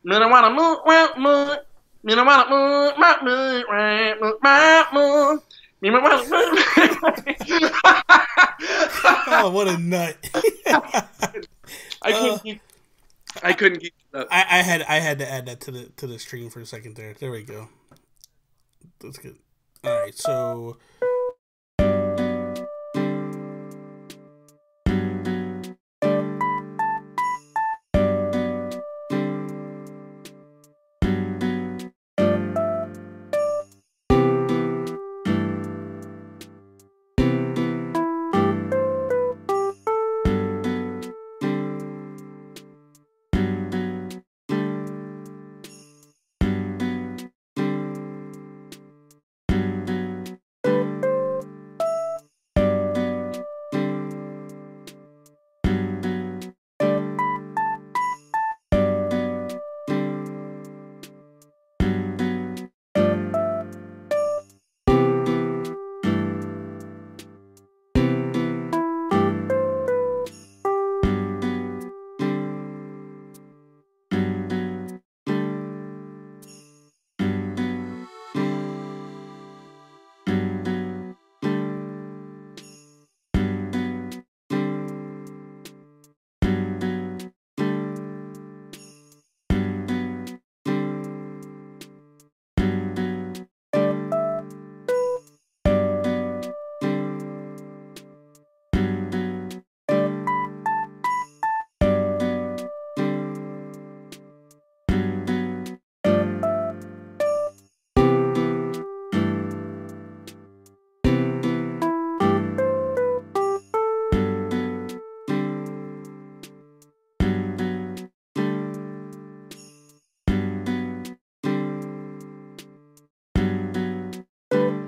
Me no wanna move, move. Me no wanna move, move. Me no wanna move. Oh, what a nut! I couldn't keep it up. I had to add that to the stream for a second there. There we go. That's good. All right, so.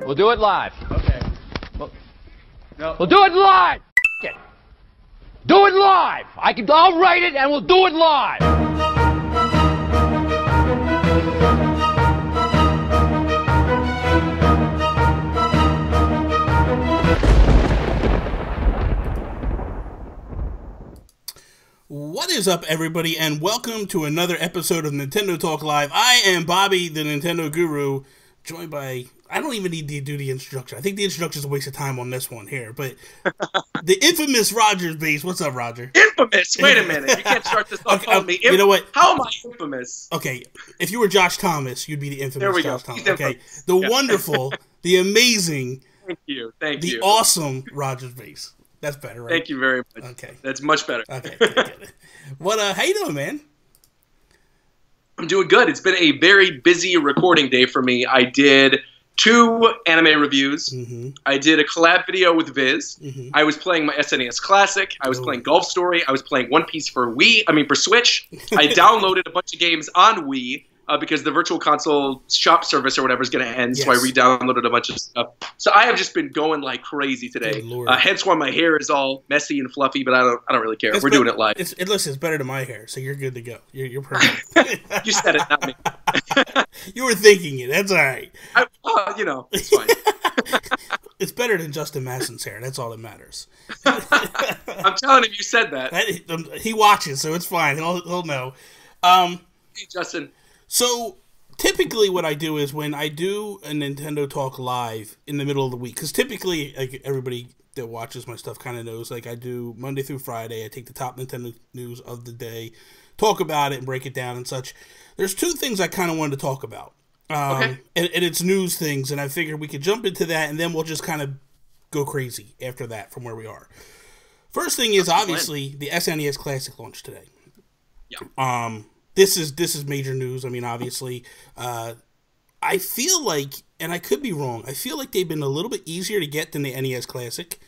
We'll do it live. Okay. We'll do it live. F it. Do it live. I'll write it and we'll do it live. What is up, everybody, and welcome to another episode of Nintendo Talk Live. I am Bobby, the Nintendo Guru, joined by... I don't even need to do the introduction. I think the introduction is a waste of time on this one here, but the infamous Rogers Base. What's up, Roger? Infamous? Wait a minute. You can't start this off calling me infamous. You know what? How am I infamous? Okay, if you were Josh Thomas, you'd be the infamous there we Josh go. Thomas. He's okay, the wonderful, the amazing, Thank you. the awesome Rogers Base. That's better, right? Thank you very much. Okay. That's much better. Okay, good. What, how you doing, man? I'm doing good. It's been a very busy recording day for me. I did 2 anime reviews. Mm-hmm. I did a collab video with Viz. Mm-hmm. I was playing my SNES Classic. I was playing Golf Story. I was playing One Piece for Switch. I downloaded a bunch of games on Wii because the Virtual Console shop service or whatever is going to end, so I re-downloaded a bunch of stuff. So I have just been going like crazy today. Hence why my hair is all messy and fluffy, but I don't really care. We're doing it live. Listen, it's better than my hair, so you're good to go. You're perfect. You said it, not me. You were thinking it. That's all right. It's fine. It's better than Justin Masson's hair. That's all that matters. I'm telling him you said that. He watches, so it's fine. He'll know. Hey, Justin. So, typically what I do is when I do a Nintendo Talk Live in the middle of the week, because typically, like, everybody that watches my stuff kind of knows, like, I do Monday through Friday, I take the top Nintendo news of the day, talk about it and break it down and such. There's 2 things I kind of wanted to talk about. Okay. And it's news things, and I figured we could jump into that, and then we'll just kind of go crazy after that from where we are. First thing is, obviously, the SNES Classic launched today. Yeah. This is major news. I mean, obviously, I feel like, and I could be wrong, I feel like they've been a little bit easier to get than the NES Classic.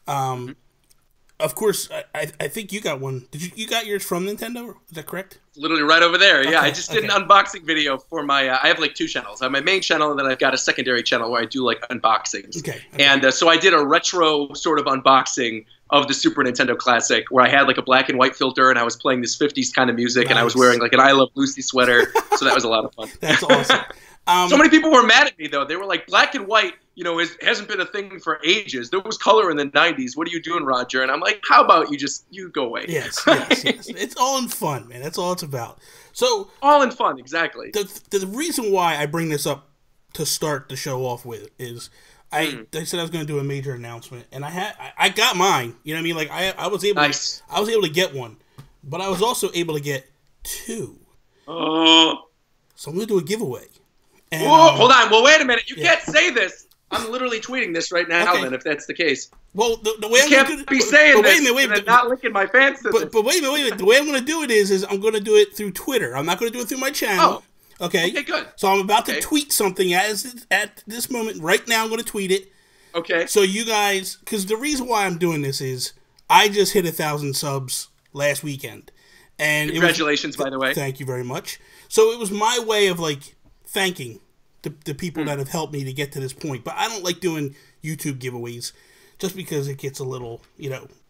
Of course, I think you got one. You got yours from Nintendo? Is that correct? Literally right over there. Okay, yeah, I just did an unboxing video for my. I have like 2 channels. I have my main channel, and then I've got a secondary channel where I do like unboxings. Okay. And so I did a retro sort of unboxing of the Super Nintendo Classic, where I had like a black and white filter, and I was playing this 50s kind of music, and I was wearing like an I Love Lucy sweater. So that was a lot of fun. That's awesome. So many people were mad at me, though. They were like, black and white, hasn't been a thing for ages. There was color in the 90s. What are you doing, Roger? And I'm like, how about you go away? Yes. It's all in fun, man. That's all it's about. So all in fun, exactly. The reason why I bring this up to start the show off with is I said I was going to do a major announcement, and I got mine. You know what I mean? Like I was able to get one, but I was also able to get two. So I'm going to do a giveaway. And, whoa, hold on. Well, wait a minute. You can't say this. I'm literally tweeting this right now. Then, if that's the case. Well, the way I'm going to be saying this, and not linking my fans to this. But wait a minute. The way I'm going to do it is I'm going to do it through Twitter. I'm not going to do it through my channel. Oh. Okay, good. So I'm about to tweet something at this moment. Right now, I'm going to tweet it. Okay. So you guys, because the reason why I'm doing this is I just hit 1,000 subs last weekend. And congratulations, by the way. Thank you very much. So it was my way of thanking the people that have helped me to get to this point. But I don't like doing YouTube giveaways just because it gets a little,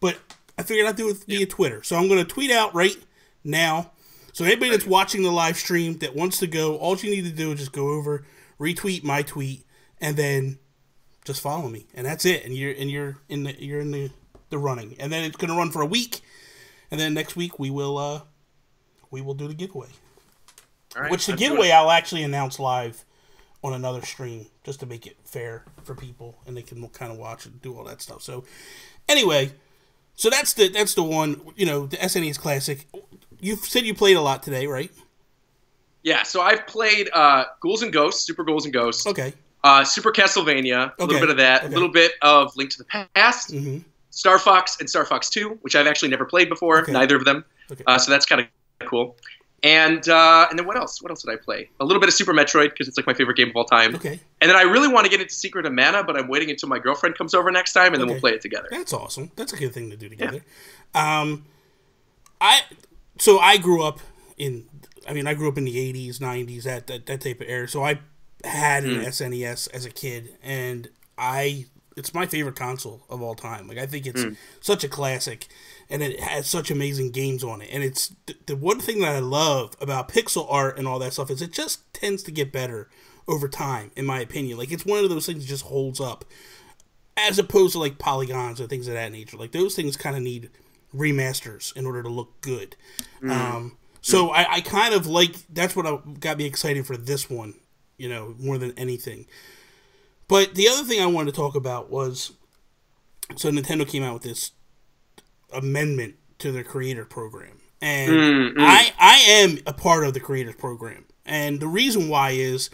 But I figured I'd do it via Twitter. So I'm going to tweet out right now. So anybody that's watching the live stream that wants to go, all you need to do is just go over, retweet my tweet, and then just follow me, and that's it. And you're in the running. And then it's going to run for a week, and then next week we will do the giveaway. All right, which the giveaway I'll actually announce live on another stream just to make it fair for people and they can kind of watch and do all that stuff. So anyway, so that's the one, the SNES Classic. You said you played a lot today, right? Yeah, so I've played Ghouls and Ghosts, Super Ghouls and Ghosts. Okay. Super Castlevania, a little bit of that, a little bit of Link to the Past, Star Fox and Star Fox 2, which I've actually never played before, neither of them. Okay. So that's kind of cool. And then what else? What else did I play? A little bit of Super Metroid, because it's like my favorite game of all time. Okay. And then I really want to get into Secret of Mana, but I'm waiting until my girlfriend comes over next time, and then we'll play it together. That's awesome. That's a good thing to do together. Yeah. I grew up in the 80s, 90s, that type of era. So I had an SNES as a kid, and it's my favorite console of all time. Like, I think it's such a classic, and it has such amazing games on it. And it's the one thing that I love about pixel art and all that stuff is it just tends to get better over time, in my opinion. Like, it's one of those things that just holds up, as opposed to like polygons or things of that nature. Like, those things kind of need remasters in order to look good. So I kind of that's what got me excited for this one, more than anything. But the other thing I wanted to talk about was, so Nintendo came out with this amendment to their creator program. And I am a part of the creators program. And the reason why is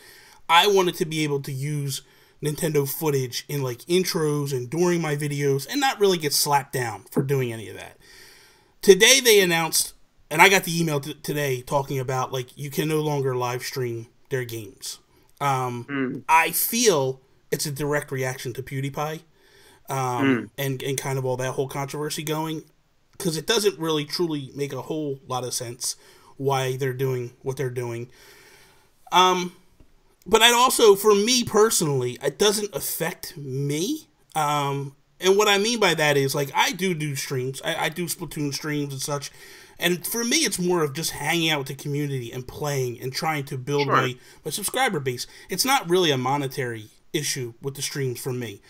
I wanted to be able to use Nintendo footage in intros and during my videos and not really get slapped down for doing any of that. Today they announced, and I got the email today talking about you can no longer live stream their games. I feel it's a direct reaction to PewDiePie and kind of all that whole controversy going, because it doesn't really truly make a whole lot of sense why they're doing what they're doing. But I'd also, for me personally, it doesn't affect me. And what I mean by that is, I do streams. I do Splatoon streams and such. And for me, it's more of just hanging out with the community and playing and trying to build my subscriber base. It's not really a monetary issue with the streams for me.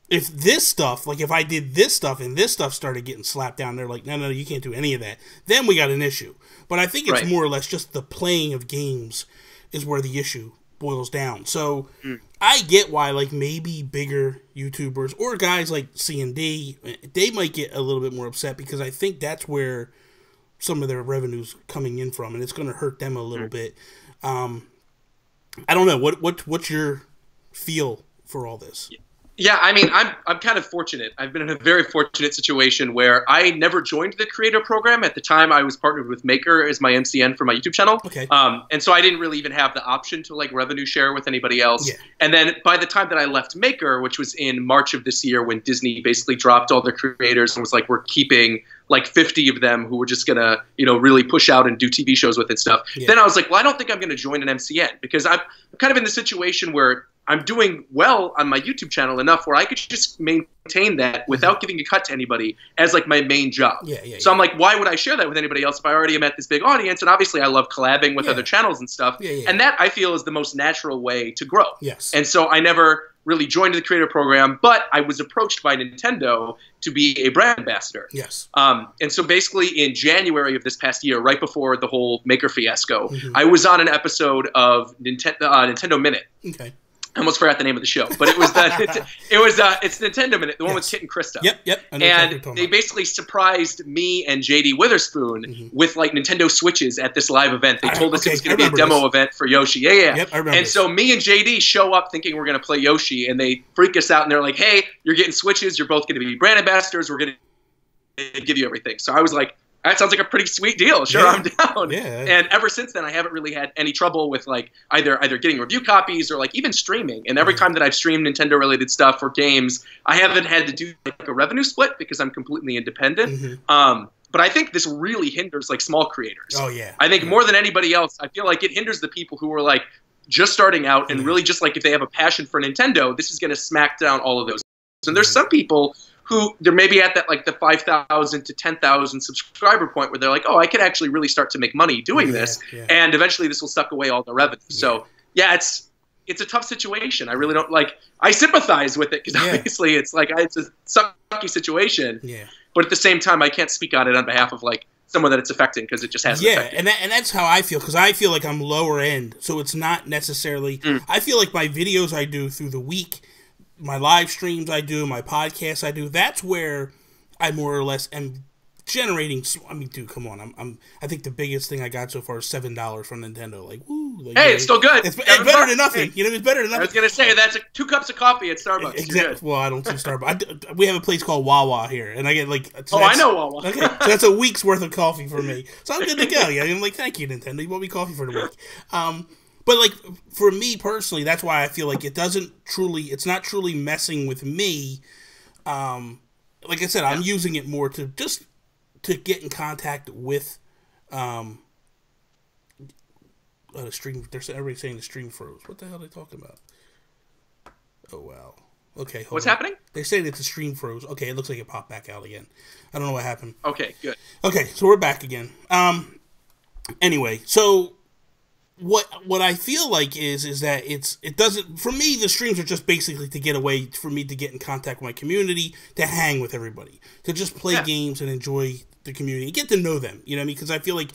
If this stuff, if I did this stuff and this stuff started getting slapped down, they're like, no, you can't do any of that. Then we got an issue. But I think it's more or less just the playing of games is where the issue boils down. So I get why maybe bigger YouTubers or guys like C&D, they might get a little bit more upset, because I think that's where some of their revenue's coming in from, and it's going to hurt them a little bit. I don't know. What's your feel for all this? Yeah, I mean, I'm kind of fortunate. I've been in a very fortunate situation where I never joined the creator program. At the time, I was partnered with Maker as my MCN for my YouTube channel. Okay. And so I didn't really even have the option to revenue share with anybody else. Yeah. And then by the time that I left Maker, which was in March of this year, when Disney basically dropped all their creators and was like, we're keeping 50 of them who were just going to, really push out and do TV shows with and stuff. Yeah. Then I was like, well, I don't think I'm going to join an MCN, because I'm kind of in the situation where I'm doing well on my YouTube channel enough where I could just maintain that without giving a cut to anybody as like my main job. So I'm like, why would I share that with anybody else if I already am at this big audience? And obviously I love collabing with other channels and stuff. And that I feel is the most natural way to grow. And so I never really joined the creator program, but I was approached by Nintendo to be a brand ambassador. And so basically in January of this past year, right before the whole Maker fiasco, I was on an episode of Nintendo Minute. I almost forgot the name of the show, but it was it's Nintendo Minute, the one with Kit and Krista. And they basically surprised me and JD Witherspoon with like Nintendo Switches at this live event. They told us it was going to be a demo event for Yoshi. And so me and JD show up thinking we're going to play Yoshi, and they freak us out, and they're like, "Hey, you're getting Switches. You're both going to be brand ambassadors. We're going to give you everything." So I was like, that sounds like a pretty sweet deal. Sure, I'm down. And ever since then, I haven't really had any trouble with like either getting review copies or like even streaming. And every time that I've streamed Nintendo-related stuff or games, I haven't had to do like a revenue split because I'm completely independent. But I think this really hinders like small creators. I think more than anybody else, I feel like it hinders the people who are like just starting out and really just like if they have a passion for Nintendo, this is going to smack down all of those. And there's some people who they're maybe at that like the 5,000 to 10,000 subscriber point where they're like, oh, I could actually really start to make money doing this, and eventually this will suck away all the revenue. So yeah, it's a tough situation. I really don't like. I sympathize with it because obviously it's like it's a sucky situation. But at the same time, I can't speak on it on behalf of like someone that it's affecting because it just hasn't affected. And that's how I feel because I feel like I'm lower end, so it's not necessarily. I feel like my videos I do through the week, my live streams I do, my podcasts I do, that's where I more or less am generating. I mean, dude, come on. I think the biggest thing I got so far is $7 from Nintendo. Like, woo. Like, hey, it's still good. It's better than nothing. You know, it's better than nothing. I was going to say, that's 2 cups of coffee at Starbucks. Exactly. Well, I don't do Starbucks. We have a place called Wawa here, and I get like... So I know Wawa. Okay, so that's a week's worth of coffee for me. So I'm good to go. Yeah, I'm like, thank you, Nintendo. You bought me coffee for the week. But like for me personally, that's why I feel like it's not truly messing with me. Like I said, I'm using it more to just to get in contact with the stream. Everybody's saying the stream froze. What the hell are they talking about? Oh wow. Okay. What's happening? They're saying that the stream froze. Okay, it looks like it popped back out again. I don't know what happened. Okay, good. Okay, so we're back again. Anyway, so. What I feel like is that it doesn't, for me, the streams are just basically to get away, for me to get in contact with my community, to hang with everybody, to just play games and enjoy the community, get to know them, you know what I mean? Because I feel like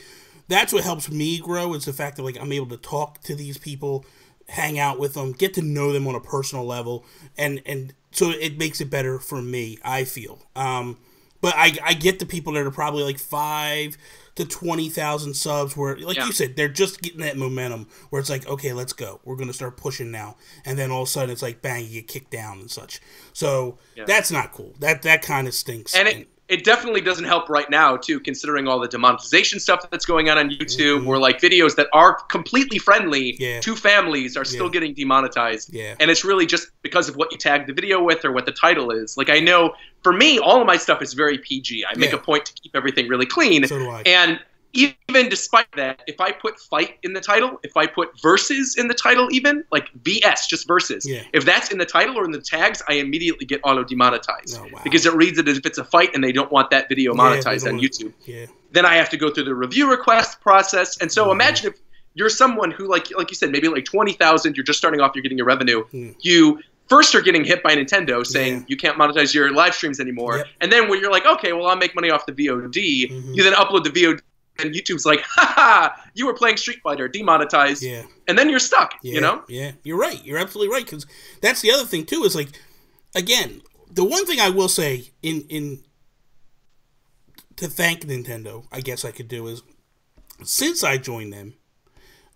that's what helps me grow, is the fact that like I'm able to talk to these people, hang out with them, get to know them on a personal level, and so it makes it better for me, I feel. But I get the people that are probably like 5 to 20,000 subs where, like you said, they're just getting that momentum where it's like, okay, let's go. We're going to start pushing now. And then all of a sudden it's like, bang, you get kicked down and such. So that's not cool. That kind of stinks. And it definitely doesn't help right now, too, considering all the demonetization stuff that's going on YouTube, where like videos that are completely friendly to families are still getting demonetized. And it's really just because of what you tag the video with or what the title is. Like, I know, for me, all of my stuff is very PG. I make a point to keep everything really clean. So do I. And even despite that, if I put fight in the title, if I put versus in the title even, like VS, just versus, if that's in the title or in the tags, I immediately get auto-demonetized. Oh, wow. Because it reads it as if it's a fight and they don't want that video monetized on YouTube. Then I have to go through the review request process. And so imagine if you're someone who, like you said, maybe like 20,000, you're just starting off, you're getting your revenue. You first are getting hit by Nintendo saying you can't monetize your live streams anymore. And then when you're like, okay, well, I'll make money off the VOD, you then upload the VOD. And YouTube's like, ha, you were playing Street Fighter, demonetized, and then you're stuck, you know? Yeah, you're right. You're absolutely right, because that's the other thing, too, is, like, again, the one thing I will say to thank Nintendo, I guess I could do, is since I joined them,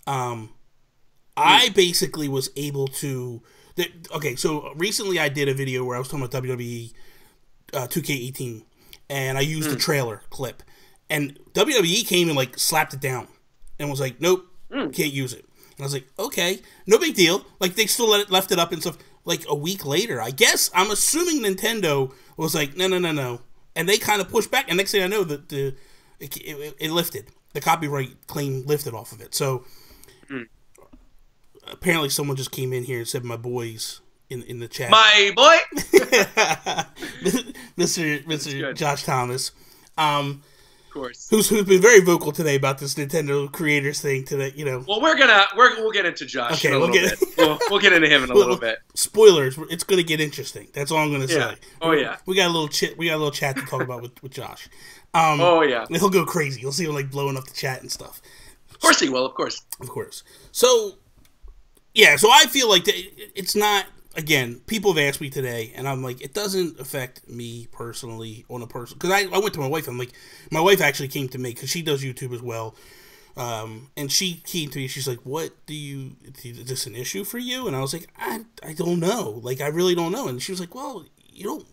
I basically was able to... Okay, so recently I did a video where I was talking about WWE 2K18, and I used the trailer clip. And WWE came and, like, slapped it down and was like, nope, can't use it. And I was like, okay, no big deal. Like, they still left it up and stuff. Like, a week later, I guess, I'm assuming Nintendo was like, no. And they kind of pushed back. And next thing I know, it lifted. The copyright claim lifted off of it. So, apparently someone just came in here and said my boys in the chat. My boy, Mr. Josh Thomas, of course, who's been very vocal today about this Nintendo creators thing today. Well, we'll get into Josh. Okay, in a little bit. We'll get into him in a little bit. Spoilers. It's going to get interesting. That's all I'm going to say. Oh yeah. We got a little chat to talk about with Josh. Oh yeah. He'll go crazy. You'll see him like blowing up the chat and stuff. Of course he will. Of course. Of course. So yeah. So I feel like it's not. Again, people have asked me today, and I'm like, it doesn't affect me personally on a personal. Because I went to my wife. I'm like, my wife actually came to me because she does YouTube as well. And she came to me. She's like, "What is this an issue for you?" And I was like, "I don't know. Like, I really don't know." And she was like, "Well, you don't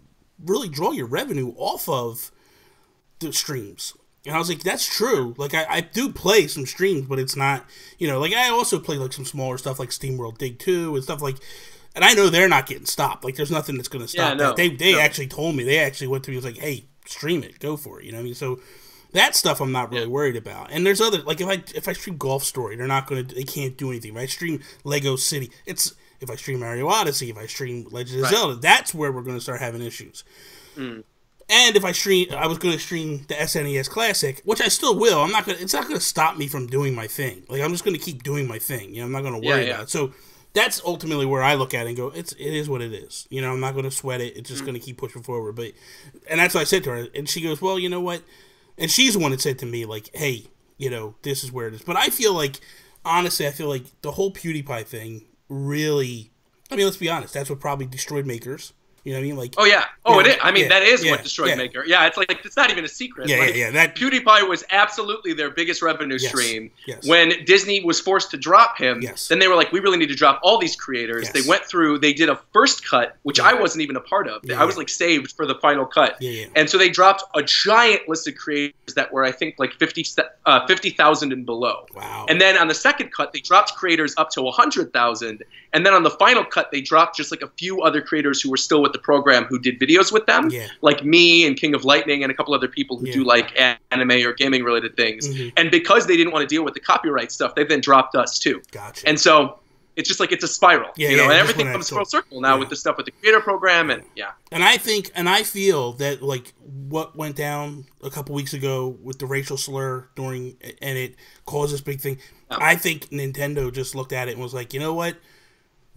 really draw your revenue off of the streams." And I was like, "That's true. Like, I do play some streams, but it's not, like I also play like some smaller stuff like SteamWorld Dig 2 and stuff like." And I know they're not getting stopped. Like, there's nothing that's going to stop that. They actually told me. They actually went to me and was like, "Hey, stream it. Go for it." You know what I mean? So that stuff I'm not really worried about. And there's other, like, if I stream Golf Story, they can't do anything. If I stream Lego City, if I stream Mario Odyssey, if I stream Legend of Zelda, that's where we're going to start having issues. And if I was going to stream the SNES Classic, which I still will. It's not going to stop me from doing my thing. Like, I'm just going to keep doing my thing. I'm not going to worry about it. So that's ultimately where I look at it and go, it is what it is. I'm not going to sweat it. It's just going to keep pushing forward. And that's what I said to her. And she goes, "Well, you know what?" And she's the one that said to me, like, "Hey, this is where it is." But I feel like, honestly, the whole PewDiePie thing really, let's be honest, that's what probably destroyed makers. You know what I mean? Like, oh yeah, it is. I mean, that is what destroyed Maker. Yeah, it's not even a secret. That PewDiePie was absolutely their biggest revenue stream. When Disney was forced to drop him, then they were like, "We really need to drop all these creators." They went through, they did a first cut, which I wasn't even a part of. I was like saved for the final cut. And so they dropped a giant list of creators that were, I think, like 50,000 and below. Wow. And then on the second cut, they dropped creators up to 100,000. And then on the final cut, they dropped just like a few other creators who were still with the program who did videos with them, like me and King of Lightning and a couple other people who do like anime or gaming related things. And because they didn't want to deal with the copyright stuff, they then dropped us too. Gotcha. And so it's just like it's a spiral, and everything comes full circle now with the stuff with the creator program and And I feel that like what went down a couple weeks ago with the racial slur and it caused this big thing. I think Nintendo just looked at it and was like, you know what?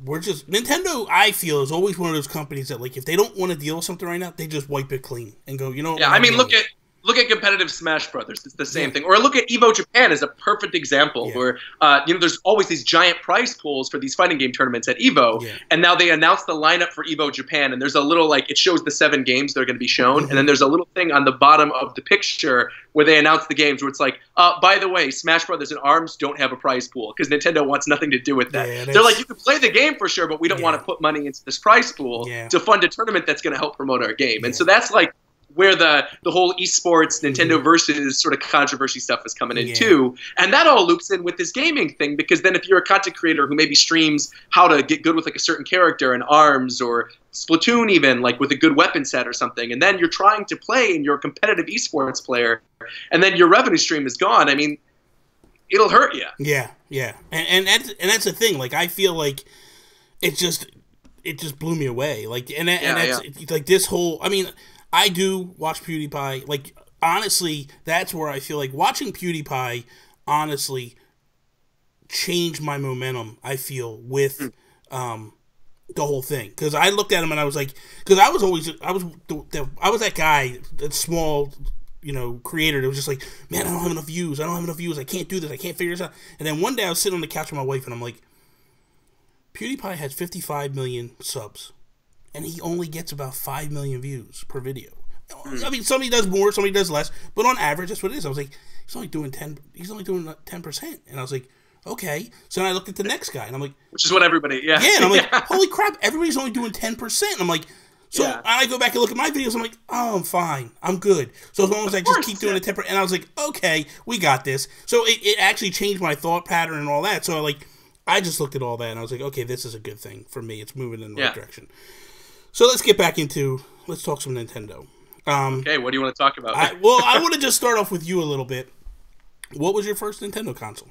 Nintendo, I feel, is always one of those companies that, like, if they don't want to deal with something right now, they just wipe it clean and go, Yeah, I mean, look at competitive Smash Brothers. It's the same thing. Or look at Evo Japan as a perfect example where, there's always these giant prize pools for these fighting game tournaments at Evo. And now they announced the lineup for Evo Japan. And there's a little, like, it shows the 7 games that are going to be shown. And then there's a little thing on the bottom of the picture where they announce the games where it's like, by the way, Smash Brothers and ARMS don't have a prize pool because Nintendo wants nothing to do with that. They're like, you can play the game for sure, but we don't want to put money into this prize pool to fund a tournament that's going to help promote our game. And so that's like, where the whole eSports, Nintendo versus sort of controversy stuff is coming in too. And that all loops in with this gaming thing, because then if you're a content creator who maybe streams how to get good with like a certain character in ARMS or Splatoon even, like with a good weapon set or something, and then you're trying to play and you're a competitive eSports player, and then your revenue stream is gone, I mean, it'll hurt you. Yeah. And that's the thing. Like, I feel like it just blew me away. Like, and that's like this whole, I mean, I do watch PewDiePie. Like, honestly, that's where I feel like watching PewDiePie, honestly, changed my momentum, I feel, with the whole thing. Because I looked at him and I was like, because I was that guy, that small, creator that was just like, man, I don't have enough views. I can't do this. I can't figure this out. And then one day I was sitting on the couch with my wife and I'm like, PewDiePie has 55 million subs. And he only gets about 5 million views per video. I mean, somebody does more, somebody does less, but on average, that's what it is. I was like, he's only doing 10%. And I was like, okay. So then I looked at the next guy, and I'm like, which is what everybody, and I'm like, holy crap, everybody's only doing 10%. And I'm like, so and I go back and look at my videos, I'm like, oh, I'm fine, I'm good. So as long as I just keep doing the 10%, and I was like, okay, we got this. So it actually changed my thought pattern and all that. So I just looked at all that, and I was like, okay, this is a good thing for me. It's moving in the right direction. So let's get back let's talk some Nintendo. Okay, what do you want to talk about? I want to just start off with you a little bit. What was your first Nintendo console?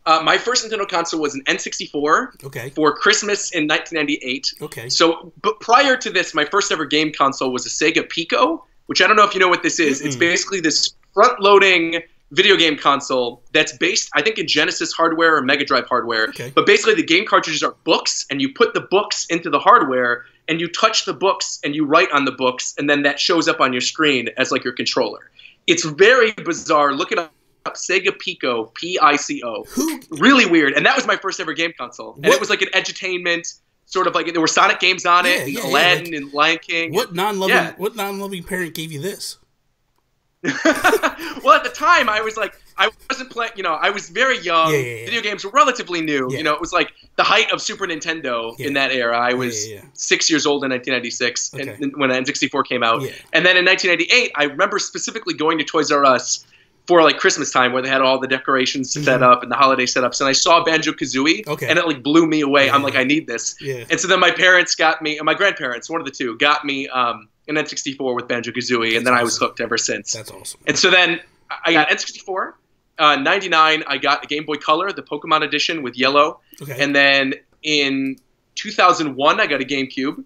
My first Nintendo console was an N64 for Christmas in 1998. Okay. So, but prior to this, my first ever game console was a Sega Pico, which I don't know if you know what this is. It's basically this front-loading video game console that's based, I think, in Genesis hardware or Mega Drive hardware. Okay. But basically, the game cartridges are books, and you put the books into the hardware, and you touch the books, and you write on the books, and then that shows up on your screen as like your controller. It's very bizarre. Look it up. Sega Pico, Pico. Really weird. And that was my first ever game console. And it was like an edutainment, sort of like, there were Sonic games on it, and Aladdin and Lion King. What non-loving parent gave you this? Well, at the time, I was like, I wasn't playing, you know, I was very young. Video games were relatively new. You know, it was like the height of Super Nintendo in that era. I was 6 years old in 1996 when N64 came out. And then in 1998, I remember specifically going to Toys R Us for like Christmas time where they had all the decorations set up and the holiday setups. And I saw Banjo-Kazooie and it like blew me away. I'm like, I need this. And so then my parents got me, and my grandparents, one of the two, got me an N64 with Banjo-Kazooie. And then I was hooked ever since. That's awesome. And so then I got N64. 99, I got a Game Boy Color, the Pokemon edition with yellow. And then in 2001, I got a GameCube.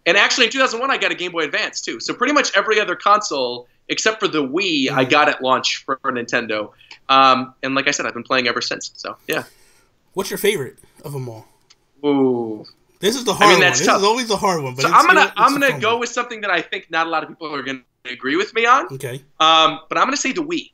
And actually in 2001, I got a Game Boy Advance too. So pretty much every other console except for the Wii, I got at launch for Nintendo. And like I said, I've been playing ever since. So, yeah. What's your favorite of them all? Ooh. This is the hard one. This is always the hard one. But so I'm gonna go with something that I think not a lot of people are going to agree with me on. But I'm going to say the Wii.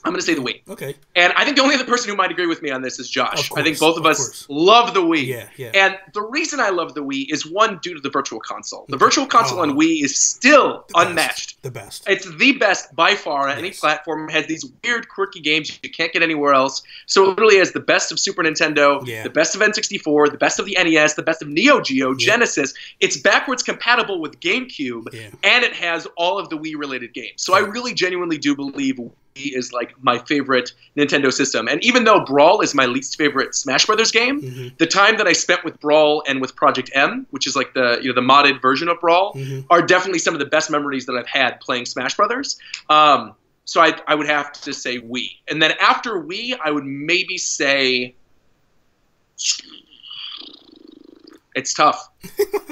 I'm going to say the Wii. And I think the only other person who might agree with me on this is Josh. I think both of us love the Wii. And the reason I love the Wii is, one, due to the Virtual Console. The Virtual Console on Wii is still unmatched. The best. It's the best by far on any platform. It has these weird, quirky games you can't get anywhere else. So it literally has the best of Super Nintendo, the best of N64, the best of the NES, the best of Neo Geo, Genesis. It's backwards compatible with GameCube, and it has all of the Wii-related games. So I really genuinely do believe is like my favorite Nintendo system. And even though Brawl is my least favorite Smash Brothers game, the time that I spent with Brawl and with Project M, which is like the the modded version of Brawl, are definitely some of the best memories that I've had playing Smash Brothers. So I would have to say Wii. And then after Wii, I would maybe say it's tough.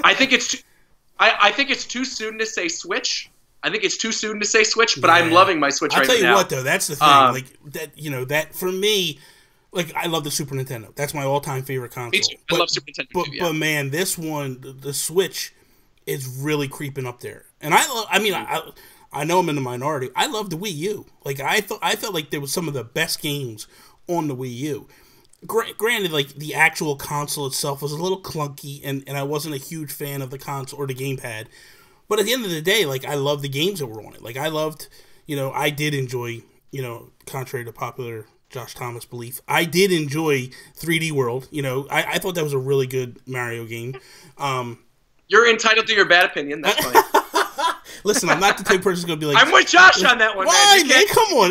I think it's too soon to say Switch. I think it's too soon to say Switch, but I'm loving my Switch right now. I'll tell you what, though, that's the thing. Like that, that for me, like I love the Super Nintendo. That's my all-time favorite console. Me too. I love Super Nintendo too. But man, this one, the Switch, is really creeping up there. And I know I'm in the minority. I love the Wii U. Like I felt like there was some of the best games on the Wii U. Granted, like the actual console itself was a little clunky, and I wasn't a huge fan of the console or the gamepad. But at the end of the day, like, I love the games that were on it. Like, I loved, I did enjoy, contrary to popular Josh Thomas belief, I did enjoy 3D World. I thought that was a really good Mario game. You're entitled to your bad opinion. That's fine. Listen, I'm not the type of person who's going to be like... I'm with Josh on that one, why, man? Come on.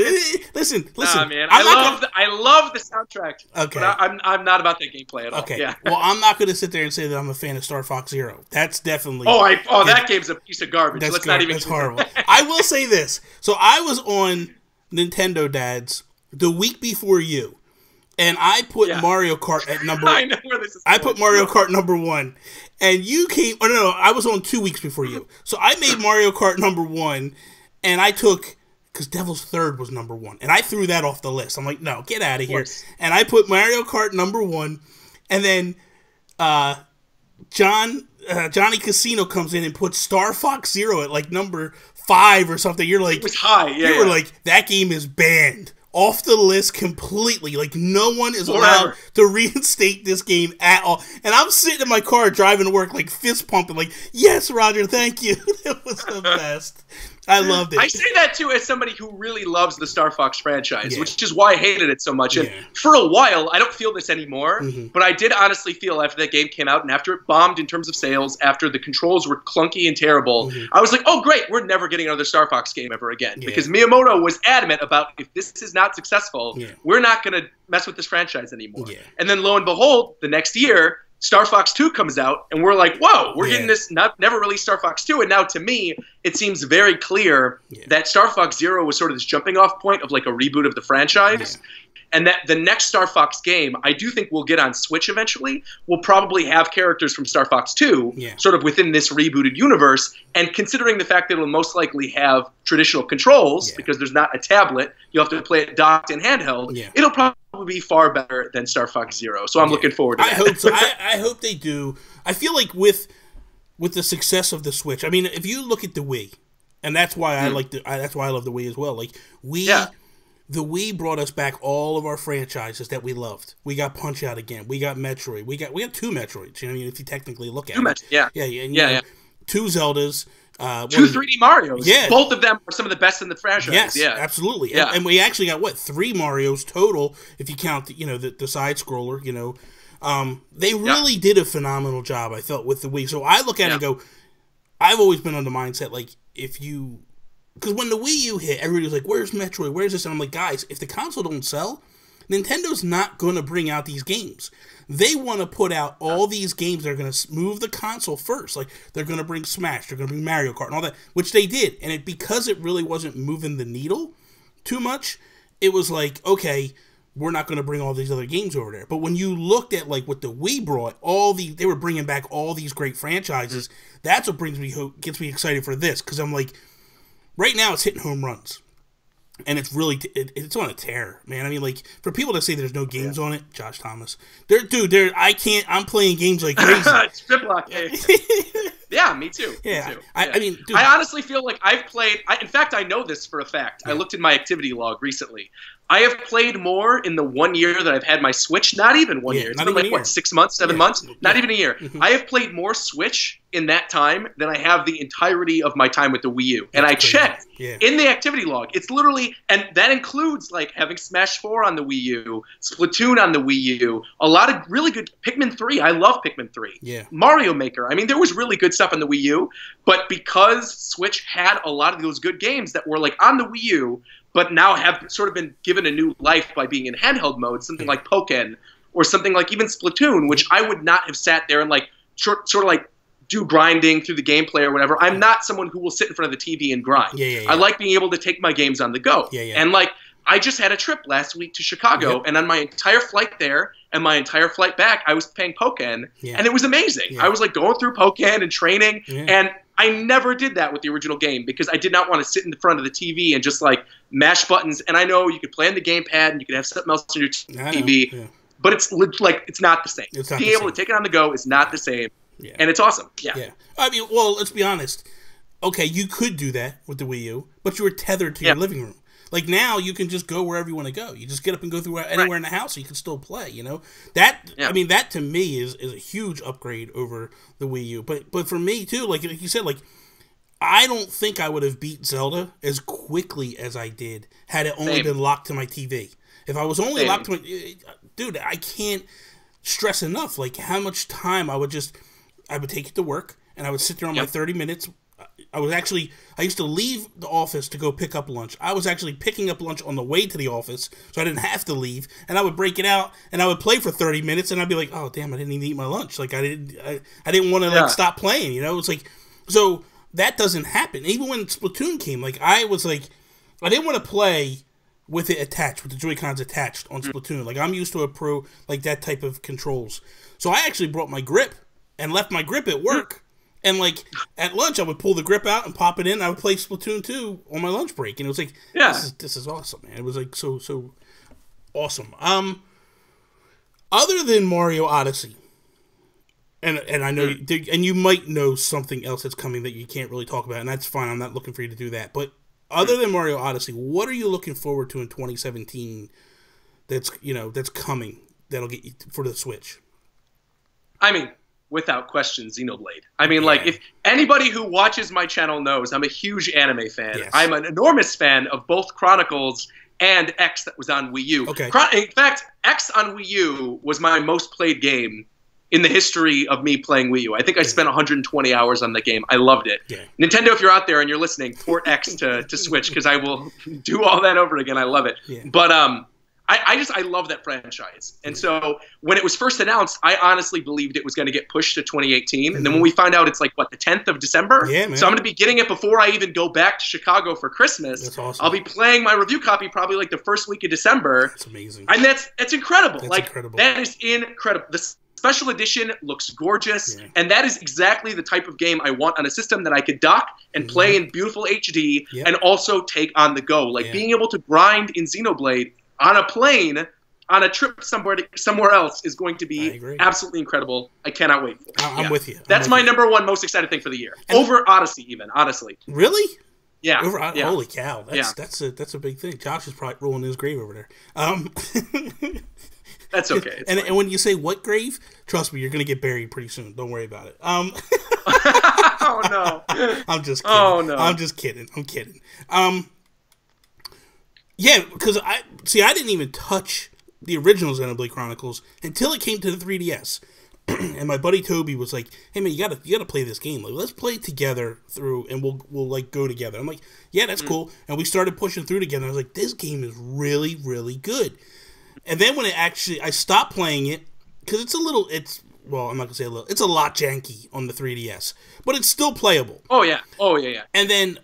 Listen. Nah, man. I love the soundtrack. Okay. But I'm not about that gameplay at all. Okay. Yeah. Well, I'm not going to sit there and say that I'm a fan of Star Fox Zero. That's definitely... that game's a piece of garbage. That's horrible. I will say this. So I was on Nintendo Dads the week before you. And I put Mario Kart at number... I know where this is going. I put Mario Kart number 1. And you came... Oh, no, I was on 2 weeks before you. So I made Mario Kart number 1, and I took... Because Devil's Third was number 1. And I threw that off the list. I'm like, no, get out of here. And I put Mario Kart number 1. And then Johnny Casino comes in and puts Star Fox Zero at like number 5 or something. You're like... It was high, You were like, that game is banned. Off the list completely. Like, no one is allowed to reinstate this game at all. And I'm sitting in my car driving to work, like, fist pumping, like, yes, Roger, thank you. It was the best. I loved it. I say that, too, as somebody who really loves the Star Fox franchise, which is why I hated it so much. And for a while, I don't feel this anymore, but I did honestly feel after that game came out and after it bombed in terms of sales, after the controls were clunky and terrible, I was like, oh, great, we're never getting another Star Fox game ever again. Because Miyamoto was adamant about, if this is not successful, we're not going to mess with this franchise anymore. And then, lo and behold, the next year, Star Fox 2 comes out, and we're like, whoa, we're getting this never released Star Fox 2. And now, to me, it seems very clear that Star Fox Zero was sort of this jumping off point of like a reboot of the franchise. and that the next Star Fox game, I do think we'll get on Switch eventually, will probably have characters from Star Fox 2 sort of within this rebooted universe. And considering the fact that it'll most likely have traditional controls because there's not a tablet, you have to play it docked and handheld, it'll probably be far better than Star Fox Zero. So I'm looking forward to that. I hope so. I hope they do. I feel like with the success of the Switch, I mean, if you look at the Wii, and that's why I like that's why I love the Wii as well. Like the Wii brought us back all of our franchises that we loved. We got Punch-Out again. We got Metroid. We got 2 Metroids. You know, if you technically look at it. Yeah. 2 Zeldas. 2 3D Marios. Yeah. Both of them are some of the best in the franchise. Yes, absolutely. Yeah. And we actually got 3 Marios total if you count the side scroller. They really did a phenomenal job, I felt, with the Wii. So I look at it and go, I've always been on the mindset like because when the Wii U hit, everybody was like, "Where's Metroid? Where's this?" And I'm like, guys, if the console don't sell, Nintendo's not going to bring out these games. They want to put out all these games that are going to move the console first. Like, they're going to bring Smash, they're going to bring Mario Kart and all that, which they did. And because it really wasn't moving the needle too much, it was like, okay, we're not going to bring all these other games over there. But when you looked at like what the Wii brought, they were bringing back all these great franchises. That's what gets me excited for this, because I'm like, right now it's hitting home runs. And it's really, it's on a tear, man. I mean, like, for people to say there's no games on it, Josh Thomas, I'm playing games like crazy. Strip lock. Yeah, me too. Yeah. Me too. I mean, dude, I honestly feel like I've played, in fact, I know this for a fact. I looked in my activity log recently. I have played more in the 1 year that I've had my Switch. Not even 1 year. It's been like, 6 months, 7 months? Not even a year. I have played more Switch in that time than I have the entirety of my time with the Wii U. And I checked in the activity log. It's literally, and that includes like having Smash 4 on the Wii U, Splatoon on the Wii U, a lot of really good, Pikmin 3. I love Pikmin 3. Yeah. Mario Maker. I mean, there was really good stuff on the Wii U, but because Switch had a lot of those good games that were like on the Wii U, but now have sort of been given a new life by being in handheld mode, something like Pokken, or something like even Splatoon, which I would not have sat there and like sort of like do grinding through the gameplay or whatever. I'm not someone who will sit in front of the TV and grind. I like being able to take my games on the go. And like, I just had a trip last week to Chicago, and on my entire flight there and my entire flight back, I was playing Pokken, and it was amazing. I was like going through Pokken and training, and I never did that with the original game because I did not want to sit in the front of the TV and just like mash buttons. And I know you could play on the gamepad and you could have something else on your TV, but it's like it's not the same. Being able to take it on the go is not the same, and it's awesome. I mean, well, let's be honest. Okay, you could do that with the Wii U, but you were tethered to your living room. Like now, you can just go wherever you want to go. You just get up and go through anywhere in the house, so you can still play. You know that. I mean, that to me is a huge upgrade over the Wii U. But for me too, like you said, like I don't think I would have beat Zelda as quickly as I did had it only been locked to my TV. If I was only locked to my dude, I can't stress enough like how much time I would take it to work and I would sit there on my 30 minutes. I used to leave the office to go pick up lunch. I was actually picking up lunch on the way to the office, so I didn't have to leave. And I would break it out, and I would play for 30 minutes, and I'd be like, "Oh, damn! I didn't even eat my lunch. Like I didn't want to like stop playing. You know, it's like so that doesn't happen. Even when Splatoon came, like I was like, I didn't want to play with it attached, with the Joy-Cons attached on Splatoon. Like I'm used to a pro like that type of controls. So I actually brought my grip and left my grip at work. And, like, at lunch, I would pull the grip out and pop it in. And I would play Splatoon 2 on my lunch break. And it was like, this is awesome, man. It was, like, so awesome. Other than Mario Odyssey, and I know, and you might know something else that's coming that you can't really talk about, and that's fine. I'm not looking for you to do that. But other than Mario Odyssey, what are you looking forward to in 2017 that's coming that'll get you for the Switch? I mean, without question, Xenoblade. I mean, like, if anybody who watches my channel knows, I'm a huge anime fan. I'm an enormous fan of both Chronicles and X that was on Wii U. In fact, X on Wii U was my most played game in the history of me playing Wii U. I think I spent 120 hours on the game. I loved it. Nintendo, if you're out there and you're listening, port X to Switch because I will do all that over again. I love it. But I love that franchise. And so when it was first announced, I honestly believed it was going to get pushed to 2018. And then when we find out it's like, what, the 10th of December? Yeah, man. So I'm going to be getting it before I even go back to Chicago for Christmas. That's awesome. I'll be playing my review copy probably like the first week of December. That's amazing. And that's incredible. That's like, incredible. That is incredible. The special edition looks gorgeous. Yeah. And that is exactly the type of game I want on a system that I could dock and play in beautiful HD and also take on the go. Like being able to grind in Xenoblade on a plane on a trip somewhere else is going to be absolutely incredible. I cannot wait for it. I'm with you. That's my number one most excited thing for the year. And over Odyssey, even, honestly. Really? Yeah. Holy cow. That's a big thing. Josh is probably rolling in his grave over there. That's okay. And when you say what grave, trust me, you're going to get buried pretty soon. Don't worry about it. Oh, no. I'm just kidding. Oh, no. I'm just kidding. I'm kidding. Yeah, because I didn't even touch the original Xenoblade Chronicles until it came to the 3DS. And my buddy Toby was like, "Hey man, you gotta play this game. Like, let's play it together through, and we'll like go together." I'm like, "Yeah, that's cool." And we started pushing through together. I was like, "This game is really, really good." And then when I stopped playing it because well, I'm not gonna say a little. It's a lot janky on the 3DS, but it's still playable. Oh yeah. And then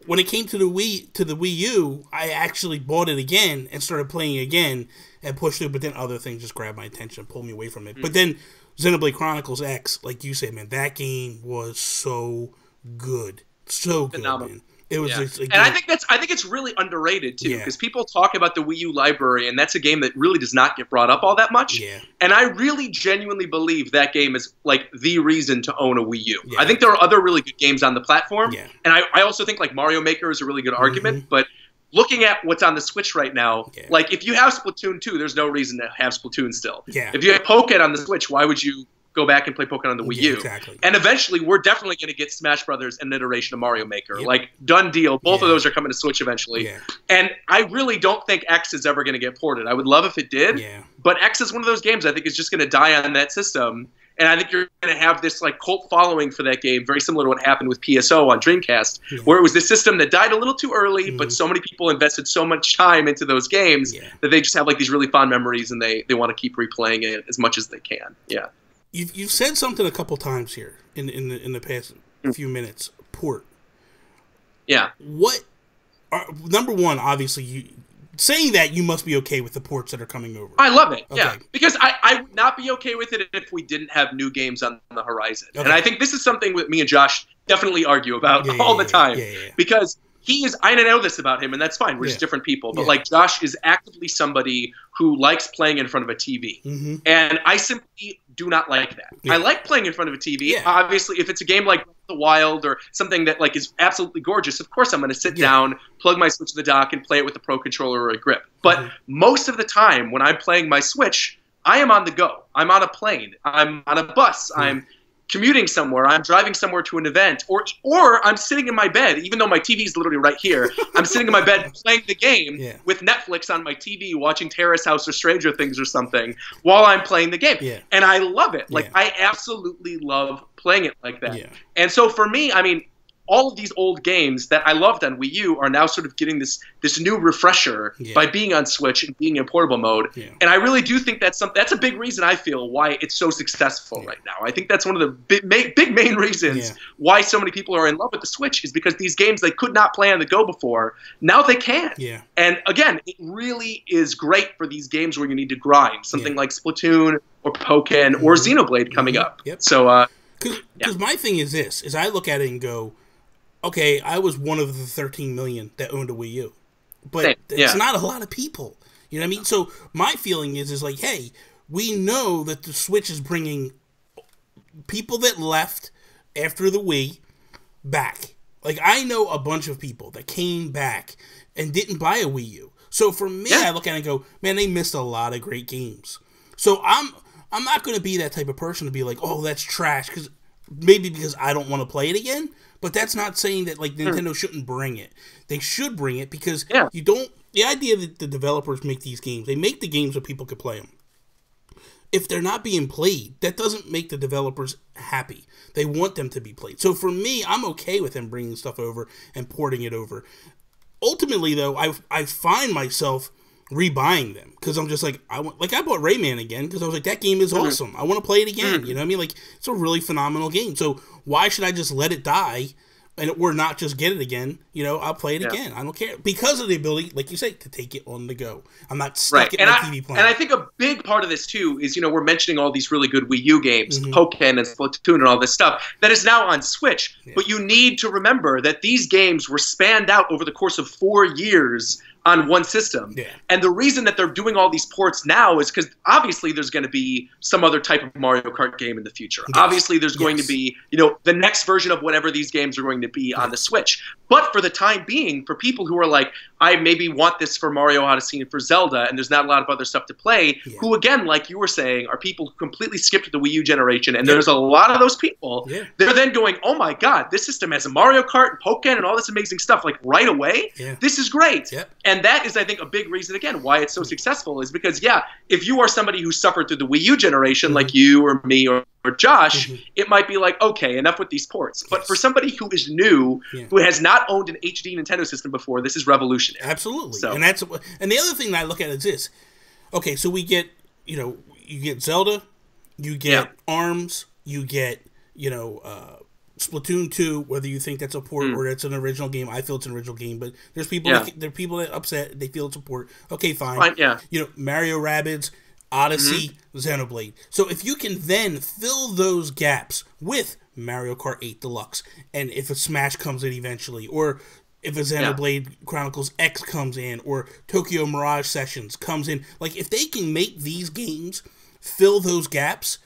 when it came to the Wii U, I actually bought it again and started playing it again and pushed through. But then other things just grabbed my attention, pulled me away from it. But then Xenoblade Chronicles X, like you said, man, that game was so good, phenomenal. Man. It was, and I think it's really underrated too, because people talk about the Wii U library, and that's a game that really does not get brought up all that much. Yeah. And I really genuinely believe that game is like the reason to own a Wii U. Yeah. I think there are other really good games on the platform, and I also think like Mario Maker is a really good argument. But looking at what's on the Switch right now, like if you have Splatoon 2, there's no reason to have Splatoon still. Yeah. If you have Pokken on the Switch, why would you go back and play Pokemon on the Wii U? Exactly. And eventually, we're definitely going to get Smash Brothers and an iteration of Mario Maker. Like, done deal. Both of those are coming to Switch eventually. Yeah. And I really don't think X is ever going to get ported. I would love if it did. Yeah. But X is one of those games I think is just going to die on that system. And I think you're going to have this like cult following for that game, very similar to what happened with PSO on Dreamcast, where it was this system that died a little too early, but so many people invested so much time into those games that they just have like these really fond memories, and they want to keep replaying it as much as they can. Yeah. You've said something a couple times here in the past few minutes. Port. Yeah. Number one, obviously, saying that you must be okay with the ports that are coming over. I love it. Okay. Yeah, because I would not be okay with it if we didn't have new games on the horizon. Okay. And I think this is something that me and Josh definitely argue about all the time, because he is. I know this about him, and that's fine. We're just different people. But like Josh is actively somebody who likes playing in front of a TV, and I simply do not like that. I like playing in front of a TV. Yeah. Obviously, if it's a game like The Wild or something that like is absolutely gorgeous, of course I'm going to sit down, plug my Switch to the dock, and play it with a Pro Controller or a grip. But most of the time when I'm playing my Switch, I am on the go. I'm on a plane. I'm on a bus. I'm commuting somewhere, I'm driving somewhere to an event, or I'm sitting in my bed, even though my TV is literally right here. I'm sitting in my bed playing the game with Netflix on my TV, watching Terrace House or Stranger Things or something while I'm playing the game. And I love it. Like, I absolutely love playing it like that. And so for me, I mean, all of these old games that I loved on Wii U are now sort of getting this new refresher by being on Switch and being in portable mode. And I really do think that's a big reason, I feel, why it's so successful right now. I think that's one of the big main reasons why so many people are in love with the Switch, is because these games they could not play on the go before, now they can. And again, it really is great for these games where you need to grind, something like Splatoon or Pokken or Xenoblade coming up. So, because my thing is this, is I look at it and go, okay, I was one of the 13 million that owned a Wii U, but it's not a lot of people. You know what I mean? So my feeling is like, hey, we know that the Switch is bringing people that left after the Wii back. Like, I know a bunch of people that came back and didn't buy a Wii U. So for me, I look at it and go, man, they missed a lot of great games. So I'm not going to be that type of person to be like, oh, that's trash, because I don't want to play it again. But that's not saying that like Nintendo shouldn't bring it. They should bring it, because you don't. The idea that the developers make these games, they make the games so people can play them. If they're not being played, that doesn't make the developers happy. They want them to be played. So for me, I'm okay with them bringing stuff over and porting it over. Ultimately, though, I find myself rebuying them because I'm just like I bought Rayman again because I was like that game is awesome. I want to play it again. You know what I mean? Like it's a really phenomenal game. So why should I just let it die? Or not just get it again, you know, I'll play it again. I don't care. Because of the ability, like you say, to take it on the go. I'm not stuck at my TV playing. And I think a big part of this, too, is, you know, we're mentioning all these really good Wii U games, Pokken and Splatoon and all this stuff, that is now on Switch. But you need to remember that these games were spanned out over the course of 4 years on one system. And the reason that they're doing all these ports now is because obviously there's going to be some other type of Mario Kart game in the future. Obviously there's going to be, you know, the next version of whatever these games are going to be on the Switch. But for the time being, for people who are like, I maybe want this for Mario Odyssey and for Zelda, and there's not a lot of other stuff to play, who again, like you were saying, are people who completely skipped the Wii U generation, and there's a lot of those people, they're then going, oh my god, this system has a Mario Kart and Pokken and all this amazing stuff, like right away? This is great. And that is, I think, a big reason, again, why it's so successful is because, if you are somebody who suffered through the Wii U generation, like you or me or Josh, it might be like, okay, enough with these ports. But for somebody who is new, who has not owned an HD Nintendo system before, this is revolutionary. Absolutely. So. And the other thing that I look at is this. Okay, so we get, you know, you get Zelda, you get ARMS, you get, you know, Splatoon 2, whether you think that's a port or it's an original game. I feel it's an original game, but there's people there are people that upset, they feel it's a port. Okay, fine. You know, Mario Rabbids, Odyssey, Xenoblade. So if you can then fill those gaps with Mario Kart 8 Deluxe, and if a Smash comes in eventually, or if a Xenoblade Chronicles X comes in, or Tokyo Mirage Sessions comes in, like if they can make these games fill those gaps,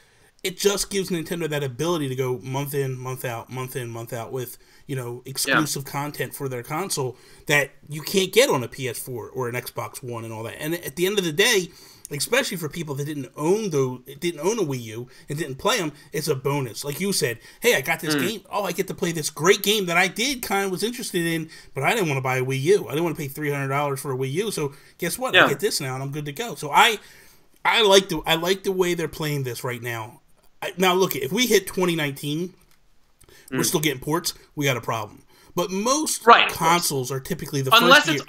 it just gives Nintendo that ability to go month in, month out with, you know, exclusive content for their console that you can't get on a PS4 or an Xbox One and all that. And at the end of the day, especially for people that didn't own a Wii U and didn't play them, it's a bonus. Like you said, hey, I got this game. Oh, I get to play this great game that I was interested in, but I didn't want to buy a Wii U. I didn't want to pay $300 for a Wii U. So guess what? I get this now, and I'm good to go. So I like the way they're playing this right now. Now look, if we hit 2019, we're still getting ports. We got a problem. But most consoles are typically the first year.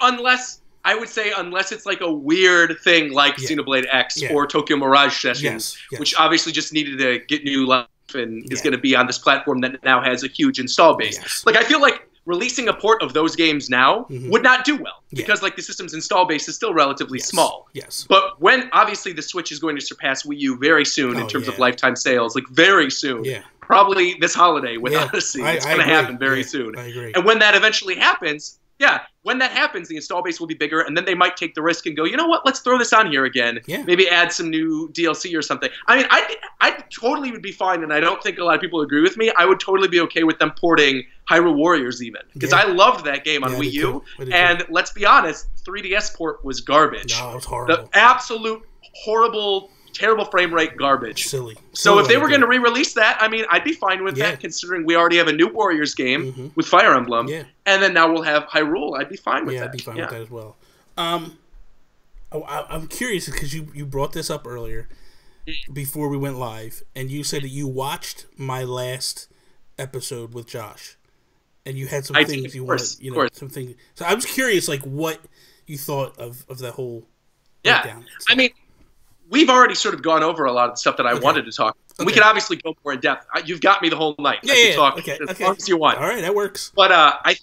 I would say unless it's like a weird thing like Xenoblade X or Tokyo Mirage Sessions, which obviously just needed to get new life and is going to be on this platform that now has a huge install base. Like I feel like releasing a port of those games now would not do well because like the system's install base is still relatively small. But when obviously the Switch is going to surpass Wii U very soon in terms of lifetime sales, like very soon. Probably this holiday with Odyssey. It's going to happen very soon. I agree. And when that eventually happens, when that happens, the install base will be bigger, and then they might take the risk and go, you know what, let's throw this on here again. Maybe add some new DLC or something. I mean, I totally would be fine, and I don't think a lot of people agree with me. I would totally be okay with them porting Hyrule Warriors even, because I loved that game on Wii U, and let's be honest, 3DS port was garbage. No, it was horrible. The absolute horrible, terrible frame rate garbage. Silly. So if they were going to re-release that, I mean, I'd be fine with that, considering we already have a new Warriors game with Fire Emblem, and then now we'll have Hyrule. I'd be fine with that. I'd be fine with that as well. I'm curious because you brought this up earlier before we went live, and you said that you watched my last episode with Josh, and you had some things you wanted, you know, some things. So I was curious, like, what you thought of that whole breakdown. I mean, we've already sort of gone over a lot of the stuff that I wanted to talk. We can obviously go more in depth. You've got me the whole night. I can talk as long as you want. All right, that works. But I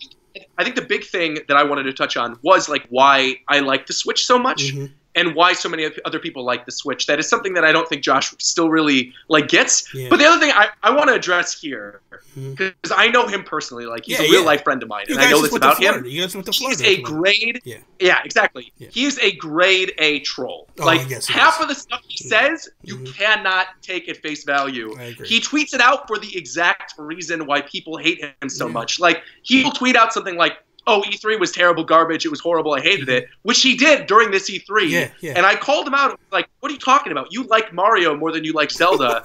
think the big thing that I wanted to touch on was like why I like the Switch so much. And why so many other people like the Switch. That is something that I don't think Josh still really like gets. But the other thing I want to address here, because I know him personally, like he's a real life friend of mine, and I know this about him. He's a grade, exactly. He is a grade A troll. Like half of the stuff he says, you cannot take at face value. He tweets it out for the exact reason why people hate him so much. Like he will tweet out something like, oh, E3 was terrible garbage, it was horrible, I hated it, which he did during this E3. And I called him out, like, what are you talking about? You like Mario more than you like Zelda.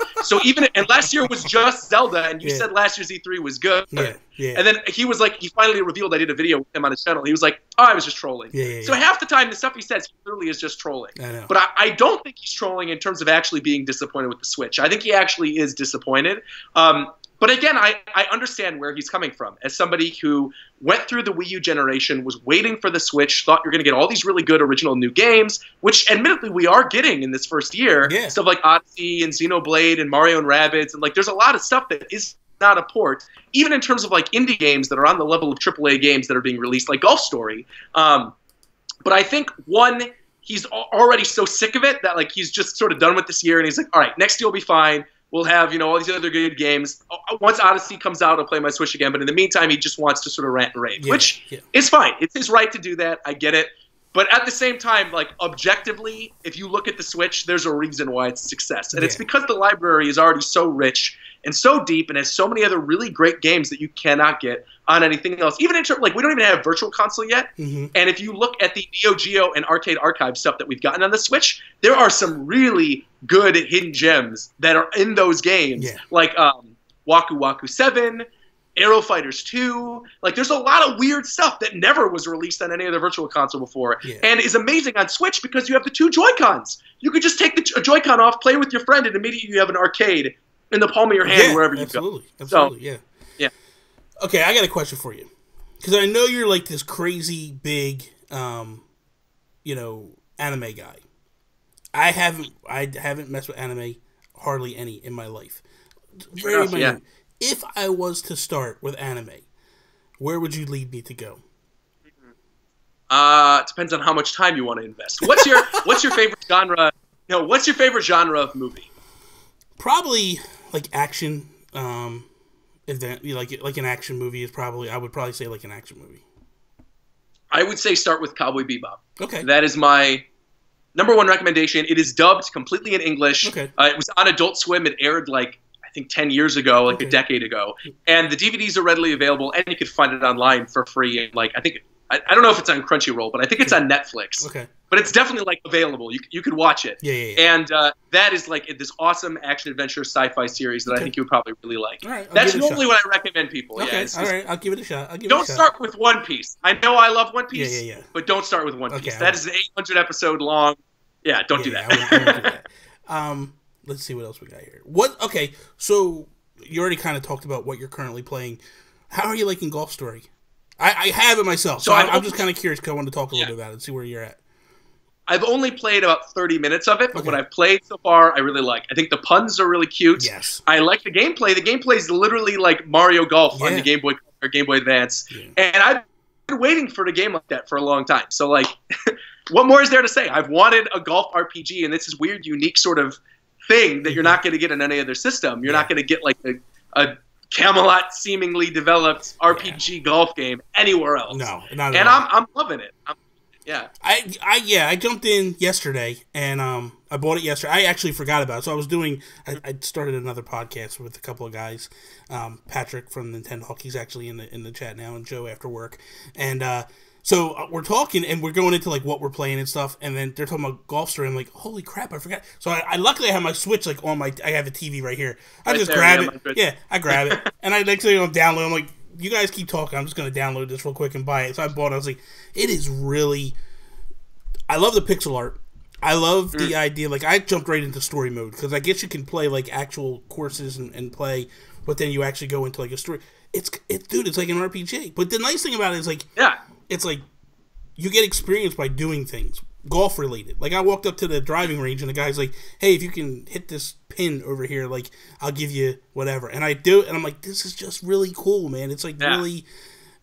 And last year was just Zelda, and you said last year's E3 was good. And then he was like, he finally revealed I did a video with him on his channel. He was like, oh, I was just trolling. So half the time, the stuff he says, he literally is just trolling. But I don't think he's trolling in terms of actually being disappointed with the Switch. I think he actually is disappointed. But again, I understand where he's coming from. As somebody who went through the Wii U generation, was waiting for the Switch, thought you're going to get all these really good original new games, which admittedly we are getting in this first year. Yeah. Stuff like Odyssey and Xenoblade and Mario and Rabbids. And like there's a lot of stuff that is not a port, even in terms of like indie games that are on the level of AAA games that are being released, like Golf Story. But I think, one, he's already so sick of it that like he's just sort of done with this year, and he's like, all right, next year will be fine. We'll have, you know, all these other good games. Once Odyssey comes out, I'll play my Switch again. But in the meantime, he just wants to sort of rant and rave, which is fine. It's his right to do that. I get it. But at the same time, like, objectively, if you look at the Switch, there's a reason why it's a success. And it's because the library is already so rich and so deep and has so many other really great games that you cannot get on anything else. Even in terms, like, we don't even have Virtual Console yet. And if you look at the Neo Geo and Arcade Archive stuff that we've gotten on the Switch, there are some really good hidden gems that are in those games. Like Waku Waku 7, Aero Fighters 2. Like, there's a lot of weird stuff that never was released on any other Virtual Console before, and is amazing on Switch because you have the two Joy-Cons. You could just take the Joy-Con off, play with your friend, and immediately you have an arcade in the palm of your hand wherever you go. Absolutely, yeah. Okay, I got a question for you, because I know you're like this crazy big, you know, anime guy. I haven't messed with anime hardly any in my life. Very minute. If I was to start with anime, where would you lead me to go? Depends on how much time you want to invest. What's your favorite genre? You know, what's your favorite genre of movie? Probably like action. Like an action movie is probably. I would probably say like an action movie. I would say start with Cowboy Bebop. Okay, that is my number one recommendation. It is dubbed completely in English. Okay, it was on Adult Swim. It aired like, I think 10 years ago, like a decade ago. And the DVDs are readily available, and you can find it online for free. And like, I don't know if it's on Crunchyroll, but I think it's on Netflix. Okay. But it's definitely like available. You could watch it. Yeah. And that is like this awesome action adventure sci-fi series that I think you would probably really like. All right, that's normally what I recommend people. Okay, all right, I'll give it a shot. Don't start with One Piece. I know I love One Piece, but don't start with One Piece. Okay, that is an 800 episode long. Yeah, don't do that. I won't do that. Let's see what else we got here. Okay, so you already kind of talked about what you're currently playing. How are you liking Golf Story? I have it myself, so I'm just kind of curious because I wanted to talk a little bit about it and see where you're at. I've only played about 30 minutes of it, but what I've played so far, I really like. I think the puns are really cute. Yes. I like the gameplay. The gameplay is literally like Mario Golf on the Game Boy or Game Boy Advance. Yeah. And I've been waiting for a game like that for a long time. So, like, what more is there to say? I've wanted a golf RPG, and this is weird, unique sort of thing that you're not going to get in any other system. You're not going to get, like, a Camelot seemingly developed RPG golf game anywhere else. No, not at all. I'm loving it. I jumped in yesterday and I bought it yesterday. I actually forgot about it. So I started another podcast with a couple of guys. Patrick from Nintendo Hawk, he's actually in the chat now, and Joe after work. And so we're talking and we're going into like what we're playing and stuff, and then they're talking about Golf Story. I'm like, holy crap, I forgot. So I luckily have my Switch like on I have a TV right here. I just grab it. Yeah, I grab it. And I next thing I'm downloading, I'm like, you guys keep talking, I'm just going to download this real quick and buy it. So I bought it. I was like, it is really... I love the pixel art. I love the idea. Like, I jumped right into story mode because I guess you can play like actual courses and play, but then you actually go into like a story. It's like an RPG. But the nice thing about it is like, it's like you get experience by doing things golf related. Like, I walked up to the driving range and the guy's like, "Hey, if you can hit this pin over here, like I'll give you whatever." And I do it, and I'm like, "This is just really cool, man." It's like really,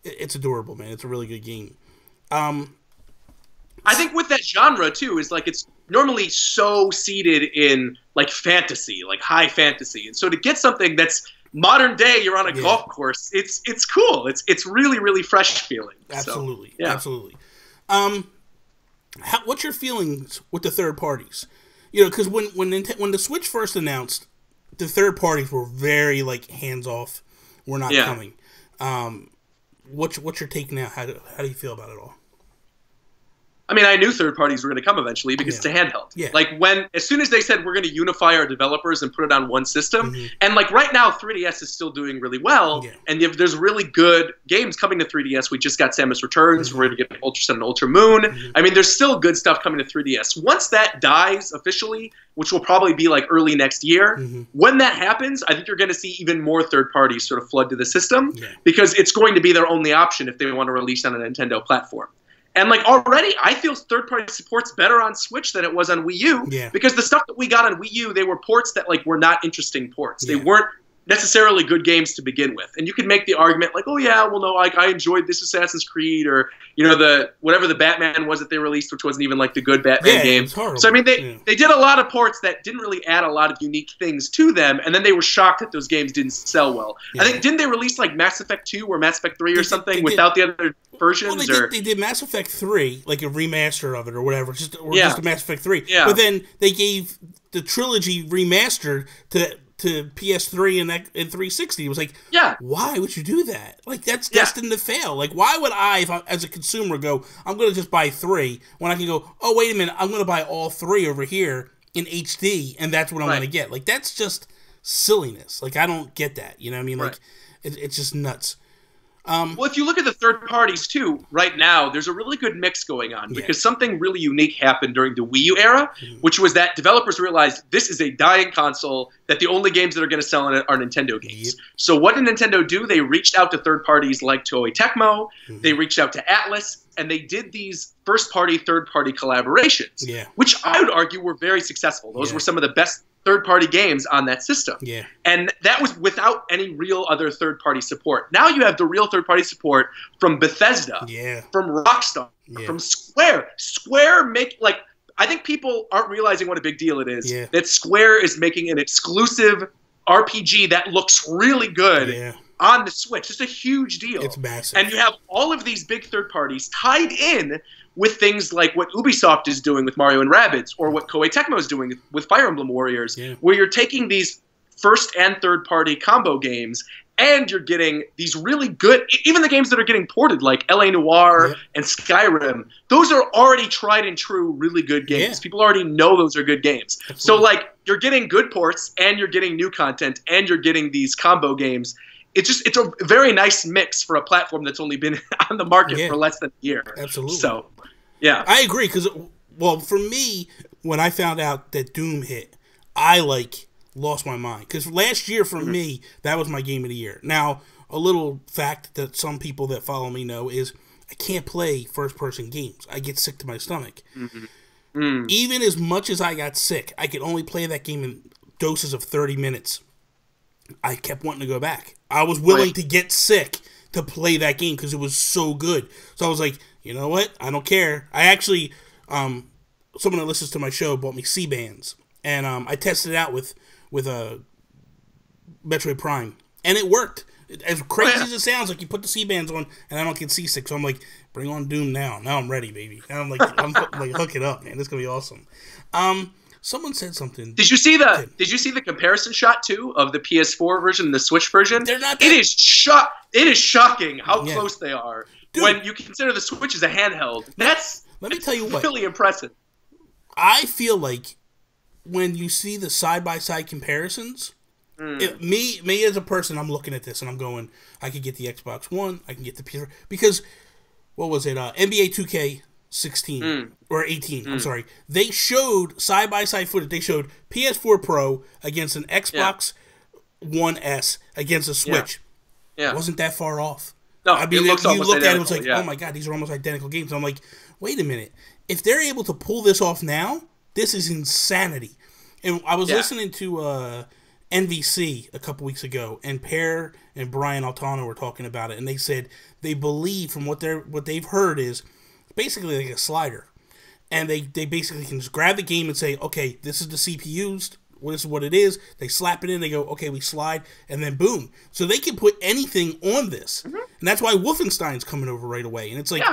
it's adorable, man. It's a really good game. I think with that genre, too, is like it's normally so seated in like fantasy, like high fantasy. And so to get something that's modern day, you're on a golf course, it's cool. It's really, really fresh feeling. Absolutely. So, Absolutely. What's your feelings with the third parties? You know, because when the Switch first announced, the third parties were very like hands off. We're not coming. What's your take now? How do you feel about it all? I mean, I knew third parties were going to come eventually because it's a handheld. Yeah. Like as soon as they said we're going to unify our developers and put it on one system, and like right now 3DS is still doing really well, and if there's really good games coming to 3DS. We just got Samus Returns. We're going to get Ultra Sun and Ultra Moon. I mean, there's still good stuff coming to 3DS. Once that dies officially, which will probably be like early next year, when that happens, I think you're going to see even more third parties sort of flood to the system because it's going to be their only option if they want to release on a Nintendo platform. And like already, I feel third-party support's better on Switch than it was on Wii U because the stuff that we got on Wii U, they were ports that like were not interesting ports. They weren't necessarily good games to begin with. And you could make the argument like, oh yeah, well no, like I enjoyed this Assassin's Creed or whatever the Batman was that they released, which wasn't even like the good Batman game. So I mean they did a lot of ports that didn't really add a lot of unique things to them, and then they were shocked that those games didn't sell well. I think didn't they release like Mass Effect 2 or Mass Effect 3 or something without the other versions? Well, they did Mass Effect 3, like a remaster of it or whatever, just a Mass Effect 3. Yeah. But then they gave the trilogy remastered to PS3 and 360. It was like, why would you do that? Like, that's destined to fail. Like, why would as a consumer, go, I'm going to just buy 3 when I can go, oh, wait a minute, I'm going to buy all 3 over here in HD, and that's what I'm going to get. Like, that's just silliness. Like, I don't get that. You know what I mean? Like, it's just nuts. Well, if you look at the third parties, too, right now, there's a really good mix going on because something really unique happened during the Wii U era, which was that developers realized this is a dying console, that the only games that are going to sell in it are Nintendo games. So what did Nintendo do? They reached out to third parties like Toei Tecmo, they reached out to Atlas, and they did these first-party, third-party collaborations, which I would argue were very successful. Those were some of the best third-party games on that system. And that was without any real other third-party support. Now you have the real third-party support from Bethesda, from Rockstar, from Square. I think people aren't realizing what a big deal it is that Square is making an exclusive RPG that looks really good on the Switch. It's a huge deal. It's massive. And you have all of these big third parties tied in with things like what Ubisoft is doing with Mario and Rabbids, or what Koei Tecmo is doing with Fire Emblem Warriors, where you're taking these first and third party combo games and you're getting these really good, even the games that are getting ported like LA Noire and Skyrim, those are already tried and true really good games. People already know those are good games. So like you're getting good ports and you're getting new content and you're getting these combo games. It's a very nice mix for a platform that's only been on the market for less than a year. Absolutely. So, yeah. I agree, because, well, for me, when I found out that Doom hit, I, lost my mind. Because last year, for me, that was my game of the year. Now, a little fact that some people that follow me know is I can't play first-person games. I get sick to my stomach. Even as much as I got sick, I could only play that game in doses of 30 minutes. I kept wanting to go back. I was willing to get sick to play that game because it was so good. So I was like, you know what? I don't care. I actually, someone that listens to my show bought me C-bands, and I tested it out with Metroid Prime, and it worked. As crazy as it sounds, like you put the C-bands on, and I don't get seasick. So I'm like, bring on Doom now. Now I'm ready, baby. And I'm like, hook it up, man. This is gonna be awesome. Someone said something. Did you see the comparison shot too of the PS4 version and the Switch version? They're not. It is shocking how close they are. Dude, when you consider the Switch as a handheld, let me tell you what, really impressive. I feel like when you see the side-by-side comparisons, me as a person, I'm looking at this and I'm going, I could get the Xbox One, I can get the PS4, because what was it? NBA 2K16 or 18. I'm sorry. They showed side-by-side footage. They showed PS4 Pro against an Xbox One S against a Switch. It wasn't that far off. No, I mean, you looked at it, it was like, oh my god, these are almost identical games. So I'm like, wait a minute. If they're able to pull this off now, this is insanity. And I was listening to NVC a couple weeks ago, and Pear and Brian Altano were talking about it, and they said they believe from what they've heard is basically like a slider, and they basically can just grab the game and say, okay, this is the CPUs. This is what it is. They slap it in. They go, okay, we slide, and then boom. So they can put anything on this, and that's why Wolfenstein's coming over right away. And it's like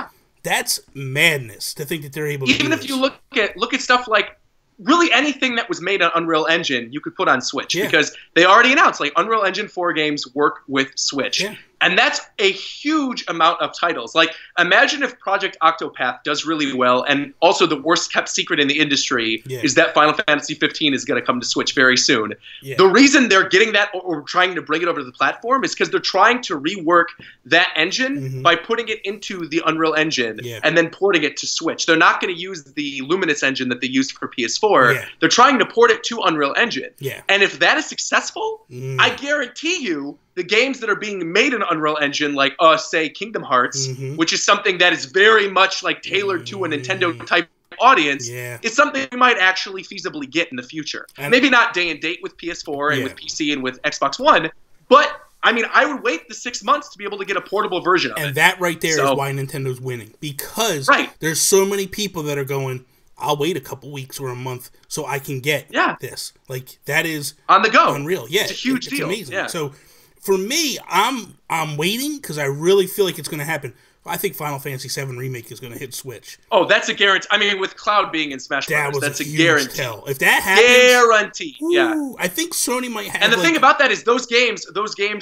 that's madness to think that they're able to even do if this. you look at stuff like really anything that was made on Unreal Engine, you could put on Switch because they already announced like Unreal Engine 4 games work with Switch. And that's a huge amount of titles. Like, imagine if Project Octopath does really well, and also the worst kept secret in the industry is that Final Fantasy 15 is going to come to Switch very soon. Yeah. The reason they're getting that or trying to bring it over to the platform is because they're trying to rework that engine by putting it into the Unreal Engine and then porting it to Switch. They're not going to use the Luminous engine that they used for PS4. Yeah. They're trying to port it to Unreal Engine. Yeah. And if that is successful, I guarantee you the games that are being made in Unreal Engine, like, say, Kingdom Hearts, which is something that is very much like tailored to a Nintendo-type audience, is something we might actually feasibly get in the future. And maybe not day and date with PS4 and with PC and with Xbox One, but, I mean, I would wait the 6 months to be able to get a portable version of it. And that right there is why Nintendo's winning. Because there's so many people that are going, I'll wait a couple weeks or a month so I can get this. Like, that is on the go. Unreal. Yeah, it's a huge deal. It's amazing. Yeah. So, for me, I'm waiting because I really feel like it's going to happen. I think Final Fantasy VII Remake is going to hit Switch. Oh, that's a guarantee. I mean, with Cloud being in Smash Bros., that's a guarantee. Tell. If that happens, guarantee. I think Sony might have. And the thing about that is those games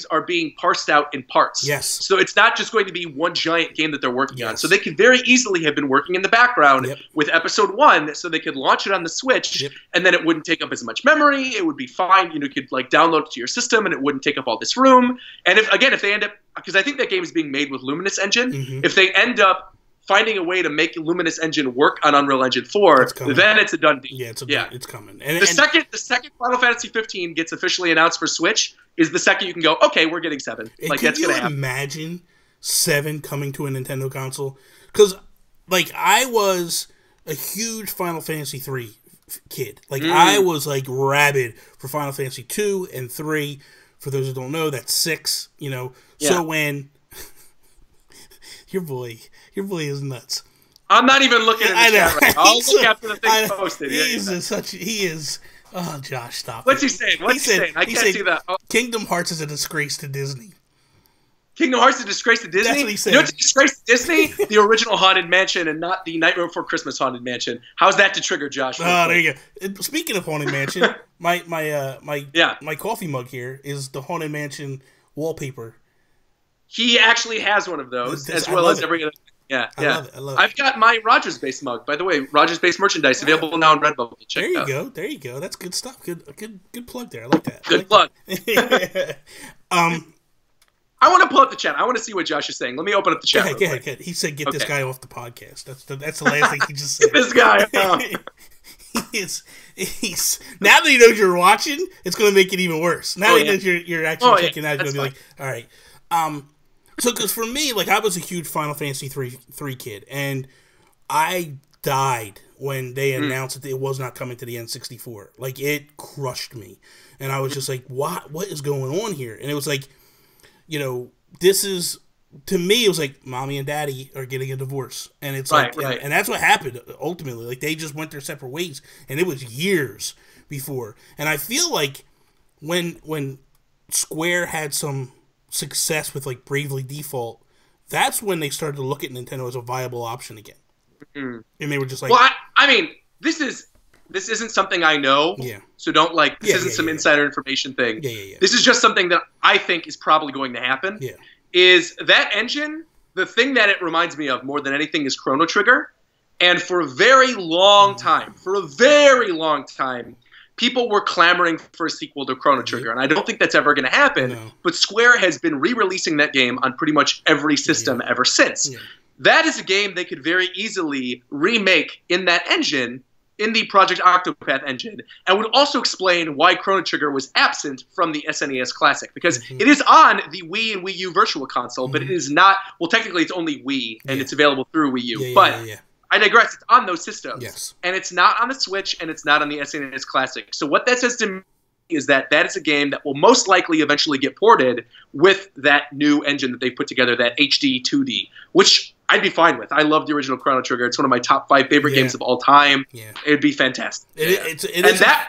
are being parsed out in parts. Yes. So it's not just going to be one giant game that they're working on. So they could very easily have been working in the background with Episode 1, so they could launch it on the Switch, and then it wouldn't take up as much memory. It would be fine. You could like download it to your system, and it wouldn't take up all this room. And if they end up, because I think that game is being made with Luminous Engine, if they end up finding a way to make Luminous Engine work on Unreal Engine 4, then it's a done deal. Yeah, it's coming. And the second Final Fantasy 15 gets officially announced for Switch is the second you can go, okay, we're getting 7. Like, that's going to happen. Imagine 7 coming to a Nintendo console? Because, like, I was a huge Final Fantasy 3 kid. Like, I was, like, rabid for Final Fantasy 2 and 3. For those who don't know, that's 6, you know. Yeah. So when your boy is nuts. I'm not even looking at the chat right now. I'll look after the thing posted. He is. Oh, Josh, stop. What's he saying? What's he saying? I can't see that. Oh. Kingdom Hearts is a disgrace to Disney. Kingdom Hearts is a disgrace to Disney? That's what he said. You know what's a disgrace to Disney? The original Haunted Mansion and not the Nightmare Before Christmas Haunted Mansion. How's that to trigger, Josh? Oh, there you go. Speaking of Haunted Mansion, my coffee mug here is the Haunted Mansion wallpaper. He actually has one of those, as well as every other. Yeah, I love it. I've got my Rogers Base mug, by the way. Rogers Base merchandise available now on Redbubble. Check it out. There you go. That's good stuff. Good plug there. I like that. Good plug. I want to pull up the chat. I want to see what Josh is saying. Let me open up the chat. Go ahead. He said, "Get this guy off the podcast." That's the last thing he just said. Get this guy. He's now that he knows you're watching, it's going to make it even worse. Now he knows you're actually checking out. He's going to be like, "All right." So, because for me, like, I was a huge Final Fantasy 3 kid, and I died when they announced that it was not coming to the N64. Like, it crushed me, and I was just like, "What is going on here?" And it was like, you know, this is, to me, it was like mommy and daddy are getting a divorce. And it's right. And that's what happened ultimately. Like, they just went their separate ways, and it was years before. And I feel like when Square had some success with, like, Bravely Default, that's when they started to look at Nintendo as a viable option again. And they were just like... Well, I mean, this isn't something I know, so don't, like, this isn't some insider information thing. This is just something that I think is probably going to happen. Is that engine, the thing that it reminds me of more than anything is Chrono Trigger. And for a very long time, people were clamoring for a sequel to Chrono Trigger, and I don't think that's ever going to happen, but Square has been re-releasing that game on pretty much every system ever since. That is a game they could very easily remake in that engine, in the Project Octopath engine, and would also explain why Chrono Trigger was absent from the SNES Classic, because it is on the Wii and Wii U Virtual Console, but it is not, well, technically it's only Wii, and it's available through Wii U, but I digress, it's on those systems, and it's not on the Switch, and it's not on the SNES Classic. So what that says to me is that is a game that will most likely eventually get ported with that new engine that they put together, that HD 2D, which I'd be fine with. I love the original Chrono Trigger. It's one of my top 5 favorite games of all time. It'd be fantastic.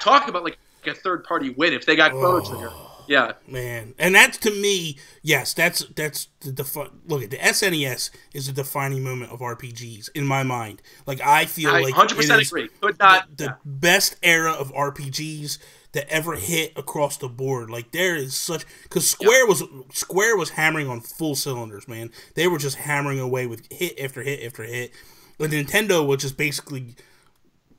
Talk about like a third-party win if they got Chrono Trigger. Yeah, man, and that's to me, yes, that's the look at the SNES is a defining moment of RPGs in my mind. Like I feel like 100% agree. Could not the best era of RPGs that ever hit across the board. Like there is such because Square was hammering on full cylinders, man. They were just hammering away with hit after hit after hit. But Nintendo was just basically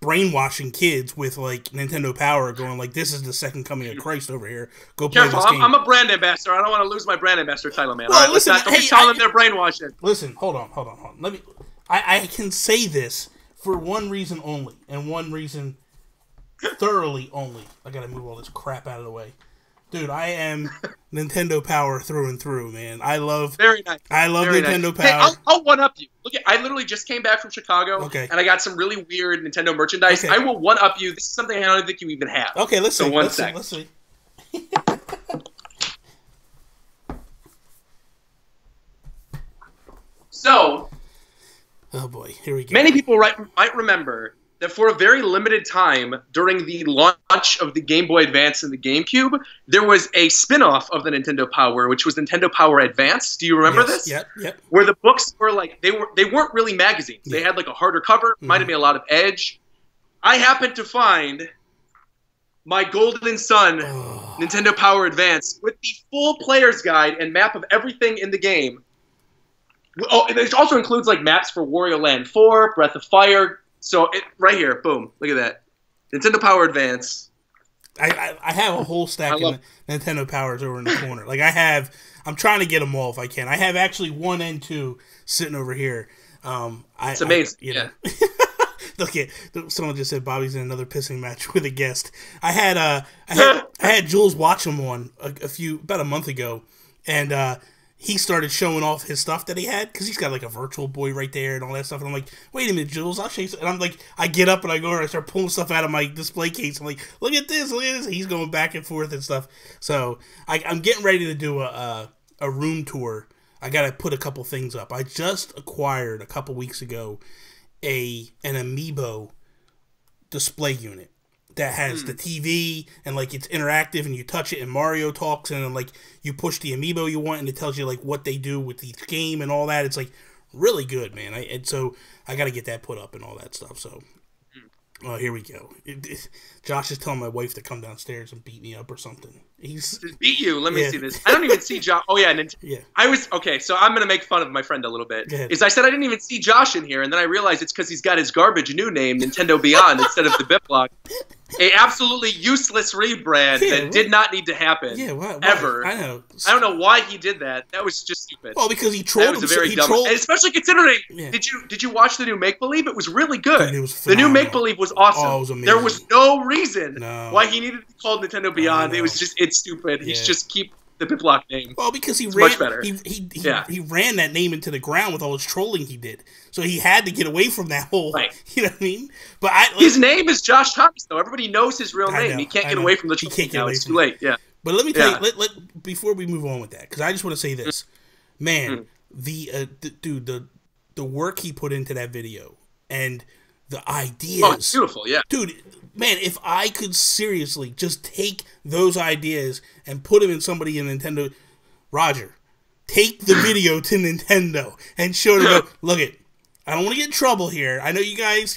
brainwashing kids with like Nintendo Power, going like, "This is the second coming of Christ over here. Go play this game." I'm a brand ambassador. I don't want to lose my brand ambassador title, man. Well, all right, listen, don't be telling them they're brainwashing. Listen, hold on. Let me. I can say this for one reason only, and one reason thoroughly only. I gotta move all this crap out of the way. Dude, I am Nintendo Power through and through, man. I love Very nice. I love Very Nintendo nice. Power. Hey, I'll one up you. Look, I literally just came back from Chicago, Okay. and I got some really weird Nintendo merchandise. Okay. I will one up you. This is something I don't think you even have. Okay, let's see. Let's see. So, oh boy, here we go. Many people might remember that for a very limited time during the launch of the Game Boy Advance and the GameCube, there was a spin-off of the Nintendo Power, which was Nintendo Power Advance. Do you remember this? Yep. Where the books were like, they weren't really magazines. They had like a harder cover, might have been a lot of edge. I happened to find my Golden Sun Nintendo Power Advance with the full player's guide and map of everything in the game. Oh, it also includes like maps for Wario Land 4, Breath of Fire. So right here, boom, look at that, Nintendo Power Advance. I have a whole stack of Nintendo Powers over in the corner. Like I'm trying to get them all if I can. I have actually 1 and 2 sitting over here. It's amazing. Yeah. Look at someone just said Bobby's in another pissing match with a guest. I had Jules watch him on about a month ago, and he started showing off his stuff that he had because he's got like a Virtual Boy right there and all that stuff. And I'm like, wait a minute, Jules, I'll show you. And I'm like, I get up and I go and I start pulling stuff out of my display case. I'm like, look at this, look at this. He's going back and forth and stuff. So I'm getting ready to do a room tour. I got to put a couple things up. I just acquired a couple weeks ago an Amiibo display unit that has the TV and like it's interactive and you touch it and Mario talks and like you push the Amiibo you want and it tells you like what they do with each game and all that. It's like really good, man. And so I got to get that put up and all that stuff. So here we go. Josh is telling my wife to come downstairs and beat me up or something. He's beat you. Let me see this. I don't even see Josh. Oh yeah, yeah. I was okay. So I'm gonna make fun of my friend a little bit. I said I didn't even see Josh in here, and then I realized it's because he's got his garbage new name, Nintendo Beyond, instead of the BitBlock. A absolutely useless rebrand that did not need to happen. Yeah, why? Ever. I know. I don't know why he did that. That was just stupid. Well, because he trolled. That was a very dumb. And especially considering, did you watch the new Make Believe? It was really good. Dude, it was the new Make Believe was awesome. Oh, it was amazing. There was no reason why he needed to be called Nintendo Beyond. It was just stupid. He should just keep the BitBlock name. Well, because he it's ran, much better. He ran that name into the ground with all his trolling he did. So he had to get away from that whole, you know what I mean? But his name is Josh Thomas, though. Everybody knows his real name. He can't get away from the trolling now. It's too late. Yeah. But let me tell you, before we move on with that, because I just want to say this, man, the work he put into that video and the ideas. Oh, it's beautiful, yeah. Dude, man, if I could seriously just take those ideas and put them in somebody in Nintendo, Roger, take the video to Nintendo and show them, look it, I don't want to get in trouble here. I know you guys,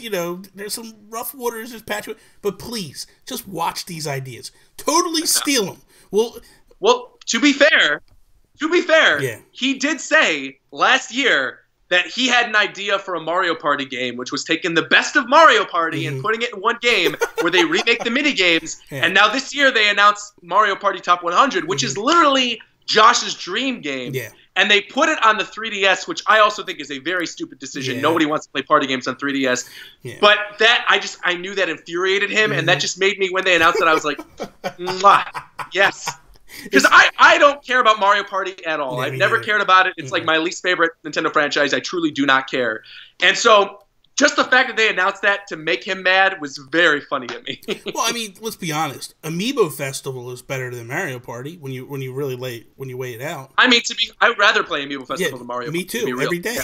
there's some rough waters, this patch, but please, just watch these ideas. Totally steal them. Well, to be fair, he did say last year that he had an idea for a Mario Party game, which was taking the best of Mario Party and putting it in one game where they remake the mini games. And now this year they announced Mario Party Top 100, which is literally Josh's dream game. Yeah. And they put it on the 3DS, which I also think is a very stupid decision. Nobody wants to play party games on 3DS. Yeah. But that I knew that infuriated him, and that just made me, when they announced it, I was like, yes. Because I don't care about Mario Party at all. I've never cared about it. It's like my least favorite Nintendo franchise. I truly do not care. And so just the fact that they announced that to make him mad was very funny to me. Well, I mean, let's be honest. Amiibo Festival is better than Mario Party when you really weigh it out. I mean, I would rather play Amiibo Festival than Mario Party. Me too, every day.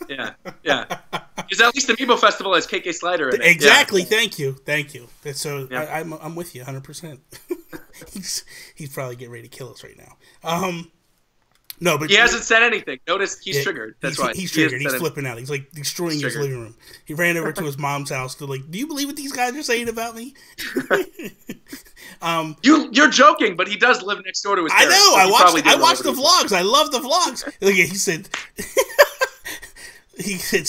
Yeah. Because at least Amiibo Festival has KK Slider in it. Exactly. Yeah. Thank you. So I'm with you 100%. he's probably getting ready to kill us right now. No, but he hasn't said anything. Notice he's triggered. That's why he's triggered. He's flipping out. He's like destroying his living room. He ran over to his mom's house to like, do you believe what these guys are saying about me? You're joking, but he does live next door to his parents. I know. I watched the vlogs. I love the vlogs. Look, he said. He said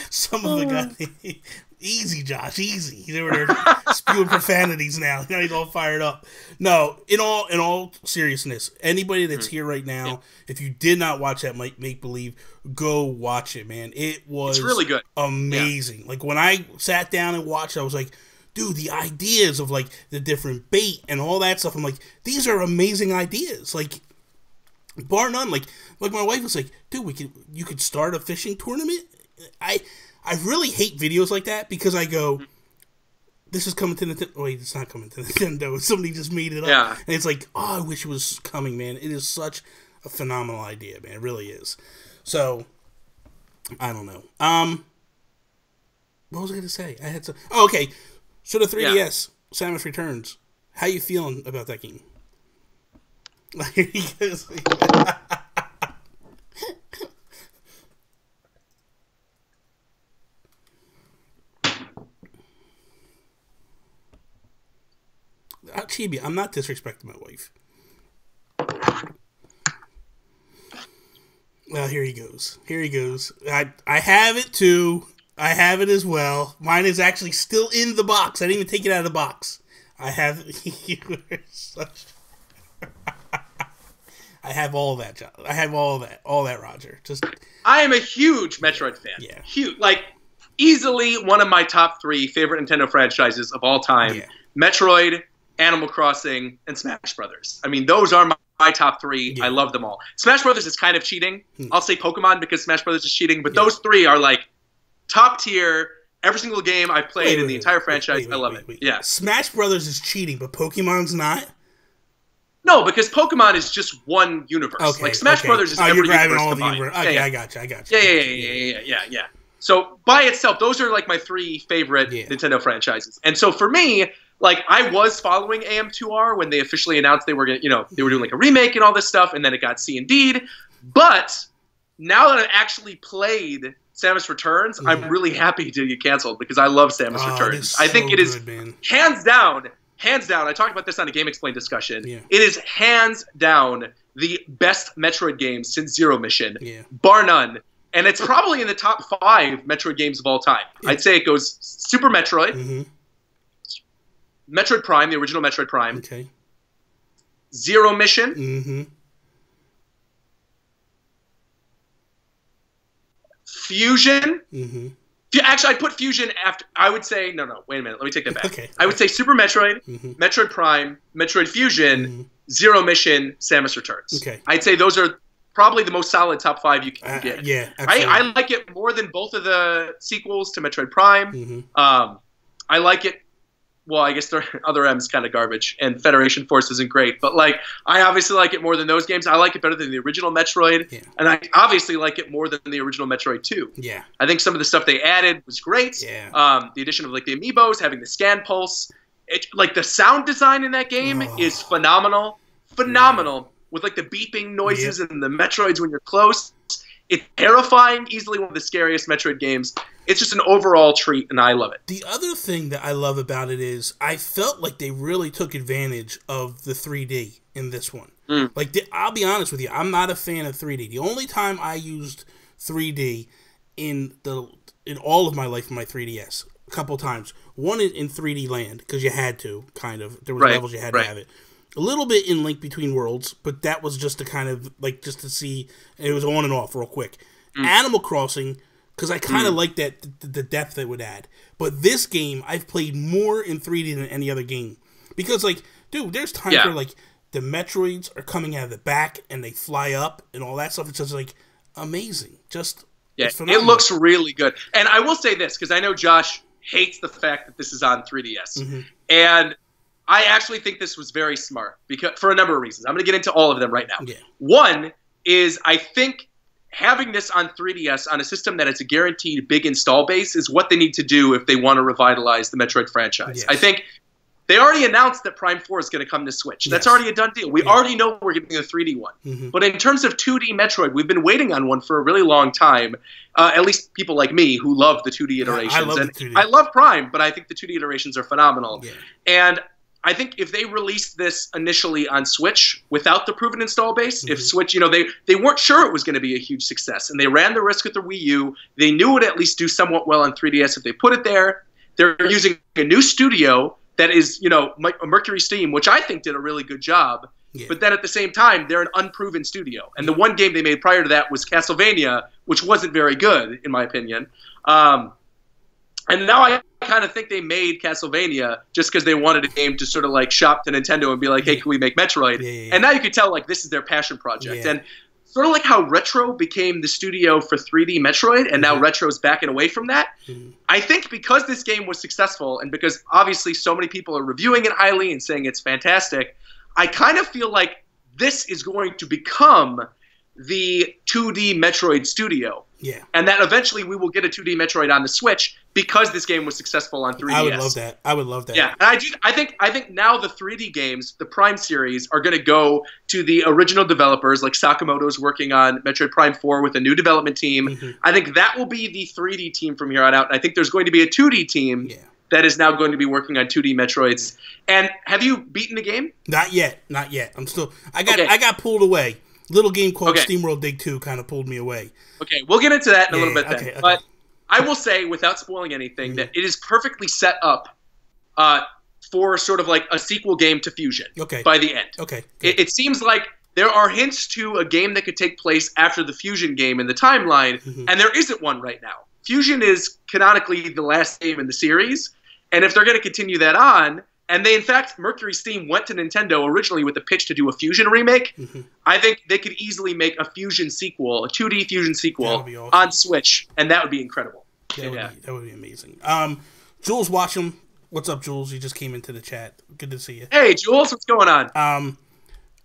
some of the guys. Easy, Josh, easy. He's over there spewing profanities now. Now he's all fired up. No, in all seriousness, anybody that's here right now, if you did not watch that Make Believe, go watch it, man. It's really good. Amazing. Like when I sat down and watched it, I was like, dude, the ideas of like the different bait and all that stuff. I'm like, these are amazing ideas. Like, bar none. Like my wife was like, dude, you could start a fishing tournament. I really hate videos like that because I go, this is coming to Nintendo. Wait, it's not coming to Nintendo. Somebody just made it up. Yeah. And it's like, oh, I wish it was coming, man. It is such a phenomenal idea, man. It really is. So, I don't know. What was I going to say? I had some. Oh, okay. So the 3DS, Samus Returns. How you feeling about that game? Here he goes. Chibi, I'm not disrespecting my wife. Well, here he goes. Here he goes. I have it too. I have it as well. Mine is actually still in the box. I didn't even take it out of the box. I have. I have all that, John. I have all that, Roger. Just. I am a huge Metroid fan. Yeah. Huge, like easily one of my top 3 favorite Nintendo franchises of all time. Yeah. Metroid, Animal Crossing, and Smash Brothers. I mean, those are my top 3. Yeah. I love them all. Smash Brothers is kind of cheating. I'll say Pokemon because Smash Brothers is cheating, but those 3 are like top tier. Every single game I've played in the entire franchise, I love it. Yeah. Smash Brothers is cheating, but Pokemon's not? No, because Pokemon is just one universe. Okay, like Smash Brothers is every universe combined. Okay, yeah. I got you. Yeah. So by itself, those are like my 3 favorite Nintendo franchises. And so for me, like I was following AM2R when they officially announced they were going to, they were doing like a remake and all this stuff, and then it got C&D'd. But now that I've actually played Samus Returns, I'm really happy to get canceled because I love Samus Returns. I think it is hands down. I talked about this on a Game Explain discussion. Yeah. It is hands down the best Metroid game since Zero Mission, bar none. And it's probably in the top 5 Metroid games of all time. Yeah. I'd say it goes Super Metroid, Metroid Prime, the original Metroid Prime, Zero Mission, Fusion. Actually, I'd put Fusion after. I would say no. Wait a minute. Let me take that back. I would say Super Metroid, Metroid Prime, Metroid Fusion, Zero Mission, Samus Returns. I'd say those are probably the most solid top 5 you can get. Yeah, I like it more than both of the sequels to Metroid Prime. I like it. Well, I guess their other M's kind of garbage, and Federation Force isn't great. But like, I obviously like it more than those games. I like it better than the original Metroid, and I obviously like it more than the original Metroid 2. Yeah, I think some of the stuff they added was great. Yeah, the addition of like the amiibos, having the scan pulse, like the sound design in that game is phenomenal. With like the beeping noises and the Metroids when you're close. It's terrifying, easily one of the scariest Metroid games. It's just an overall treat, and I love it. The other thing that I love about it is I felt like they really took advantage of the 3D in this one. Like, I'll be honest with you, I'm not a fan of 3D. The only time I used 3D in all of my life in my 3DS, a couple times. One in 3D Land, because you had to, kind of. There were levels you had to have it. A little bit in Link Between Worlds, but that was just to kind of, like, just to see, it was on and off real quick. Animal Crossing, because I kind of like that, the depth it would add. But this game, I've played more in 3D than any other game. Because, like, dude, there's times where, like, the Metroids are coming out of the back, and they fly up, and all that stuff. It's just, like, amazing. Just, it looks really good. And I will say this, because I know Josh hates the fact that this is on 3DS. And I actually think this was very smart because for a number of reasons. I'm going to get into all of them right now. One is I think having this on 3DS on a system that has a guaranteed big install base is what they need to do if they want to revitalize the Metroid franchise. I think They already announced that Prime 4 is going to come to Switch. That's already a done deal. We already know we're getting a 3D one. But in terms of 2D Metroid, we've been waiting on one for a really long time. At least people like me who love the 2D iterations. I love the 2D. I love Prime, but I think the 2D iterations are phenomenal. Yeah. And I think if they released this initially on Switch without the proven install base, if Switch, they weren't sure it was going to be a huge success, and they ran the risk with the Wii U. They knew it would at least do somewhat well on 3DS if they put it there. They're using a new studio that is, Mercury Steam, which I think did a really good job. Yeah. But then at the same time, they're an unproven studio. And the one game they made prior to that was Castlevania, which wasn't very good, in my opinion. And now I kind of think they made Castlevania just because they wanted a game to sort of like shop to Nintendo and be like, hey, can we make Metroid? Yeah. And now you can tell like this is their passion project. And sort of like how Retro became the studio for 3D Metroid, and now Retro's backing away from that. I think because this game was successful, and because obviously so many people are reviewing it highly and saying it's fantastic, I kind of feel like this is going to become the 2D Metroid studio. Yeah. And that eventually we will get a 2D Metroid on the Switch because this game was successful on 3DS. I would love that. Yeah. And I think now the 3D games, the Prime series, are going to go to the original developers, like Sakamoto's working on Metroid Prime 4 with a new development team. I think that will be the 3D team from here on out. And I think there's going to be a 2D team that is now going to be working on 2D Metroids. And have you beaten the game? Not yet. I'm still I got pulled away. Little game called SteamWorld Dig 2 kind of pulled me away. Okay, we'll get into that in a little bit then. Okay. But I will say, without spoiling anything, that it is perfectly set up for sort of like a sequel game to Fusion by the end. Okay. It seems like there are hints to a game that could take place after the Fusion game in the timeline, and there isn't one right now. Fusion is canonically the last game in the series, and if they're going to continue that on, and they, in fact, Mercury Steam went to Nintendo originally with a pitch to do a Fusion remake. I think they could easily make a Fusion sequel, a 2D Fusion sequel on Switch, and that would be incredible. That would be amazing. Jules Watcham, what's up, Jules? You just came into the chat. Good to see you. Hey, Jules, what's going on?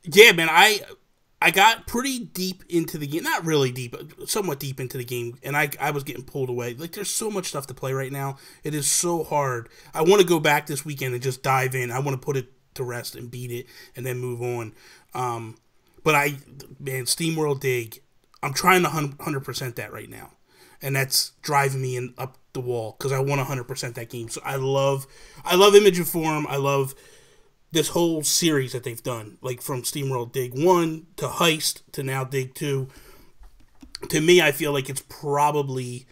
Yeah, man, I got pretty deep into the game. Not really deep, but somewhat deep into the game, and I was getting pulled away. Like, there's so much stuff to play right now. It is so hard. I want to go back this weekend and just dive in. I want to put it to rest and beat it and then move on. But SteamWorld Dig, I'm trying to 100% that right now. And that's driving me up the wall because I want 100% that game. So I love Image of Form. I love this whole series that they've done, like from SteamWorld Dig 1 to Heist to now Dig 2. To me, I feel like it's probably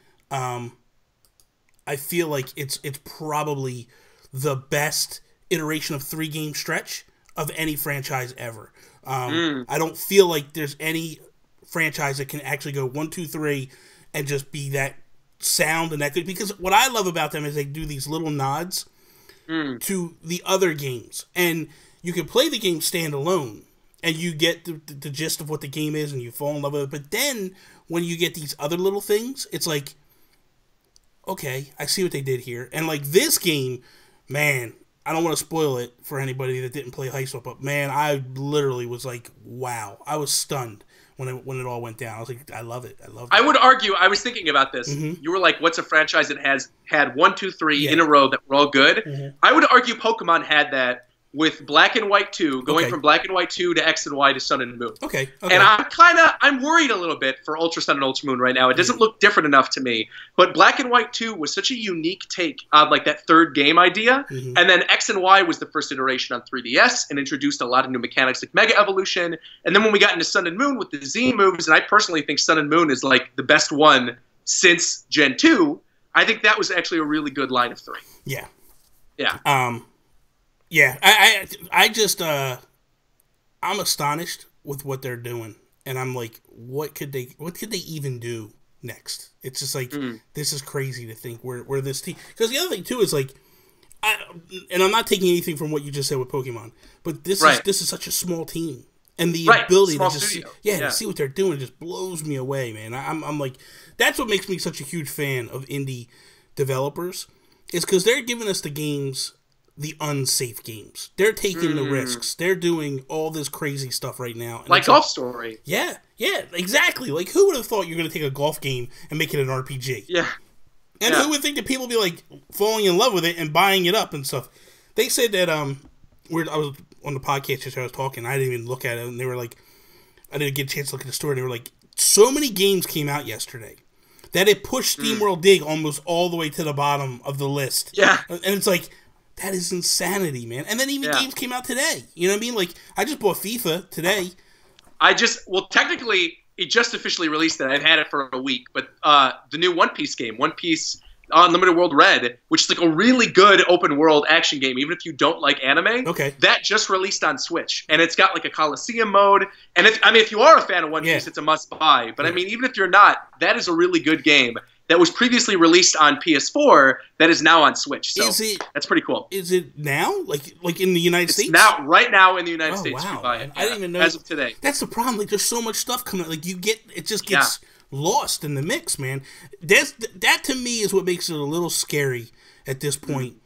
it's probably the best iteration of 3-game stretch of any franchise ever. I don't feel like there's any franchise that can actually go 1, 2, 3 and just be that sound and that good. Because what I love about them is they do these little nods to the other games, and you can play the game standalone and you get the gist of what the game is and you fall in love with it, but then when you get these other little things, it's like, okay, I see what they did here. And like this game, man, I don't want to spoil it for anybody that didn't play Heist, but man, I literally was like, wow, I was stunned when it all went down. I was like, I love it. I would argue, I was thinking about this. You were like, what's a franchise that has had 1, 2, 3 in a row that were all good? I would argue Pokemon had that with Black and White 2, going from Black and White 2 to X and Y to Sun and Moon. And I'm worried a little bit for Ultra Sun and Ultra Moon right now. It doesn't look different enough to me. But Black and White 2 was such a unique take on like that third game idea. And then X and Y was the first iteration on 3DS and introduced a lot of new mechanics like Mega Evolution. And then when we got into Sun and Moon with the Z moves, and I personally think Sun and Moon is like the best one since Gen 2, I think that was actually a really good line of 3. Yeah. Yeah, I just I'm astonished with what they're doing, and I'm like, what could they even do next? It's just like this is crazy to think where this team. Because the other thing too is like, and I'm not taking anything from what you just said with Pokemon, but this is such a small team, and the ability to just to see what they're doing just blows me away, man. I'm like, that's what makes me such a huge fan of indie developers, is because they're giving us the games. The unsafe games. They're taking the risks. They're doing all this crazy stuff right now. And like Golf Story. Yeah, exactly. Like, who would have thought you're going to take a golf game and make it an RPG? Yeah. And who would think that people would be, like, falling in love with it and buying it up and stuff? They said that I was on the podcast yesterday, I was talking, I didn't even look at it, and they were like, I didn't get a chance to look at the story, they were like, so many games came out yesterday that it pushed SteamWorld Dig almost all the way to the bottom of the list. Yeah. And it's like, that is insanity, man. And then even games came out today. You know what I mean? Like, I just bought FIFA today. Well, technically, it just officially released it. I've had it for a week. But the new One Piece game, One Piece Unlimited World Red, which is like a really good open world action game, even if you don't like anime. Okay. That just released on Switch, and it's got like a Coliseum mode. And if you are a fan of One Piece, it's a must buy. But I mean, even if you're not, that is a really good game that was previously released on PS4 that is now on Switch. So that's pretty cool. Is it now? Like in the United States? Right now in the United States. Wow. You buy it. I didn't even know. As of today. That's the problem. Like, there's so much stuff coming out. Like, it just gets lost in the mix, man. That to me is what makes it a little scary at this point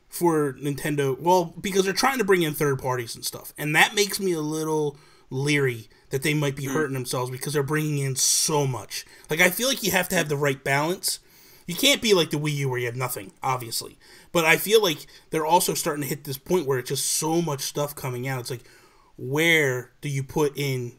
for Nintendo. Well, because they're trying to bring in third parties and stuff. And that makes me a little leery that they might be hurting themselves because they're bringing in so much. Like, I feel like you have to have the right balance. You can't be like the Wii U where you have nothing, obviously. But I feel like they're also starting to hit this point where it's just so much stuff coming out. It's like, where do you put in?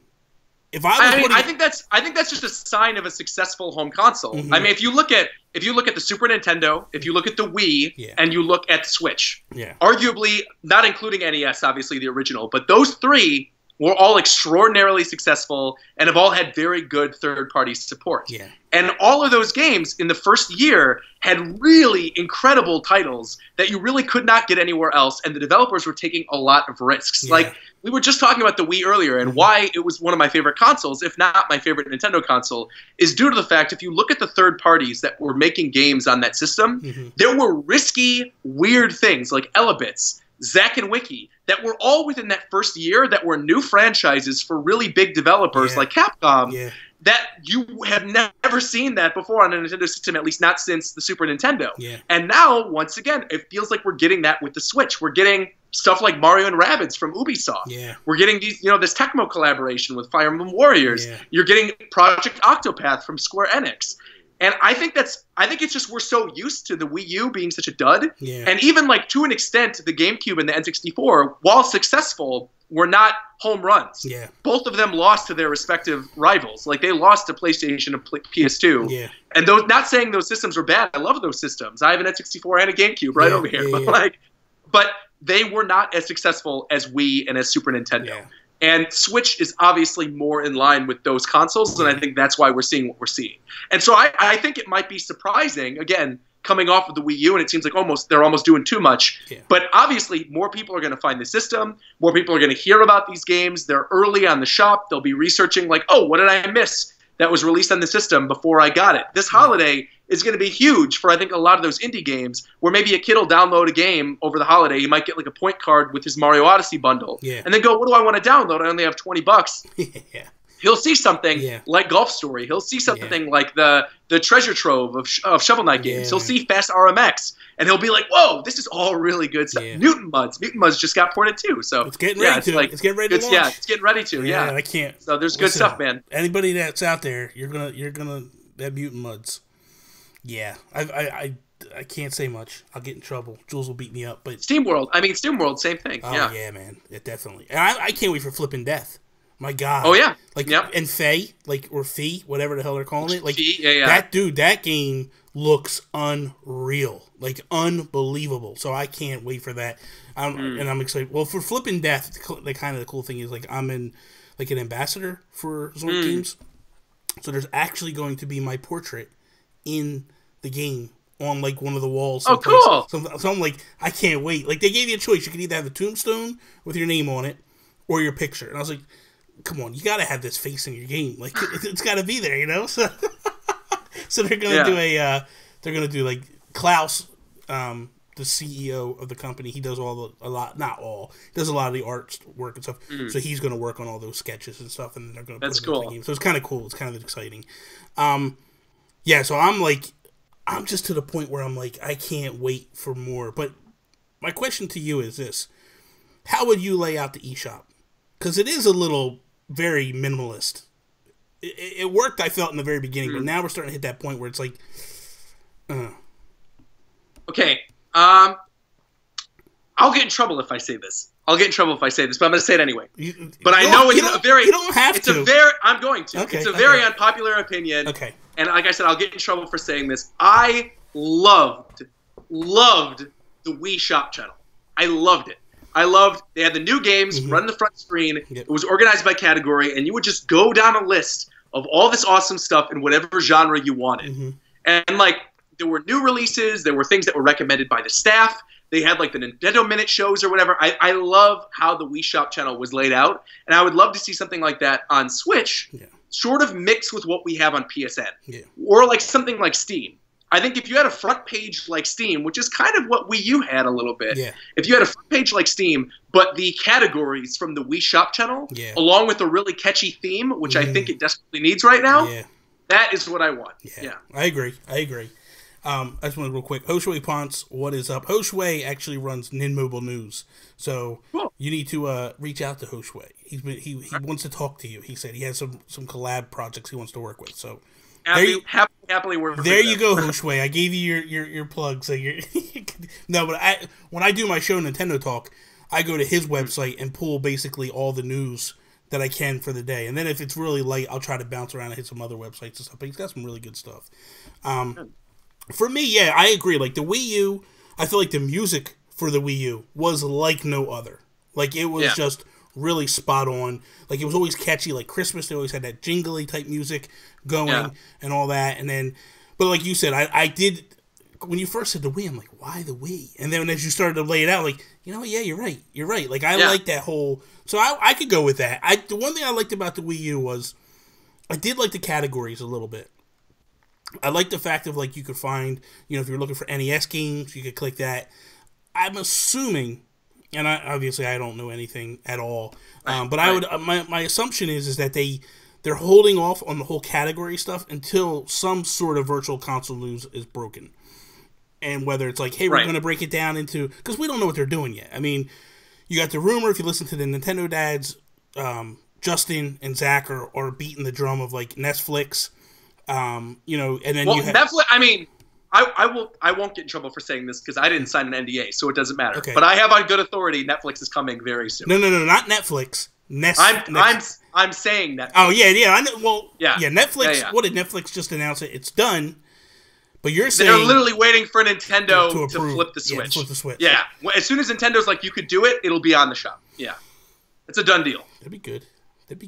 I think that's just a sign of a successful home console. I mean, if you look at the Super Nintendo, if you look at the Wii, and you look at the Switch, arguably not including NES, obviously the original, but those three were all extraordinarily successful and have all had very good third-party support. Yeah. And all of those games in the first year had really incredible titles that you really could not get anywhere else, and the developers were taking a lot of risks. Yeah. Like, we were just talking about the Wii earlier, and why it was one of my favorite consoles, if not my favorite Nintendo console, is due to the fact, if you look at the third parties that were making games on that system, there were risky, weird things like Elebits, Zack and Wiki, that were all within that first year that were new franchises for really big developers like Capcom that you have never seen that before on a Nintendo system, at least not since the Super Nintendo. Yeah. And now, once again, it feels like we're getting that with the Switch. We're getting stuff like Mario and Rabbids from Ubisoft. Yeah. We're getting these, this Tecmo collaboration with Fire Emblem Warriors. Yeah. You're getting Project Octopath from Square Enix. And I think it's just we're so used to the Wii U being such a dud. Yeah. And even like to an extent, the GameCube and the N64, while successful, were not home runs. Yeah. Both of them lost to their respective rivals. Like they lost to PlayStation and PS2. Yeah. And those, not saying those systems are bad. I love those systems. I have an N64 and a GameCube right over here. But they were not as successful as Wii and as Super Nintendo. Yeah. And Switch is obviously more in line with those consoles, and I think that's why we're seeing what we're seeing. And so I think it might be surprising, again, coming off of the Wii U, and it seems like they're almost doing too much. Yeah. But obviously, more people are going to find the system. More people are going to hear about these games. They're early on the shop. They'll be researching like, oh, what did I miss that was released on the system before I got it? This holiday is going to be huge for, I think, a lot of those indie games where maybe a kid will download a game over the holiday. He might get like a point card with his Mario Odyssey bundle. Yeah. And then go, what do I want to download? I only have $20. Yeah. He'll see something like Golf Story. He'll see something like the treasure trove of Shovel Knight games. He'll see Fast RMX, and he'll be like, "Whoa, this is all really good stuff." Yeah. Mutant Muds just got ported too. So it's getting ready to. It's getting ready to launch. Yeah, it's getting ready to. Yeah, I can't. So there's good stuff, man. Anybody that's out there, you're gonna have Mutant Muds. Yeah, I can't say much. I'll get in trouble. Jules will beat me up. But SteamWorld, same thing. Oh yeah, man, definitely. And I can't wait for Flippin' Death. My God. Oh yeah. And Faye, or Fee, whatever the hell they're calling it. Fee, that game looks unreal. Unbelievable. So I can't wait for that. And I'm excited. Well, for Flippin' Death, the cool thing is I'm in an ambassador for Zork Games. So there's actually going to be my portrait in the game on one of the walls. Oh, cool. So I'm like, I can't wait. They gave you a choice. You could either have the tombstone with your name on it or your picture. And I was like, come on, you gotta have this face in your game. It's gotta be there, So, so they're gonna do Klaus, the CEO of the company. He does not all, does a lot of the art work and stuff. So he's gonna work on all those sketches and stuff, and they're gonna put them in the game. So it's kind of cool. It's kind of exciting. So I'm just to the point where I'm I can't wait for more. But my question to you is this: how would you lay out the eShop? Because it is a little very minimalist. It worked, I felt, in the very beginning, but now we're starting to hit that point where it's Okay. I'll get in trouble if I say this. But I'm going to say it anyway. But I know you don't have to. I'm going to. Okay, it's a very unpopular opinion. Okay. And like I said, I'll get in trouble for saying this. I loved the Wii Shop channel. I loved it. They had the new games run the front screen. Yep. It was organized by category, and you would just go down a list of all this awesome stuff in whatever genre you wanted. And like, there were new releases. There were things that were recommended by the staff. They had like the Nintendo Minute shows or whatever. I love how the Wii Shop channel was laid out, and I would love to see something like that on Switch, sort of mixed with what we have on PSN, or like something like Steam. I think if you had a front page like Steam, which is kind of what Wii U had a little bit, if you had a front page like Steam, but the categories from the Wii Shop channel, along with a really catchy theme, which I think it desperately needs right now, that is what I want. Yeah. I agree. I just want to real quick. Hoshway Ponce, what is up? Hoshway actually runs Nin Mobile News, so you need to reach out to Hoshway. He wants to talk to you. He said he has some collab projects he wants to work with. So happily work. There you go, Hoshway. I gave you your plug. So you're no, but when I do my show Nintendo Talk, I go to his website and pull basically all the news that I can for the day, and then if it's really late, I'll try to bounce around and hit some other websites and stuff. But he's got some really good stuff. For me, I agree. Like the Wii U, I feel like the music for the Wii U was like no other. Like it was just really spot on. Like it was always catchy. Like Christmas, they always had that jingly type music going and all that. And then, but like you said, I did, when you first said the Wii, I'm like, why the Wii? And then as you started to lay it out, like, you know what, you're right. Like I like that whole, so I could go with that. The one thing I liked about the Wii U was I did like the categories a little bit. I like the fact of like you could find, if you're looking for NES games, you could click that. I'm assuming, and obviously I don't know anything at all, but I would my assumption is that they're holding off on the whole category stuff until some sort of virtual console news is broken, and whether it's like, hey, we're going to break it down into, because we don't know what they're doing yet. I mean, you got the rumor, if you listen to the Nintendo dads, Justin and Zach are beating the drum of like Netflix. And then you have Netflix. I mean, I won't get in trouble for saying this because I didn't sign an NDA, so it doesn't matter. Okay. But I have on good authority Netflix is coming very soon. No, not Netflix. I'm saying Netflix. Oh yeah. I know. Well, Netflix. Yeah. What did Netflix just announce? It's done. But you're saying they're literally waiting for Nintendo to flip the Switch. Yeah, to flip the Switch. Yeah. As soon as Nintendo's like, you could do it, it'll be on the shop. Yeah. It's a done deal. That'd be good. It'd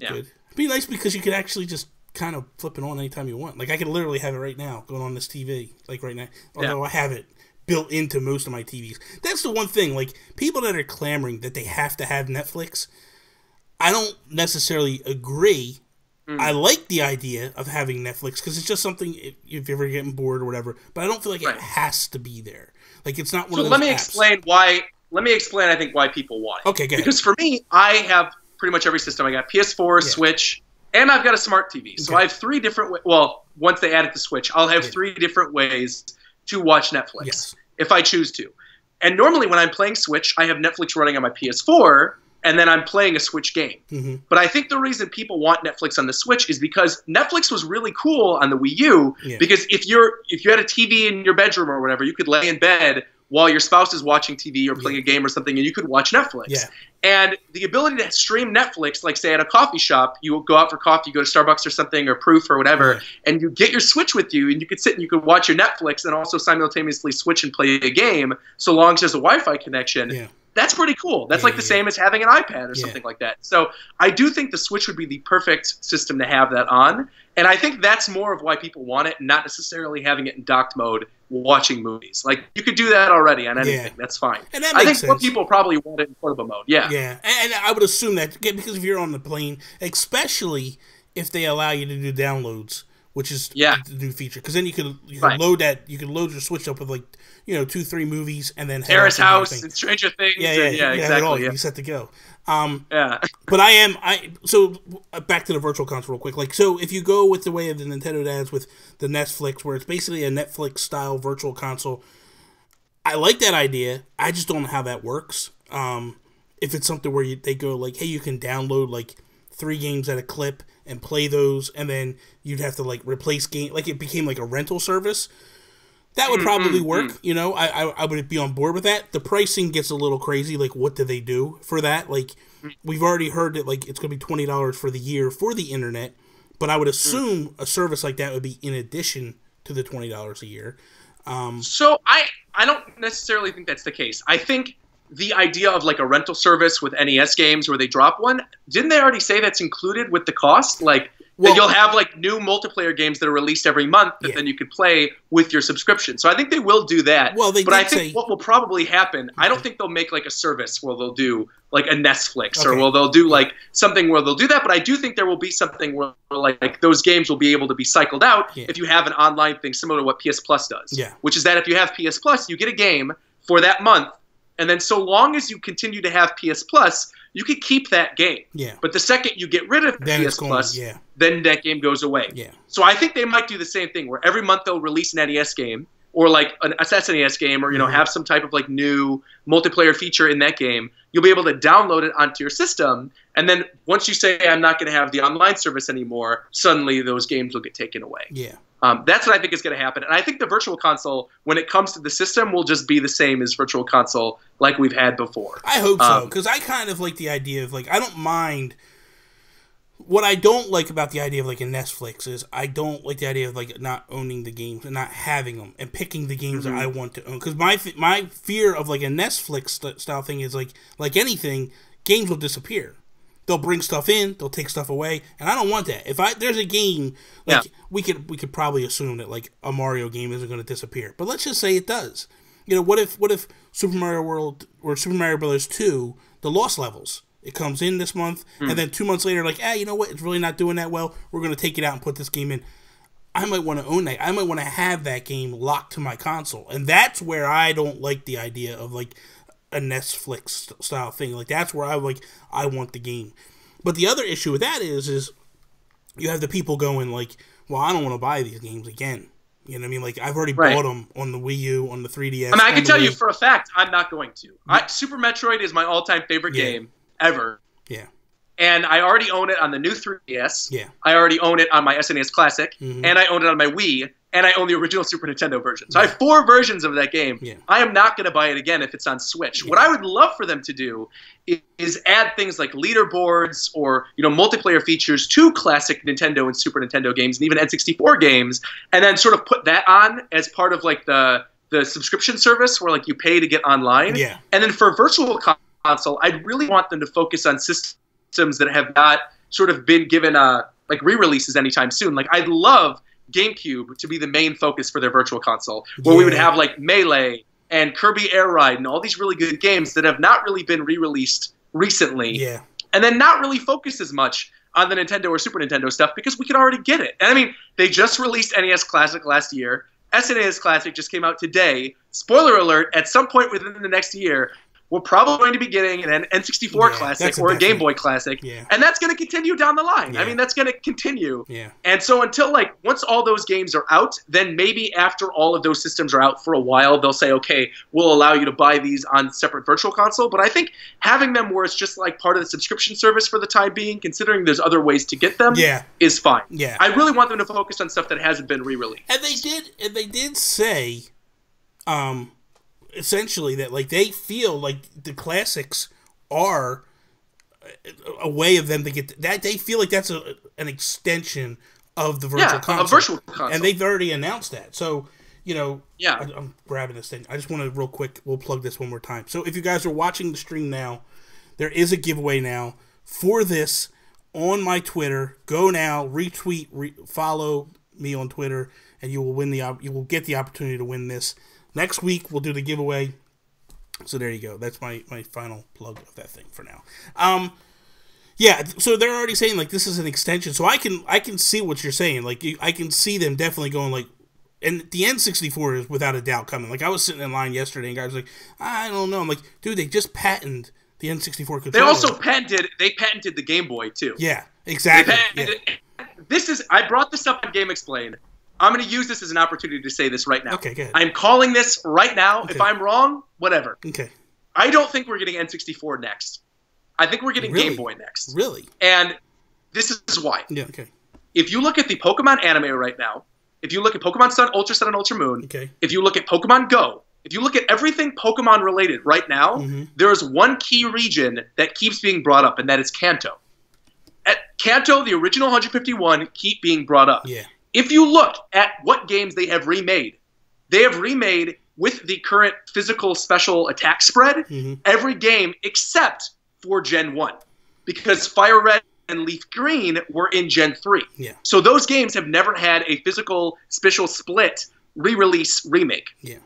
be nice because you could actually just kind of flip it on anytime you want. Like I could literally have it right now going on this TV, like right now. Although I have it built into most of my TVs. That's the one thing. Like people that are clamoring that they have to have Netflix, I don't necessarily agree. I like the idea of having Netflix because it's just something if you're ever getting bored or whatever. But I don't feel like it has to be there. Like it's not one of those. Let me explain. I think why people want it. Okay, go ahead. Because for me, I have pretty much every system. I got PS4, Switch. And I've got a smart TV. So I have three different once they add it to Switch, I'll have three different ways to watch Netflix if I choose to. And normally when I'm playing Switch, I have Netflix running on my PS4, and then I'm playing a Switch game. But I think the reason people want Netflix on the Switch is because Netflix was really cool on the Wii U, because if you had a TV in your bedroom or whatever, you could lay in bed while your spouse is watching TV or playing a game or something, and you could watch Netflix. And the ability to stream Netflix, like say at a coffee shop, you go out for coffee, you go to Starbucks or something, or Proof or whatever, and you get your Switch with you, and you could sit and you could watch your Netflix and also simultaneously switch and play a game, so long as there's a Wi-Fi connection. That's pretty cool. That's like the same as having an iPad or something like that. So I do think the Switch would be the perfect system to have that on. And I think that's more of why people want it, not necessarily having it in docked mode, watching movies. Like, you could do that already on anything. That's fine. And that I makes think more people probably want it in portable mode. Yeah. And I would assume that, because if you're on the plane, especially if they allow you to do downloads, which is the new feature, because then you can load that. You can load your Switch up with 2-3 movies, and then Terrace House and Stranger Things. Exactly. You set to go. But so back to the virtual console real quick. Like, so if you go with the way of the Nintendo dads with the Netflix, where it's basically a Netflix style virtual console, I like that idea. I just don't know how that works. If it's something where they go like, hey, you can download 3 games at a clip and play those, and then you'd have to replace game, it became a rental service. That would probably work. You know, I would be on board with that. The pricing gets a little crazy. Like, what do they do for that? Like, we've already heard that, like, it's going to be $20 for the year for the internet. But I would assume a service like that would be in addition to the $20 a year. So I don't necessarily think that's the case. I think the idea of like a rental service with NES games where they drop one, didn't they already say that's included with the cost? Like, that you'll have like new multiplayer games that are released every month that then you could play with your subscription. So I think they will do that. Well, but I think what will probably happen, I don't think they'll make like a service where they'll do like a Netflix or they'll do like something where they'll do that. But I do think there will be something where like those games will be able to be cycled out if you have an online thing similar to what PS Plus does. Yeah. Which is that if you have PS Plus, you get a game for that month. And then so long as you continue to have PS Plus, you could keep that game. Yeah. But the second you get rid of PS Plus, then that game goes away. Yeah. So I think they might do the same thing where every month they'll release an NES game or like an SNES game or, you know, have some type of like new multiplayer feature in that game. You'll be able to download it onto your system. And then once you say, I'm not going to have the online service anymore, suddenly those games will get taken away. Yeah. That's what I think is going to happen. And I think the Virtual Console, when it comes to the system, will just be the same as Virtual Console like we've had before. I hope so, because I kind of like the idea of, like, I don't mind. What I don't like about the idea of, like, a Netflix is I don't like the idea of, like, not owning the games and not having them and picking the games that I want to own. Because my fear of, like, a Netflix style thing is, like anything, games will disappear. They'll bring stuff in, they'll take stuff away, and I don't want that. If there's a game, like we could probably assume that like a Mario game isn't going to disappear, but let's just say it does. You know, what if Super Mario World or Super Mario Brothers 2, the Lost Levels, it comes in this month, and then 2 months later, like, you know what, it's really not doing that well. We're going to take it out and put this game in. I might want to own that. I might want to have that game locked to my console, and that's where I don't like the idea of like a Netflix style thing. Like, that's where I want the game. But the other issue with that is you have the people going like, well, I don't want to buy these games again. You know what I mean? Like, I've already bought them on the Wii U, on the 3DS. I mean, I can tell you for a fact, I'm not going to. Super Metroid is my all-time favorite game ever. Yeah. And I already own it on the new 3DS. Yeah. I already own it on my SNES Classic. And I own it on my Wii. And I own the original Super Nintendo version. So I have 4 versions of that game. Yeah. I am not going to buy it again if it's on Switch. Yeah. What I would love for them to do is add things like leaderboards or, you know, multiplayer features to classic Nintendo and Super Nintendo games and even N64 games, and then sort of put that on as part of like the subscription service where like you pay to get online. Yeah. And then for Virtual Console, I'd really want them to focus on systems that have not sort of been given like re-releases anytime soon. Like, I'd love GameCube to be the main focus for their Virtual Console, where we would have like Melee and Kirby Air Ride and all these really good games that have not really been re-released recently. Yeah. And then not really focus as much on the Nintendo or Super Nintendo stuff because we could already get it. And I mean, they just released NES Classic last year. SNES Classic just came out today. Spoiler alert, at some point within the next year, we're probably going to be getting an N64 Classic or a Game Boy Classic, and that's going to continue down the line. I mean, that's going to continue. And so until, like, once all those games are out, then maybe after all of those systems are out for a while, they'll say, okay, we'll allow you to buy these on separate Virtual Console. But I think having them where it's just, like, part of the subscription service for the time being, considering there's other ways to get them, is fine. Yeah. I really want them to focus on stuff that hasn't been re-released. And they did say, essentially, that like they feel like the classics are a way of them to get that. They feel like that's an extension of the Virtual Console. A Virtual Console. And they've already announced that. So, you know, I'm grabbing this thing. I just want to real quick, we'll plug this one more time. So if you guys are watching the stream now, there is a giveaway now for this on my Twitter. Go now, retweet, follow me on Twitter, and you will win you will get the opportunity to win this. Next week, we'll do the giveaway. So there you go. That's my final plug of that thing for now. Yeah, so they're already saying, like, this is an extension. So I can see what you're saying. Like, I can see them definitely going, like, and the N64 is without a doubt coming. Like, I was sitting in line yesterday, and guys were like, I don't know. I'm like, dude, they just patented the N64 controller. They also patented the Game Boy, too. Yeah, exactly. I brought this up on Game Explain. I'm going to use this as an opportunity to say this right now. Okay, good. I'm calling this right now. Okay. If I'm wrong, whatever. Okay. I don't think we're getting N64 next. I think we're getting Game Boy next. Really? And this is why. Yeah, okay. If you look at the Pokemon anime right now, if you look at Pokemon Sun, and Ultra Moon, okay. if you look at Pokemon Go, if you look at everything Pokemon related right now, there is one key region that keeps being brought up, and that is Kanto. At Kanto, the original 151 keep being brought up. Yeah. If you look at what games they have remade with the current physical special attack spread, every game except for Gen 1. Because Fire Red and Leaf Green were in Gen 3. Yeah. So those games have never had a physical special split re-release remake. Yeah.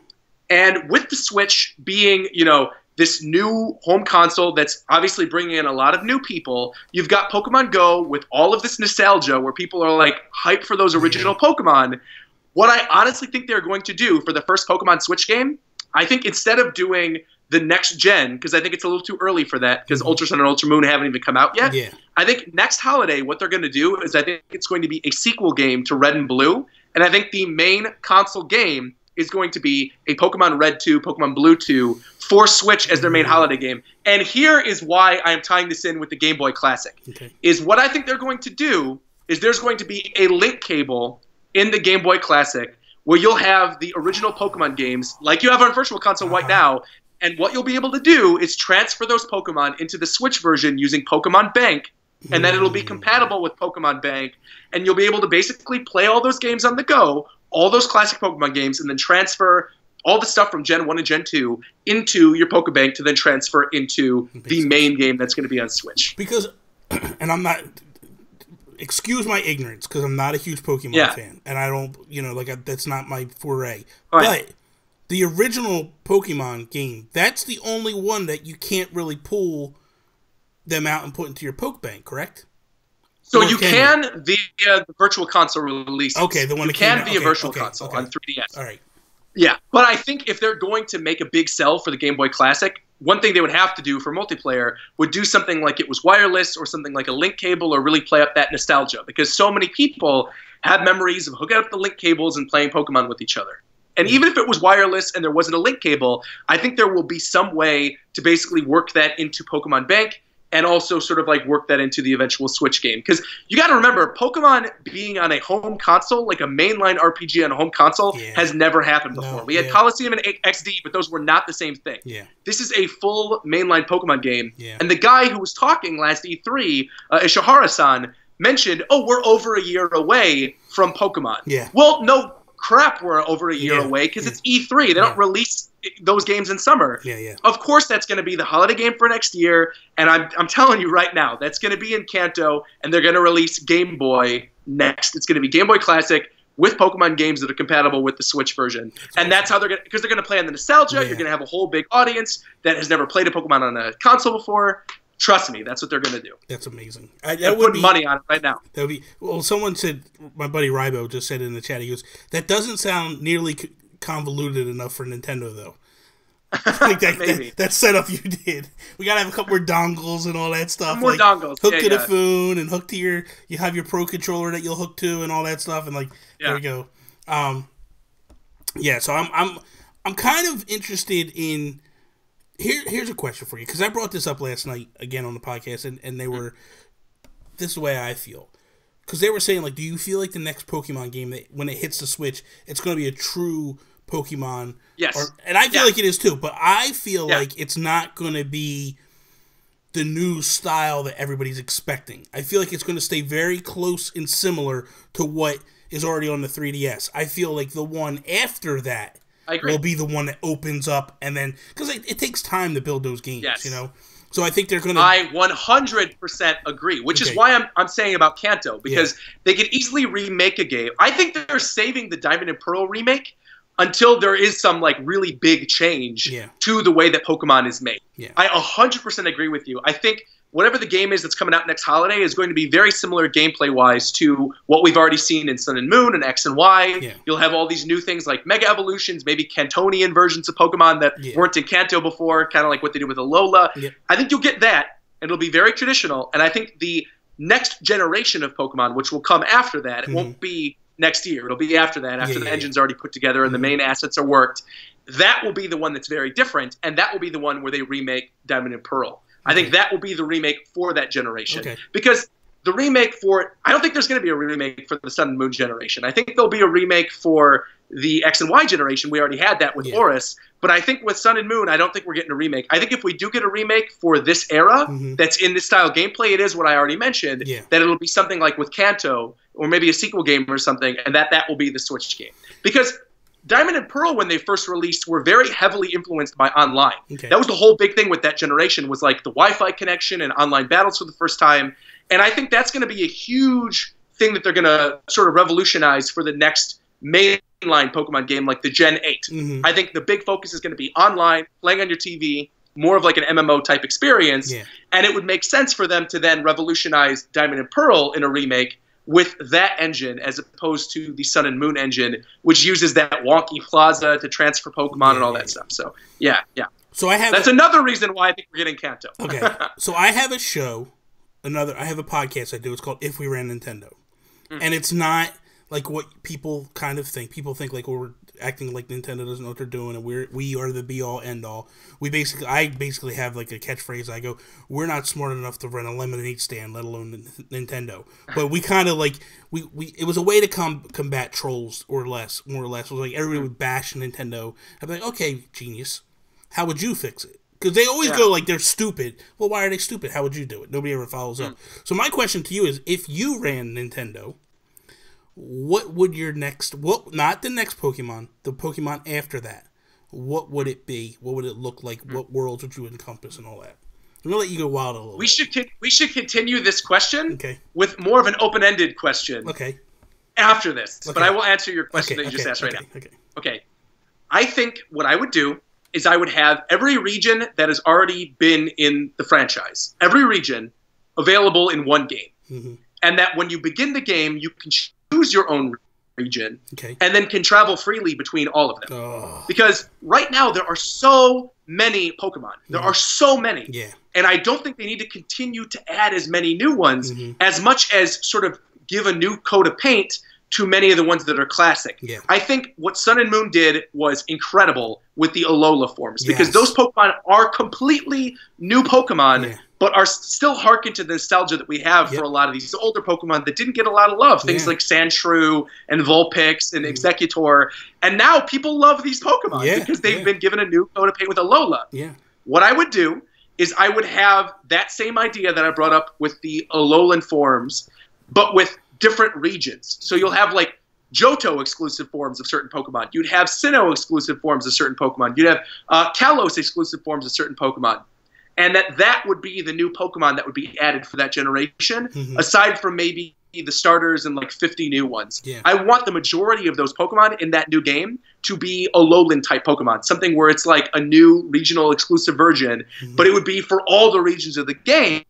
And with the Switch being, this new home console that's obviously bringing in a lot of new people, you've got Pokemon Go with all of this nostalgia where people are like hyped for those original Pokemon. What I honestly think they're going to do for the first Pokemon Switch game, I think instead of doing the next gen, because I think it's a little too early for that, because Ultra Sun and Ultra Moon haven't even come out yet. Yeah. I think next holiday, what they're going to do is I think it's going to be a sequel game to Red and Blue, and I think the main console game is going to be a Pokemon Red 2, Pokemon Blue 2 for Switch as their main holiday game. And here is why I'm tying this in with the Game Boy Classic. Okay. Is what I think they're going to do is there's going to be a link cable in the Game Boy Classic where you'll have the original Pokemon games like you have on Virtual Console right now. And what you'll be able to do is transfer those Pokemon into the Switch version using Pokemon Bank, and then it'll be compatible with Pokemon Bank, and you'll be able to basically play all those games on the go, all those classic Pokemon games, and then transfer all the stuff from Gen 1 and Gen 2 into your Pokebank to then transfer into the main game that's going to be on Switch. Because, and I'm not, excuse my ignorance, because I'm not a huge Pokemon fan, and I don't, that's not my foray. Right. But the original Pokemon game, that's the only one that you can't really pull them out and put into your Pokebank, correct? So you can via the Virtual Console releases. Okay, the one you can via Virtual Console on 3DS. All right. Yeah, but I think if they're going to make a big sell for the Game Boy Classic, one thing they would have to do for multiplayer would do something like it was wireless or something like a link cable or really play up that nostalgia, because so many people have memories of hooking up the link cables and playing Pokemon with each other. And even if it was wireless and there wasn't a link cable, I think there will be some way to basically work that into Pokemon Bank and also sort of like work that into the eventual Switch game. Because you got to remember, Pokemon being on a home console, like a mainline RPG on a home console, has never happened before. We had Coliseum and XD, but those were not the same thing. Yeah. This is a full mainline Pokemon game. Yeah. And the guy who was talking last E3, Ishihara-san, mentioned, we're over a year away from Pokemon. Yeah. Well, no crap, we're over a year away because it's E3. They don't release those games in summer. Yeah. Of course, that's going to be the holiday game for next year, and I'm telling you right now, that's going to be in Kanto, and they're going to release Game Boy next. It's going to be Game Boy Classic with Pokemon games that are compatible with the Switch version, and that's how they're going to, because they're going to play on the nostalgia. You're going to have a whole big audience that has never played a Pokemon on a console before. Trust me, that's what they're going to do. That's amazing. They're putting money on it right now. That would be, well, someone said, my buddy Rybo just said in the chat, he goes, that doesn't sound nearly convoluted enough for Nintendo, though. Like that setup you did. We got to have a couple more dongles and all that stuff. More dongles. Hook to the phone and hook to you have your Pro Controller that you'll hook to and all that stuff. And there we go. So I'm kind of interested in, Here's a question for you, because I brought this up last night again on the podcast, and they were, this is the way I feel. Because they were saying, do you feel like the next Pokemon game, that when it hits the Switch, it's going to be a true Pokemon? Yes. And I feel like it is too, but I feel like it's not going to be the new style that everybody's expecting. I feel like it's going to stay very close and similar to what is already on the 3DS. I feel like the one after that will be the one that opens up, and then, because it takes time to build those games, So I think they're going to. I 100% agree, which is why I'm saying about Kanto, because they could easily remake a game. I think they're saving the Diamond and Pearl remake until there is some really big change to the way that Pokemon is made. Yeah. I 100% agree with you. I think whatever the game is that's coming out next holiday is going to be very similar gameplay-wise to what we've already seen in Sun and Moon and X and Y. Yeah. You'll have all these new things like Mega Evolutions, maybe Cantonian versions of Pokemon that weren't in Kanto before, kind of like what they did with Alola. Yeah. I think you'll get that, and it'll be very traditional. And I think the next generation of Pokemon, which will come after that, it won't be next year. It'll be after that, after the engine's already put together and the main assets are worked. That will be the one that's very different, and that will be the one where they remake Diamond and Pearl. I think that will be the remake for that generation. Okay. Because the remake for, I don't think there's going to be a remake for the Sun and Moon generation. I think there'll be a remake for the X and Y generation. We already had that with Oris. But I think with Sun and Moon, I don't think we're getting a remake. I think if we do get a remake for this era that's in this style of gameplay, it is what I already mentioned, that it'll be something like with Kanto, or maybe a sequel game or something, and that will be the Switch game. Because Diamond and Pearl, when they first released, were very heavily influenced by online. That was the whole big thing with that generation, was like the Wi-Fi connection and online battles for the first time. And I think that's going to be a huge thing that they're going to sort of revolutionize for the next mainline Pokemon game, like the Gen 8. I think the big focus is going to be online, playing on your TV, more of like an MMO type experience. And it would make sense for them to then revolutionize Diamond and Pearl in a remake with that engine, as opposed to the Sun and Moon engine, which uses that wonky plaza to transfer Pokemon and all that stuff. So, yeah. So that's another reason why I think we're getting Kanto. Okay. So I have a show, I have a podcast I do. It's called If We Ran Nintendo. And it's not like what people kind of think. People think like we're acting like Nintendo doesn't know what they're doing, and we are the be all end all. I basically have like a catchphrase. I go, we're not smart enough to run a lemonade stand, let alone Nintendo. But we kind of like it was a way to combat trolls, more or less. It was like everybody would bash Nintendo. I'd be like, okay, genius, how would you fix it? Because they always go like they're stupid. Well, why are they stupid? How would you do it? Nobody ever follows up. So my question to you is, if you ran Nintendo, what would your not the next Pokemon, the Pokemon after that, what would it be? What would it look like? What worlds would you encompass and all that? I'm going to let you go wild a little bit. We should continue this question with more of an open-ended question after this. But I will answer your question that you just asked right now. Okay. I think what I would do is I would have every region that has already been in the franchise, every region available in one game. And that when you begin the game, you can choose your own region and then can travel freely between all of them. Because right now there are so many Pokemon. There are so many. And I don't think they need to continue to add as many new ones as much as sort of give a new coat of paint to many of the ones that are classic. I think what Sun and Moon did was incredible with the Alola forms, because those Pokemon are completely new Pokemon, but are still harken to the nostalgia that we have for a lot of these older Pokemon that didn't get a lot of love. Things like Sandshrew and Vulpix and Exeggutor. And now people love these Pokemon because they've been given a new coat of paint with Alola. What I would do is I would have that same idea that I brought up with the Alolan forms, but with different regions. So you'll have like Johto exclusive forms of certain Pokemon. You'd have Sinnoh exclusive forms of certain Pokemon. You'd have Kalos exclusive forms of certain Pokemon. And that would be the new Pokemon that would be added for that generation, aside from maybe the starters and like 50 new ones. I want the majority of those Pokemon in that new game to be Alolan type Pokemon, something where it's like a new regional exclusive version, but it would be for all the regions of the game.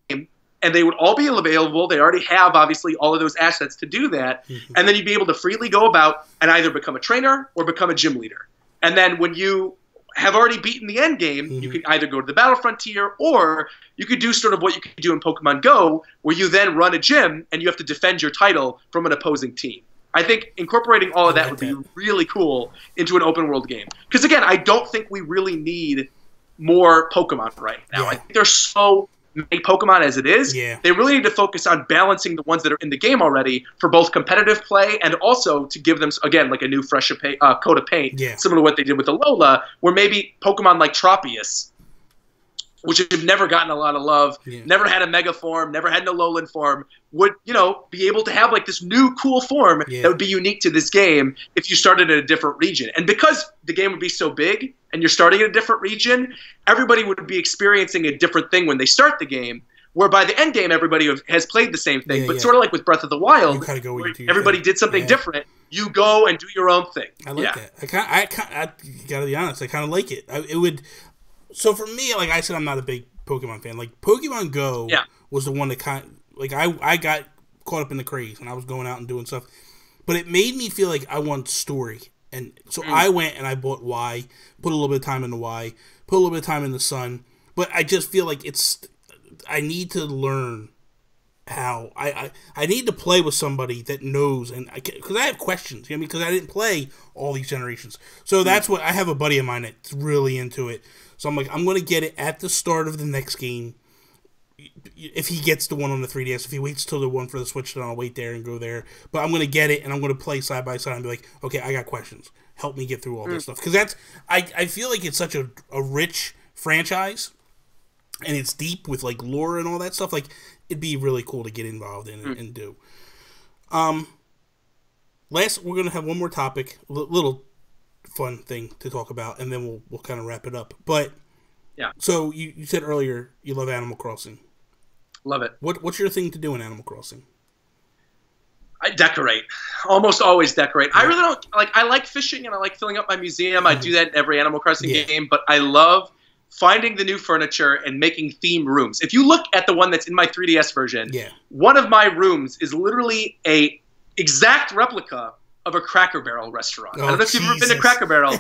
And they would all be available. They already have, obviously, all of those assets to do that. And then you'd be able to freely go about and either become a trainer or become a gym leader. And then when you have already beaten the end game, you can either go to the Battle Frontier, or you could do sort of what you could do in Pokemon Go, where you then run a gym and you have to defend your title from an opposing team. I think incorporating all of that would be really cool into an open world game. Because, again, I don't think we really need more Pokemon right now. I think there's so many Pokemon as it is. They really need to focus on balancing the ones that are in the game already for both competitive play and also to give them, again, like a new fresh coat of paint, similar to what they did with Alola, where maybe Pokemon like Tropius, which have never gotten a lot of love, never had a Mega form, never had an Alolan form, would, be able to have like this new cool form that would be unique to this game if you started in a different region. And because the game would be so big and you're starting in a different region, everybody would be experiencing a different thing when they start the game, where by the end game everybody has played the same thing, but sort of like with Breath of the Wild, where everybody did something different, you go and do your own thing. I like that. I gotta be honest, I kind of like it. It would... So for me, like I said, I'm not a big Pokemon fan. Like Pokemon Go was the one that I got caught up in the craze and I was going out and doing stuff, but it made me feel like I want story, and so I went and I bought Y, put a little bit of time into Y, put a little bit of time in the Sun, but I just feel like I need to learn how I need to play with somebody that knows, and because I have questions, because I didn't play all these generations. So that's what I have a buddy of mine that's really into it. So I'm like, I'm going to get it at the start of the next game, if he gets the one on the 3DS. If he waits till the one for the Switch, then I'll wait there and go there. But I'm going to get it, and I'm going to play side by side and be like, okay, I got questions. Help me get through all this stuff. Because that's, I feel like it's such a rich franchise, and it's deep with, like, lore and all that stuff. Like, it'd be really cool to get involved in and do. Last, we're going to have one more topic, little fun thing to talk about, and then we'll kind of wrap it up. But, yeah. So, you said earlier you love Animal Crossing. Love it. What's your thing to do in Animal Crossing? I decorate. Almost always decorate. Yeah. I really don't like. I like fishing and I like filling up my museum. I do that in every Animal Crossing game. But I love finding the new furniture and making themed rooms. If you look at the one that's in my 3DS version, one of my rooms is literally a exact replica of a Cracker Barrel restaurant. I don't know if you've ever been to Cracker Barrel.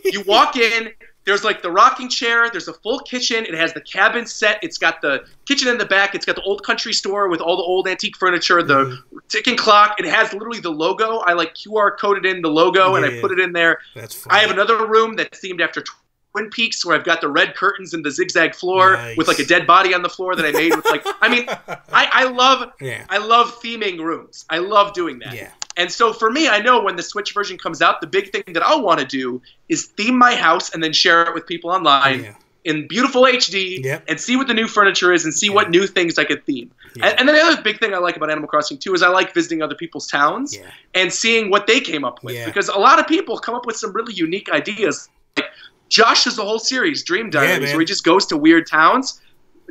You walk in. There's like the rocking chair. There's a full kitchen. It has the cabin set. It's got the kitchen in the back. It's got the old country store with all the old antique furniture, the ticking clock. It has literally the logo. I like QR coded in the logo and I put it in there. That's funny. I have another room that's themed after Twin Peaks where I've got the red curtains and the zigzag floor with like a dead body on the floor that I made with like, I mean, I love theming rooms. I love doing that. Yeah. And so for me, I know when the Switch version comes out, the big thing that I'll want to do is theme my house and then share it with people online in beautiful HD and see what the new furniture is and see what new things I could theme. And then the other big thing I like about Animal Crossing, too, is I like visiting other people's towns and seeing what they came up with. Because a lot of people come up with some really unique ideas. Like Josh has a whole series, Dream Diaries, where he just goes to weird towns.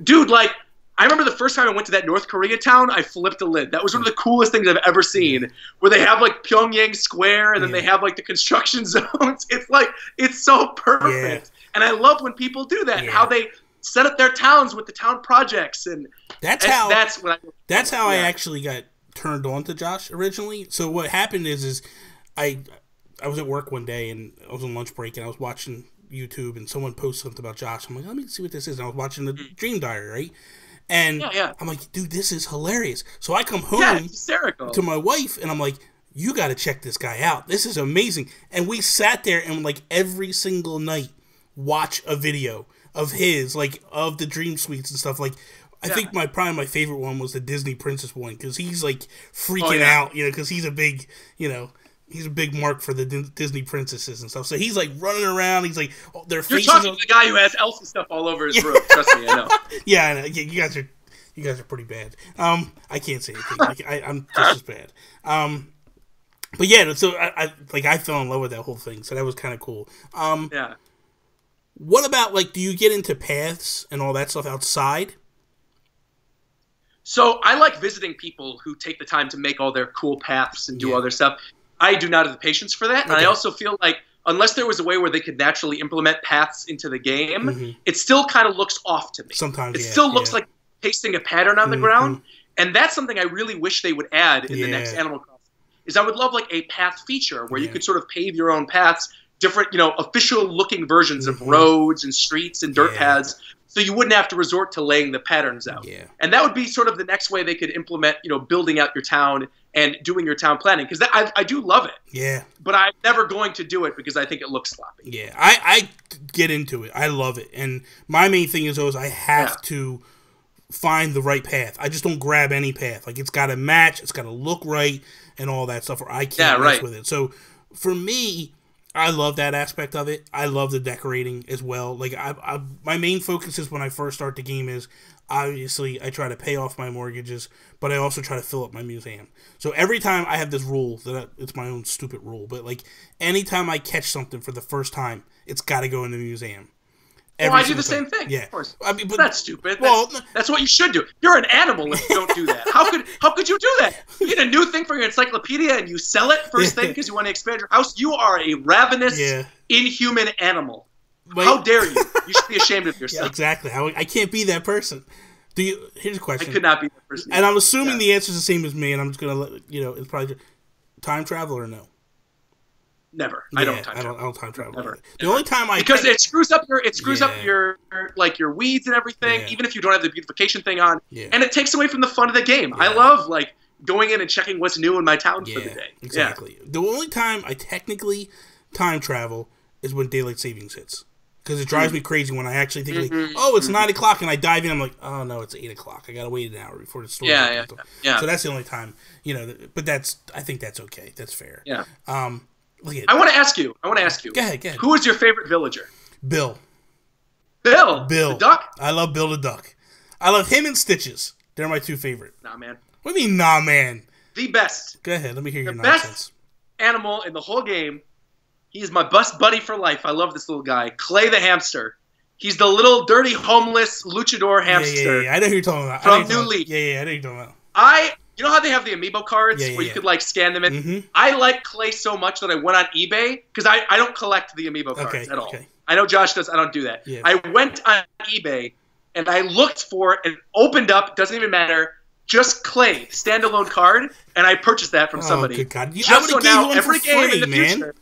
Dude, like, I remember the first time I went to that North Korea town, I flipped a lid. That was one of the coolest things I've ever seen, where they have, like, Pyongyang Square, and then they have, like, the construction zones. It's, like, it's so perfect. And I love when people do that, how they set up their towns with the town projects. And that's how I actually got turned on to Josh originally. So what happened is I was at work one day, and I was on lunch break, and I was watching YouTube, and someone posted something about Josh. I'm like, let me see what this is. And I was watching the Dream Diary, right? And I'm like, dude, this is hilarious. So I come home to my wife, and I'm like, you got to check this guy out. This is amazing. And we sat there and, like, every single night watch a video of his, like, of the Dream Suites and stuff. Like, I think probably my favorite one was the Disney Princess one, because he's, like, freaking out, you know, because he's a big, you know, he's a big mark for the Disney princesses and stuff. So he's like running around. He's like, their faces. You're talking to the guy who has Elsa stuff all over his room. Trust me, I know. I know. You guys are pretty bad. I can't say anything. Like, I'm just as bad. But yeah, so I fell in love with that whole thing. So that was kind of cool. What about, like, do you get into paths and all that stuff outside? So I like visiting people who take the time to make all their cool paths and do all their stuff. I do not have the patience for that. And I also feel like unless there was a way where they could naturally implement paths into the game, it still kind of looks off to me. Sometimes, it still looks like pasting a pattern on the ground. And that's something I really wish they would add in the next Animal Crossing. Is I would love like a path feature where you could sort of pave your own paths, different, you know, official looking versions of roads and streets and dirt paths. So you wouldn't have to resort to laying the patterns out. And that would be sort of the next way they could implement, you know, building out your town and doing your town planning. Because I do love it. But I'm never going to do it because I think it looks sloppy. I get into it. I love it. And my main thing is always I have to find the right path. I just don't grab any path. Like, it's got to match. It's got to look right and all that stuff, or I can't mess with it. So for me, I love that aspect of it. I love the decorating as well. Like, my main focus is when I first start the game is, obviously, I try to pay off my mortgages, but I also try to fill up my museum. So every time I have this rule, it's my own stupid rule, but, like, anytime I catch something for the first time, it's got to go in the museum. Well, I do the same thing. Of course. I mean, but that's stupid. That's what you should do. You're an animal if you don't do that. How could you do that? You get a new thing for your encyclopedia and you sell it first thing because you want to expand your house. You are a ravenous, inhuman animal. How dare you? You should be ashamed of yourself. Exactly. I can't be that person. Here's a question. I could not be that person. And I'm assuming the answer is the same as me, and I'm just going to let you know, it's probably time travel or no? Never. I don't time travel. I don't time travel. Never. The only time because it screws up your like your weeds and everything, even if you don't have the beautification thing on, and it takes away from the fun of the game. I love like going in and checking what's new in my town for the day. Exactly. The only time I technically time travel is when daylight savings hits, because it drives me crazy when I actually think, like, oh, it's 9 o'clock, and I dive in. I'm like, oh no, it's 8 o'clock. I gotta wait an hour before the store. Yeah. So that's the only time, But I think that's okay. That's fair. Yeah. Look at I want to ask you. Go ahead. Who is your favorite villager? Bill. Bill. The duck. I love Bill the duck. I love him and Stitches. They're my two favorite. Nah, man. What do you mean, nah, man? The best. Go ahead. Let me hear your nonsense. The best animal in the whole game. He's my best buddy for life. I love this little guy. Clay the hamster. He's the little dirty, homeless luchador hamster. Yeah. I know who you're talking about. From New Leaf. Yeah, I know who you're talking about. You know how they have the Amiibo cards where you could, like, scan them in? Mm-hmm. I like Clay so much that I went on eBay, because I don't collect the Amiibo cards at all. I know Josh does. I don't do that. Yeah. I went on eBay, and I looked for it, and opened up, doesn't even matter, just Clay, standalone card, and I purchased that from somebody. Oh, good God. Just so now, every game in the future...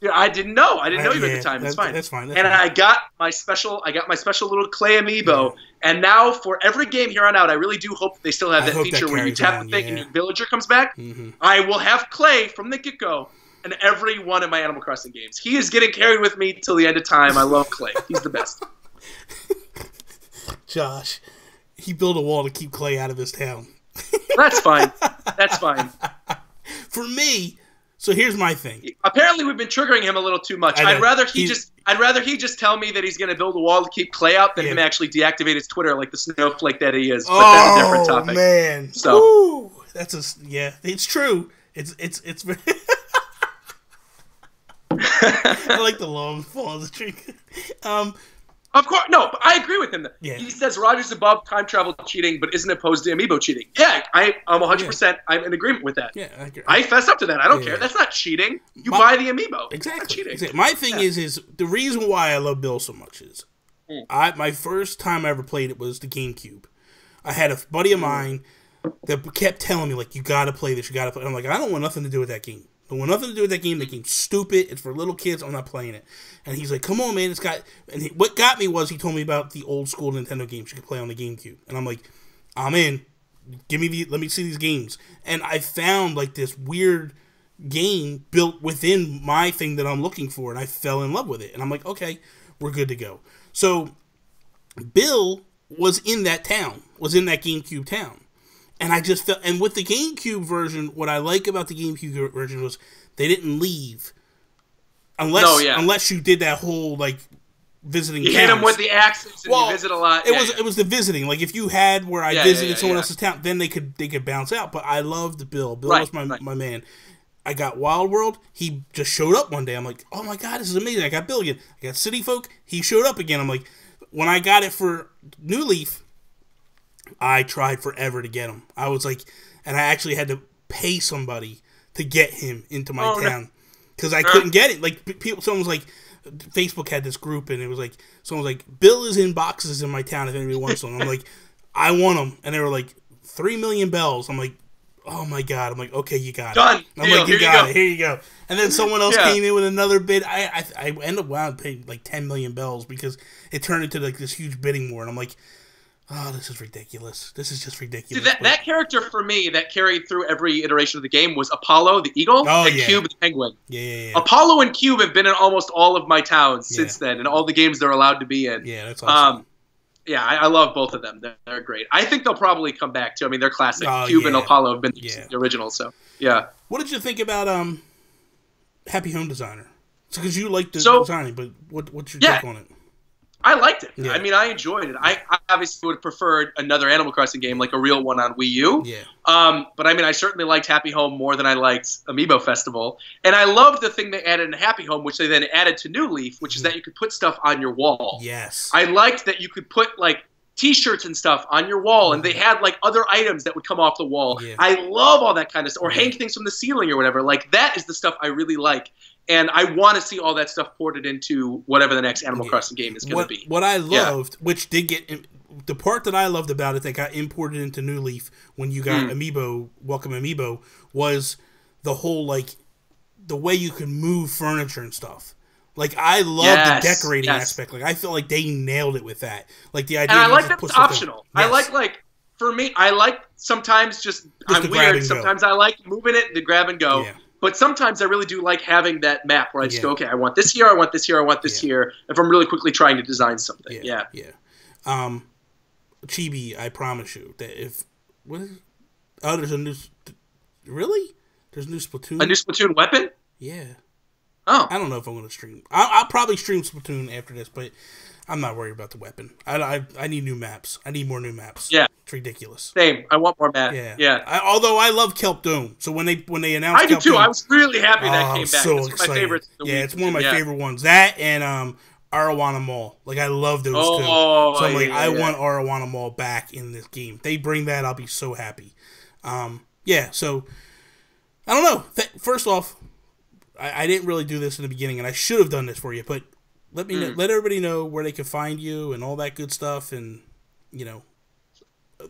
Yeah, I didn't know. I didn't know you at the time. It's fine. That's fine. I got my special little Clay Amiibo, and now for every game here on out, I really do hope they still have that feature where you tap the thing and your villager comes back. Mm-hmm. I will have Clay from the get-go in every one of my Animal Crossing games. He is getting carried with me till the end of time. I love Clay. He's the best. Josh, he built a wall to keep Clay out of his town. That's fine. That's fine. For me... So here's my thing. Apparently, we've been triggering him a little too much. I'd rather he just tell me that he's going to build a wall to keep Clay out than him actually deactivate his Twitter like the snowflake that he is. But that's a different topic. Man, so ooh, it's true. It's. I like the long fall of the tree. Of course, no, but I agree with him. Yeah. He says Roger's above time travel cheating, but isn't opposed to Amiibo cheating. Yeah, I'm 100%. I'm in agreement with that. Yeah, I agree. I fess up to that. I don't care. That's not cheating. You buy the Amiibo. Exactly. My thing is the reason why I love Bill so much is my first time I ever played it was the GameCube. I had a buddy of mine that kept telling me, like, you got to play this. You got to play. I'm like, I don't want nothing to do with that game. I want nothing to do with that game. That game's stupid. It's for little kids. I'm not playing it. And he's like, come on, man. What got me was he told me about the old school Nintendo games you could play on the GameCube. And I'm like, I'm in. Let me see these games. And I found, like, this weird game built within my thing that I'm looking for. And I fell in love with it. And I'm like, okay, we're good to go. So Bill was in that town, was in that GameCube town. And I just felt, and with the GameCube version, what I like about the GameCube version was they didn't leave unless you did that whole, like, visiting. You hit them with the axes and you visit a lot. It was the visiting. Like, if you had where I visited someone else's town, then they could bounce out. But I loved Bill. Bill was my man. I got Wild World. He just showed up one day. I'm like, oh my God, this is amazing. I got Bill again. I got City Folk. He showed up again. I'm like, when I got it for New Leaf, I tried forever to get him. I was like, and I actually had to pay somebody to get him into my town because I couldn't get it. Like, someone was like, Facebook had this group, and it was like, someone was like, Bill is in boxes in my town if anybody wants them. I'm like, I want them, and they were like 3 million bells. I'm like, oh my God. I'm like, okay, you got it. Done. I'm like, you got it. Here you go. And then someone else came in with another bid. I ended up paying like 10 million bells because it turned into like this huge bidding war, and I'm like, oh, this is ridiculous. This is just ridiculous. See, that character for me that carried through every iteration of the game was Apollo, the eagle, and Cube, the penguin. Yeah. Apollo and Cube have been in almost all of my towns since then, and all the games they're allowed to be in. Yeah, that's awesome. I love both of them. They're great. I think they'll probably come back, too. I mean, they're classic. Cube and Apollo have been the originals, so, yeah. What did you think about Happy Home Designer? Because you liked the designing, but what's your take on it? I liked it. Yeah. I mean, I enjoyed it. I obviously would have preferred another Animal Crossing game, like a real one on Wii U. Yeah. But I mean, I certainly liked Happy Home more than I liked Amiibo Festival. And I loved the thing they added in Happy Home, which they then added to New Leaf, which is that you could put stuff on your wall. Yes. I liked that you could put, like, T-shirts and stuff on your wall, and they had, like, other items that would come off the wall. Yeah. I love all that kind of stuff. Or hang things from the ceiling or whatever. Like, that is the stuff I really like. And I want to see all that stuff ported into whatever the next Animal Crossing game is going to be. What I loved, which did get... The part that I loved about it that got imported into New Leaf when you got Amiibo, Welcome Amiibo, was the whole, like, the way you could move furniture and stuff. Like, I love the decorating aspect. Like, I feel like they nailed it with that. Like, the idea... And I like that it's optional. Yes. I like, for me, I like sometimes I'm weird. Sometimes I like moving it to grab and go. Yeah. But sometimes I really do like having that map where I just go, okay, I want this here, I want this here, I want this here, if I'm really quickly trying to design something. Yeah. Chibi, I promise you that if there's a new really? There's a new Splatoon. A new Splatoon weapon? Yeah. Oh. I don't know if I'm going to stream. I'll probably stream Splatoon after this, but I'm not worried about the weapon. I need new maps. I need more new maps. Yeah. It's ridiculous. Same. I want more maps. Yeah. Although I love Kelp Dome. So when they announced I do too. I was really happy that came back. So it's one of my favorites. It's one of my favorite ones. That and Arawana Mall. Like, I love those two. So I'm like, I want Arawana Mall back in this game. If they bring that, I'll be so happy. So I don't know. First off, I didn't really do this in the beginning, and I should have done this for you, but let everybody know where they can find you and all that good stuff, and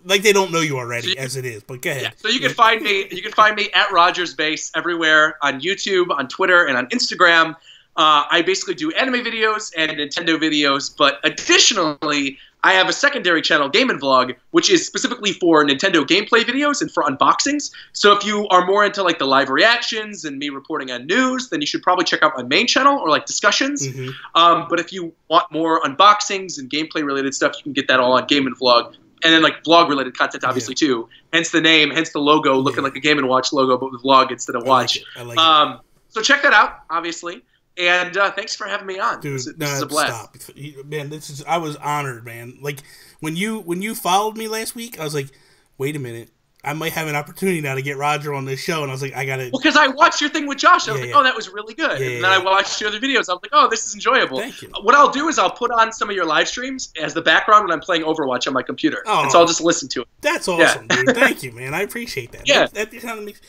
like they don't know you already as it is. But go ahead. Yeah. So you can find me. You can find me at Rogers Base everywhere on YouTube, on Twitter, and on Instagram. I basically do anime videos and Nintendo videos, but additionally, I have a secondary channel, Game & Vlog, which is specifically for Nintendo gameplay videos and for unboxings. So if you are more into like the live reactions and me reporting on news, then you should probably check out my main channel or like discussions. But if you want more unboxings and gameplay related stuff, you can get that all on Game & Vlog. And then like vlog related content, obviously too. Hence the name, hence the logo, looking like a Game & Watch logo, but with vlog instead of watch. I like it. So check that out, obviously. And thanks for having me on. Dude, this is a blast. Stop. Man, I was honored, man. Like when you followed me last week, I was like, wait a minute. I might have an opportunity now to get Roger on this show, and I was like, I gotta. Well, because I watched your thing with Josh, I was like, oh, that was really good. And then I watched your other videos. I was like, oh, this is enjoyable. Thank you. What I'll do is I'll put on some of your live streams as the background when I'm playing Overwatch on my computer, and so I'll just listen to it. That's awesome, dude. Thank you, man. I appreciate that. Yeah. That kind of makes.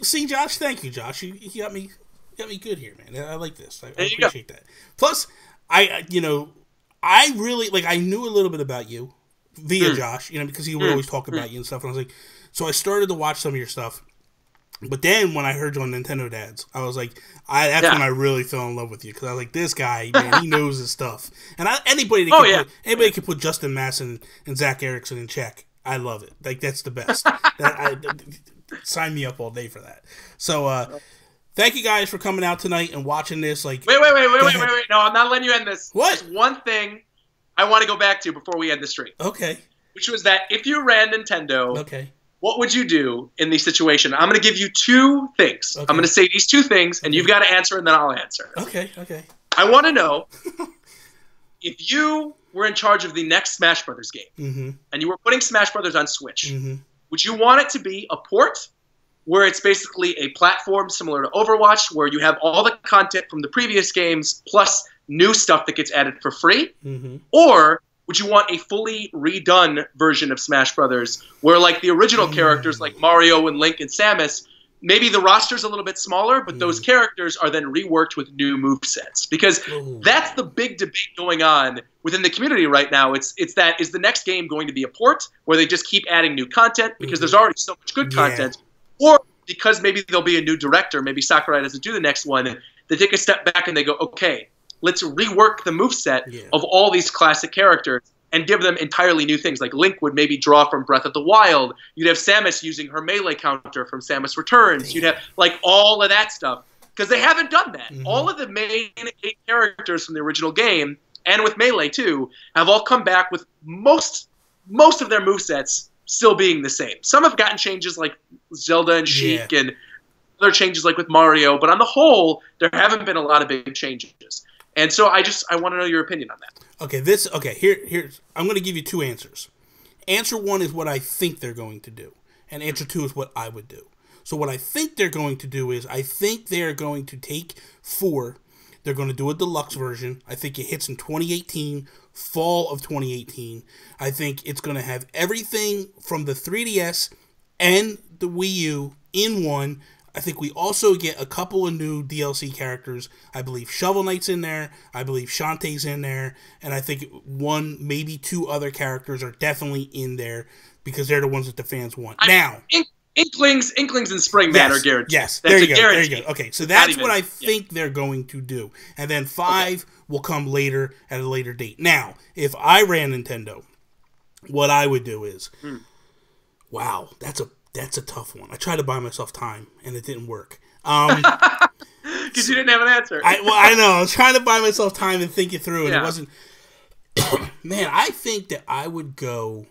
See, Josh, thank you, Josh. You got me good here, man. I like this. I appreciate that. Plus, I really like. I knew a little bit about you via Josh, because he would always talk about you and stuff. And I was like, so I started to watch some of your stuff. But then when I heard you on Nintendo Dads, I was like, that's when I really fell in love with you, because I was like, this guy, man, he knows his stuff. And anybody can put Justin Masson and Zach Erickson in check. I love it. Like, that's the best. Sign me up all day for that. So. Thank you guys for coming out tonight and watching this. Like, wait. No, I'm not letting you end this. What? There's one thing I want to go back to before we end the stream. Okay. Which was that if you ran Nintendo, what would you do in the situation? I'm going to give you two things. Okay. I'm going to say these two things, and you've got to answer, and then I'll answer. Okay. I want to know if you were in charge of the next Smash Brothers game, and you were putting Smash Brothers on Switch, would you want it to be a port where it's basically a platform similar to Overwatch, where you have all the content from the previous games plus new stuff that gets added for free? Or would you want a fully redone version of Smash Brothers, where like the original characters like Mario and Link and Samus, maybe the roster's a little bit smaller, but those characters are then reworked with new movesets? Because that's the big debate going on within the community right now. It's that, is the next game going to be a port where they just keep adding new content because there's already so much good content? Or because maybe there'll be a new director, maybe Sakurai doesn't do the next one, they take a step back and they go, okay, let's rework the moveset of all these classic characters and give them entirely new things. Like Link would maybe draw from Breath of the Wild. You'd have Samus using her melee counter from Samus Returns. You'd have like all of that stuff. Because they haven't done that. All of the main 8 characters from the original game, and with Melee too, have all come back with most of their movesets still being the same. Some have gotten changes like Zelda and Sheik and other changes like with Mario, but on the whole, there haven't been a lot of big changes. And so I want to know your opinion on that. Okay, here's I'm going to give you two answers. Answer one is what I think they're going to do, and answer two is what I would do. So what I think they're going to do is, I think they're going to take 4, they're going to do a deluxe version. I think it hits in 2018, fall of 2018. I think it's going to have everything from the 3DS and the Wii U in one. I think we also get a couple of new DLC characters. I believe Shovel Knight's in there. I believe Shantae's in there. And I think 1, maybe 2 other characters are definitely in there because they're the ones that the fans want. Inklings and Spring Man are guaranteed. Yes, there you go. Okay, so that's what I think they're going to do. And then 5 will come later at a later date. Now, if I ran Nintendo, what I would do is, wow, that's a tough one. I tried to buy myself time, and it didn't work. Because you didn't have an answer. I know. I was trying to buy myself time and think it through, and it wasn't. Man, I think that I would go.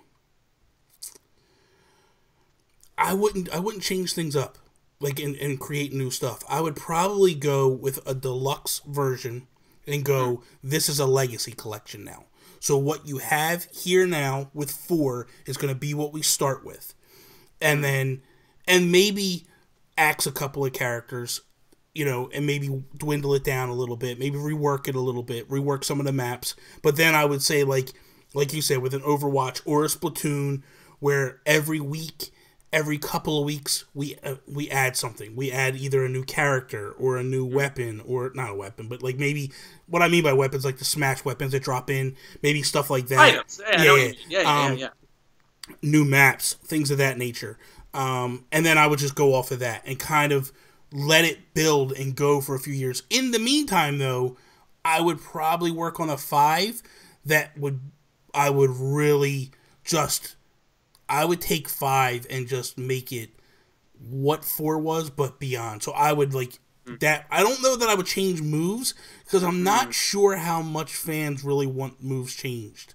I wouldn't change things up, like and create new stuff. I would probably go with a deluxe version and go, this is a legacy collection now. So what you have here now with 4 is going to be what we start with. And maybe axe a couple of characters, and maybe dwindle it down a little bit, maybe rework it a little bit, rework some of the maps. But then I would say, like you said, with an Overwatch or a Splatoon, where every week, every couple of weeks, we add something. We add either a new character or a new weapon, or not a weapon, but like maybe what I mean by weapons, like the Smash weapons that drop in, maybe stuff like that. Items. Yeah. New maps, things of that nature. And then I would just go off of that and kind of let it build and go for a few years. In the meantime, though, I would probably work on a 5 I would take 5 and just make it what 4 was, but beyond. So I would like that. I don't know that I would change moves, because I'm not sure how much fans really want moves changed.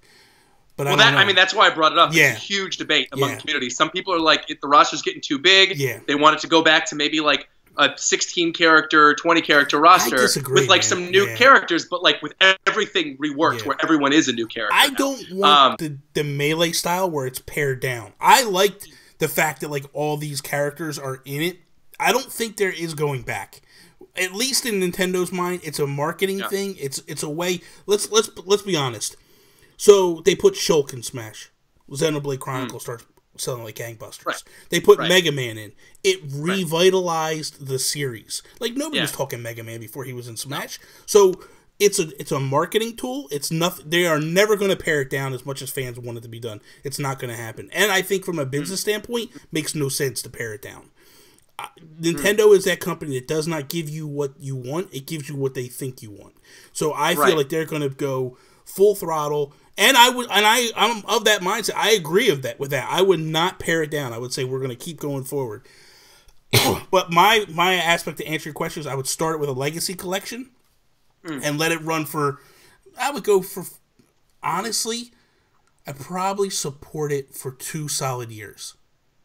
But that's why I brought it up. Yeah. It's a huge debate among the community. Some people are like, the roster's getting too big. Yeah. They want it to go back to maybe like a 16-character, 20-character roster with like some new characters, but like with everything reworked, where everyone is a new character. I don't want the Melee style where it's pared down. I liked the fact that like all these characters are in it. I don't think there is going back. At least in Nintendo's mind, it's a marketing thing. It's a way. Let's be honest. So they put Shulk in Smash. Xenoblade Chronicles starts selling like gangbusters. Right. They put Mega Man in. It revitalized the series. Like nobody was talking Mega Man before he was in Smash. So it's a marketing tool. It's nothing. They are never going to pare it down as much as fans want it to be done. It's not going to happen. And I think from a business standpoint, makes no sense to pare it down. Nintendo is that company that does not give you what you want. It gives you what they think you want. So I feel like they're going to go full throttle. And I'm of that mindset. I agree with that. I would not pare it down. I would say we're going to keep going forward. But my aspect to answer your question is I would start with a legacy collection and let it run for. I would go for, honestly, I'd probably support it for 2 solid years,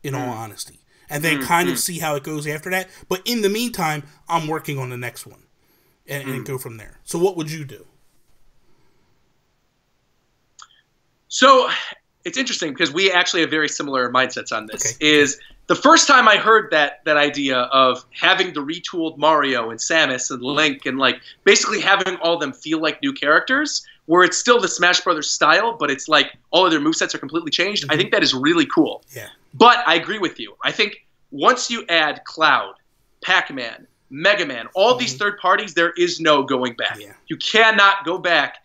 in all honesty, and then kind of see how it goes after that. But in the meantime, I'm working on the next one, and go from there. So what would you do? So it's interesting because we actually have very similar mindsets on this. Is the first time I heard that idea of having the retooled Mario and Samus and Link and like basically having all of them feel like new characters, where it's still the Smash Brothers style, but it's like all of their movesets are completely changed. I think that is really cool. Yeah. But I agree with you. I think once you add Cloud, Pac-Man, Mega Man, all these third parties, there is no going back. Yeah. You cannot go back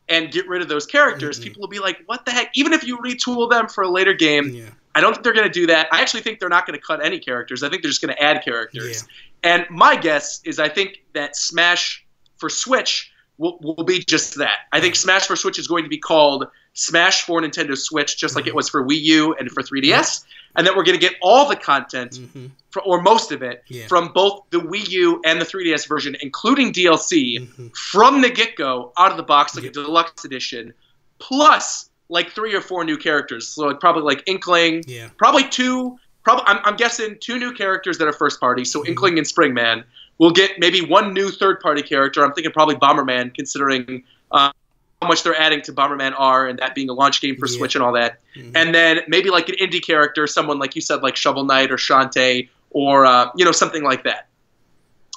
and get rid of those characters. People will be like, what the heck? Even if you retool them for a later game, I don't think they're going to do that. I actually think they're not going to cut any characters. I think they're just going to add characters. Yeah. And my guess is I think that Smash for Switch will be just that. I think Smash for Switch is going to be called Smash for Nintendo Switch, just like it was for Wii U and for 3DS. And that we're going to get all the content, or most of it, from both the Wii U and the 3DS version, including DLC, from the get-go, out of the box, like a deluxe edition, plus like 3 or 4 new characters. So like, probably like Inkling, probably 2, I'm guessing 2 new characters that are first party, so Inkling and Springman. We'll get maybe 1 new third-party character. I'm thinking probably Bomberman, considering how much they're adding to Bomberman R and that being a launch game for Switch and all that. And then maybe like an indie character, someone like you said, like Shovel Knight or Shantae or, something like that.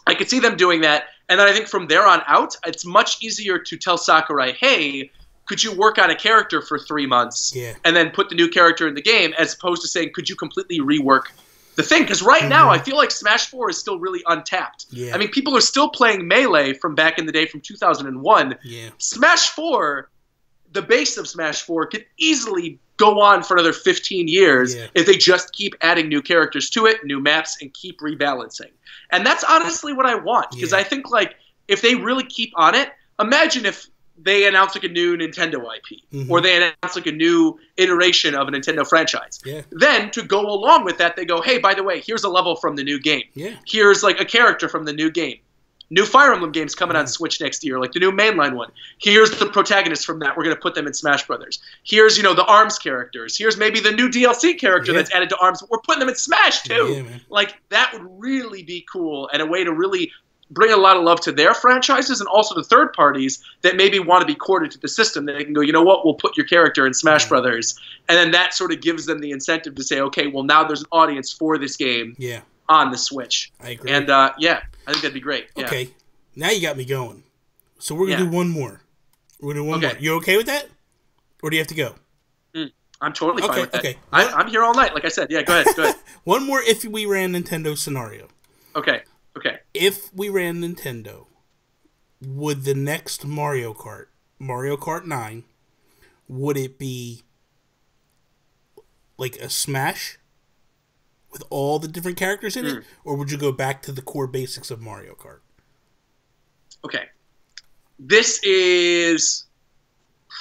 I could see them doing that. And then I think from there on out, it's much easier to tell Sakurai, hey, could you work on a character for 3 months and then put the new character in the game, as opposed to saying, could you completely rework the thing? Because right now, I feel like Smash 4 is still really untapped. I mean, people are still playing Melee from back in the day from 2001. Smash 4, the base of Smash 4, could easily go on for another 15 years if they just keep adding new characters to it, new maps, and keep rebalancing. And that's honestly what I want, because I think like if they really keep on it, imagine if they announce like a new Nintendo IP, or they announce like a new iteration of a Nintendo franchise. Yeah. Then to go along with that, they go, hey, by the way, here's a level from the new game. Yeah. Here's like a character from the new game. New Fire Emblem games coming on Switch next year, like the new mainline one. Here's the protagonist from that. We're going to put them in Smash Brothers. Here's, the ARMS characters. Here's maybe the new DLC character that's added to ARMS. We're putting them in Smash, too. Yeah, man. Like, that would really be cool and a way to really bring a lot of love to their franchises and also to third parties that maybe want to be corded to the system. They can go, you know what, we'll put your character in Smash Brothers. And then that sort of gives them the incentive to say, okay, well, now there's an audience for this game on the Switch. I agree. And, I think that'd be great. Yeah. Okay. Now you got me going. So we're going to do one more. We're going to do one more. You okay with that? Or do you have to go? I'm totally fine with that. Okay. I'm here all night, like I said. Yeah, go ahead. One more if we ran Nintendo scenario. Okay. If we ran Nintendo, would the next Mario Kart 9, would it be like a Smash with all the different characters in it? Or would you go back to the core basics of Mario Kart? Okay. This is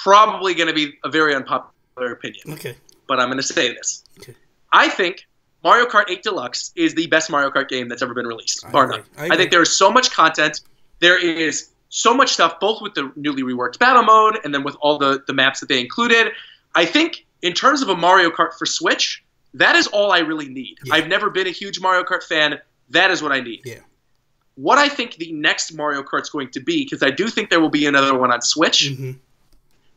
probably going to be a very unpopular opinion. Okay. But I'm going to say this. Okay. I think Mario Kart 8 Deluxe is the best Mario Kart game that's ever been released, bar none. I think there is so much content. There is so much stuff, both with the newly reworked battle mode and then with all the maps that they included. I think in terms of a Mario Kart for Switch, that is all I really need. Yeah. I've never been a huge Mario Kart fan. That is what I need. Yeah. What I think the next Mario Kart's going to be, because I do think there will be another one on Switch,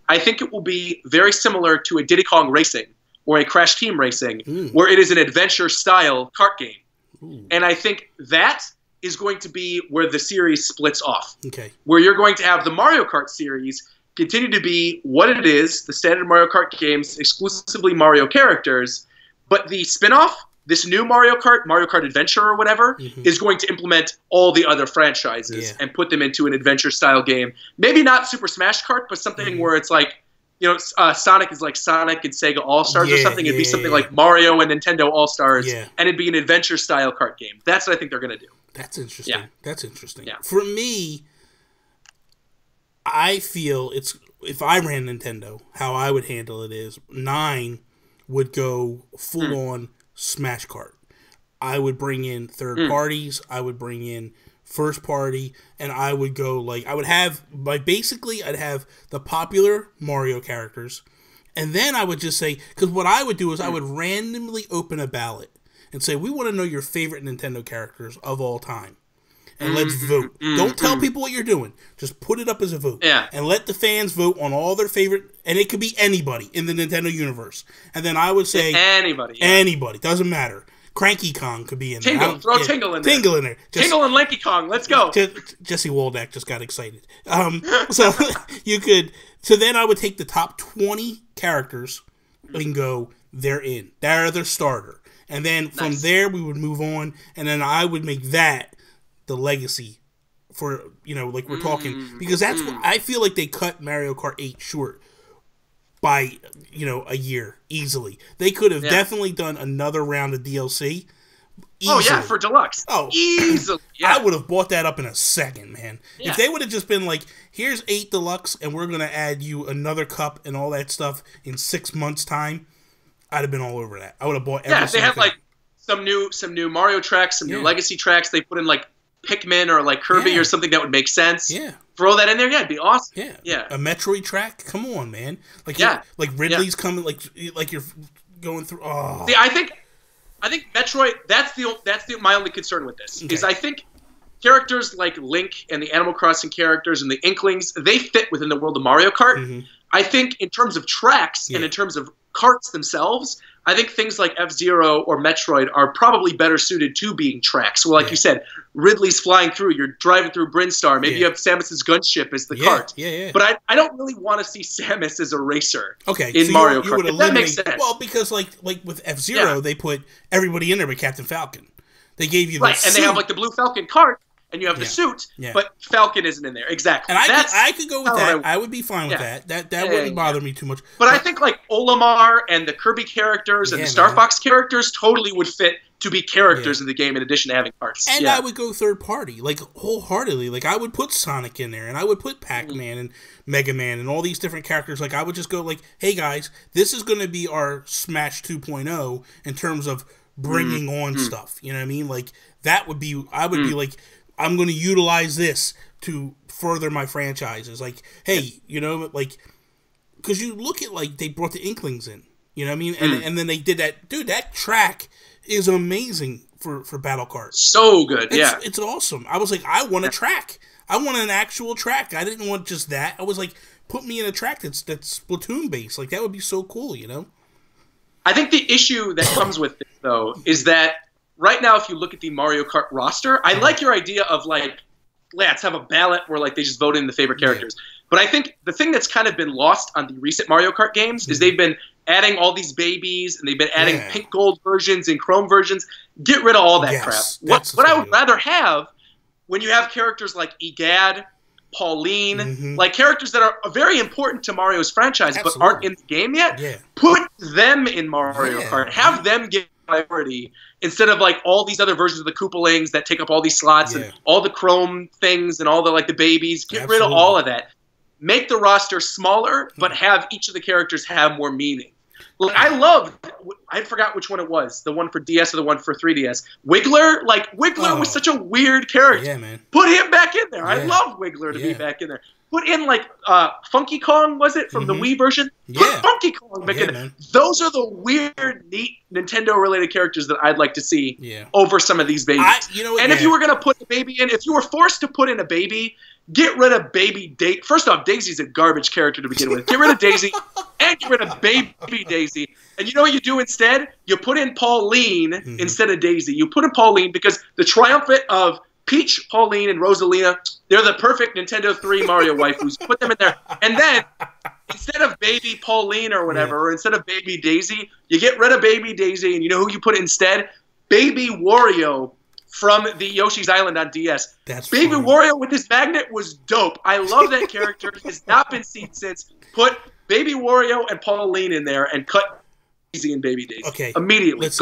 I think it will be very similar to a Diddy Kong Racing or a Crash Team Racing, where it is an adventure-style kart game. And I think that is going to be where the series splits off. Okay. Where you're going to have the Mario Kart series continue to be what it is, the standard Mario Kart games, exclusively Mario characters, but the spin-off, this new Mario Kart Adventure or whatever, is going to implement all the other franchises and put them into an adventure-style game. Maybe not Super Smash Kart, but something where it's like, Sonic is like Sonic and Sega All-Stars or something. It'd be something like Mario and Nintendo All-Stars, and it'd be an adventure-style kart game. That's what I think they're going to do. That's interesting. Yeah. That's interesting. Yeah. For me, I feel if I ran Nintendo, how I would handle it is 9 would go full-on Smash Kart. I would bring in third parties. I would bring in first party, and I would go I'd have the popular Mario characters, and then I would just say, because what I would do is I would randomly open a ballot and say, we want to know your favorite Nintendo characters of all time, and let's vote. Don't tell people what you're doing. Just put it up as a vote. And let the fans vote on all their favorite, and it could be anybody in the Nintendo universe. And then I would say anybody, doesn't matter. Cranky Kong could be in there. Throw Tingle in there. Tingle in there. Tingle and Lanky Kong. Let's go. Jesse Waldeck just got excited. So you could. So then I would take the top 20 characters and go, they're in. They're their starter. And then from there we would move on, and then I would make that the legacy for we're talking, because that's what I feel like they cut Mario Kart 8 short by a year easily. They could have definitely done another round of DLC. Easily. For Deluxe. Easily. I would have bought that up in a second, man. If they would have just been like, here's 8 Deluxe and we're going to add you another cup and all that stuff in 6 months time, I'd have been all over that. I would have bought every if they had some new Mario tracks, some new Legacy tracks, they put in Pikmin or Kirby or something that would make sense. Yeah. Throw that in there, it'd be awesome. Yeah. A Metroid track? Come on, man. Ridley's coming, like you're going through. Oh. See, I think Metroid. That's my only concern with this is I think characters like Link and the Animal Crossing characters and the Inklings, they fit within the world of Mario Kart. I think in terms of tracks and in terms of karts themselves, I think things like F-Zero or Metroid are probably better suited to being tracks. So like you said, Ridley's flying through, you're driving through Brinstar, maybe you have Samus's gunship as the cart. But I don't really want to see Samus as a racer in Mario Kart. That makes sense. Well, because like with F-Zero, they put everybody in there but Captain Falcon. They gave you the suit. And they have the Blue Falcon cart, and you have the suit, but Falcon isn't in there. Exactly. And I could go with that. I would be fine with that. That wouldn't bother me too much. But I think Olimar and the Kirby characters and the Star Fox characters totally would fit to be characters in the game in addition to having carts. And I would go third party, like wholeheartedly. Like I would put Sonic in there, and I would put Pac-Man and Mega Man and all these different characters. Like I would just go like, hey guys, this is going to be our Smash 2.0 in terms of bringing on stuff. You know what I mean? Like that would be, I would be like, I'm going to utilize this to further my franchises. Like, hey, you know, like, because you look at like they brought the Inklings in. You know what I mean? And then they did that. Dude, that track is amazing for Battle Kart. So good, It's awesome. I was like, I want a track. I want an actual track. I didn't want just that. I was like, put me in a track that's Splatoon based. Like that would be so cool, you know? I think the issue that comes with it though is that right now if you look at the Mario Kart roster, I like your idea of like, let's have a ballot where like they just vote in the favorite characters. Yeah. But I think the thing that's kind of been lost on the recent Mario Kart games is they've been adding all these babies, and they've been adding pink gold versions and chrome versions. Get rid of all that crap. What I would rather have, when you have characters like Egad, Pauline, like characters that are very important to Mario's franchise but aren't in the game yet, put them in Mario Kart. Have them get priority instead of like all these other versions of the Koopalings that take up all these slots and all the chrome things and all the like the babies. Get rid of all of that. Make the roster smaller, but have each of the characters have more meaning. Like I forgot which one it was, the one for DS or the one for 3DS. Wiggler, was such a weird character. Yeah, man. Put him back in there. I love Wiggler to be back in there. Put in like Funky Kong, was it, from the Wii version? Put Funky Kong back in there. Man. Those are the weird, neat Nintendo-related characters that I'd like to see over some of these babies. If you were going to put a baby in, if you were forced to put in a baby, get rid of Baby Daisy. First off, Daisy's a garbage character to begin with. Get rid of Daisy and get rid of Baby Daisy. And you know what you do instead? You put in Pauline instead of Daisy. You put in Pauline because the triumvirate of Peach, Pauline, and Rosalina, they're the perfect Nintendo 3 Mario waifus. Put them in there. And then, instead of Baby Pauline or whatever, or instead of Baby Daisy, you get rid of Baby Daisy, and you know who you put instead? Baby Wario from the Yoshi's Island on DS. Baby Wario with his magnet was dope. I love that character. He has not been seen since. Put Baby Wario and Pauline in there and cut Daisy and Baby Daisy. Okay. Immediately. Let's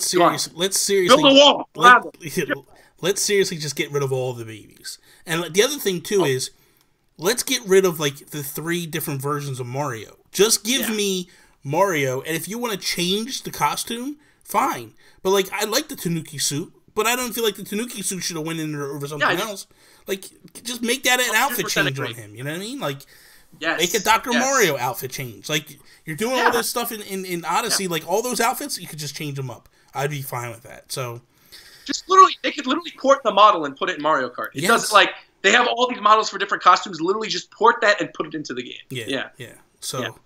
seriously build a wall. Let's seriously just get rid of all the babies. And the other thing too is, let's get rid of like the 3 different versions of Mario. Just give me Mario, and if you want to change the costume, fine. But like, I like the Tanuki suit. But I don't feel like the Tanuki suit should have went in there over something else. Like, just make that an outfit change on him. You know what I mean? Like, make a Dr. Mario outfit change. Like, you're doing all this stuff in Odyssey. Like, all those outfits, you could just change them up. I'd be fine with that. So, just literally, they could literally port the model and put it in Mario Kart. It does, like, they have all these models for different costumes. Literally just port that and put it into the game. Yeah. So,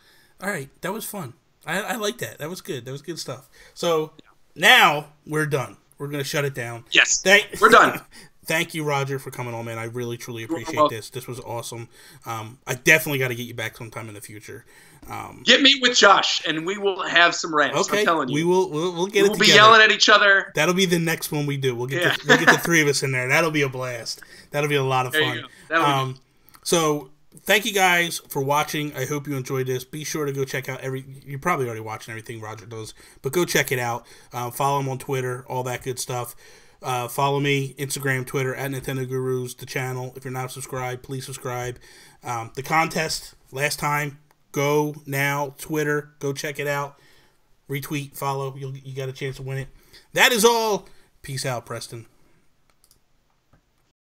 all right. That was fun. I like that. That was good. That was good stuff. So, now we're done. We're going to shut it down. Yes, we're done. Thank you, Roger, for coming on, man. I really, truly appreciate this. This was awesome. I definitely got to get you back sometime in the future. Get me with Josh, and we will have some rants. Okay, I'm telling you. We'll get it together. We'll be yelling at each other. That'll be the next one we do. We'll get the 3 of us in there. That'll be a blast. That'll be a lot of fun. So, thank you guys for watching. I hope you enjoyed this. Be sure to go check out you're probably already watching everything Roger does, but go check it out. Follow him on Twitter, all that good stuff. Follow me, Instagram, Twitter, at Nintendo Gurus, the channel. If you're not subscribed, please subscribe. The contest last time, go now, Twitter, go check it out. Retweet, follow, you got a chance to win it. That is all. Peace out, Preston.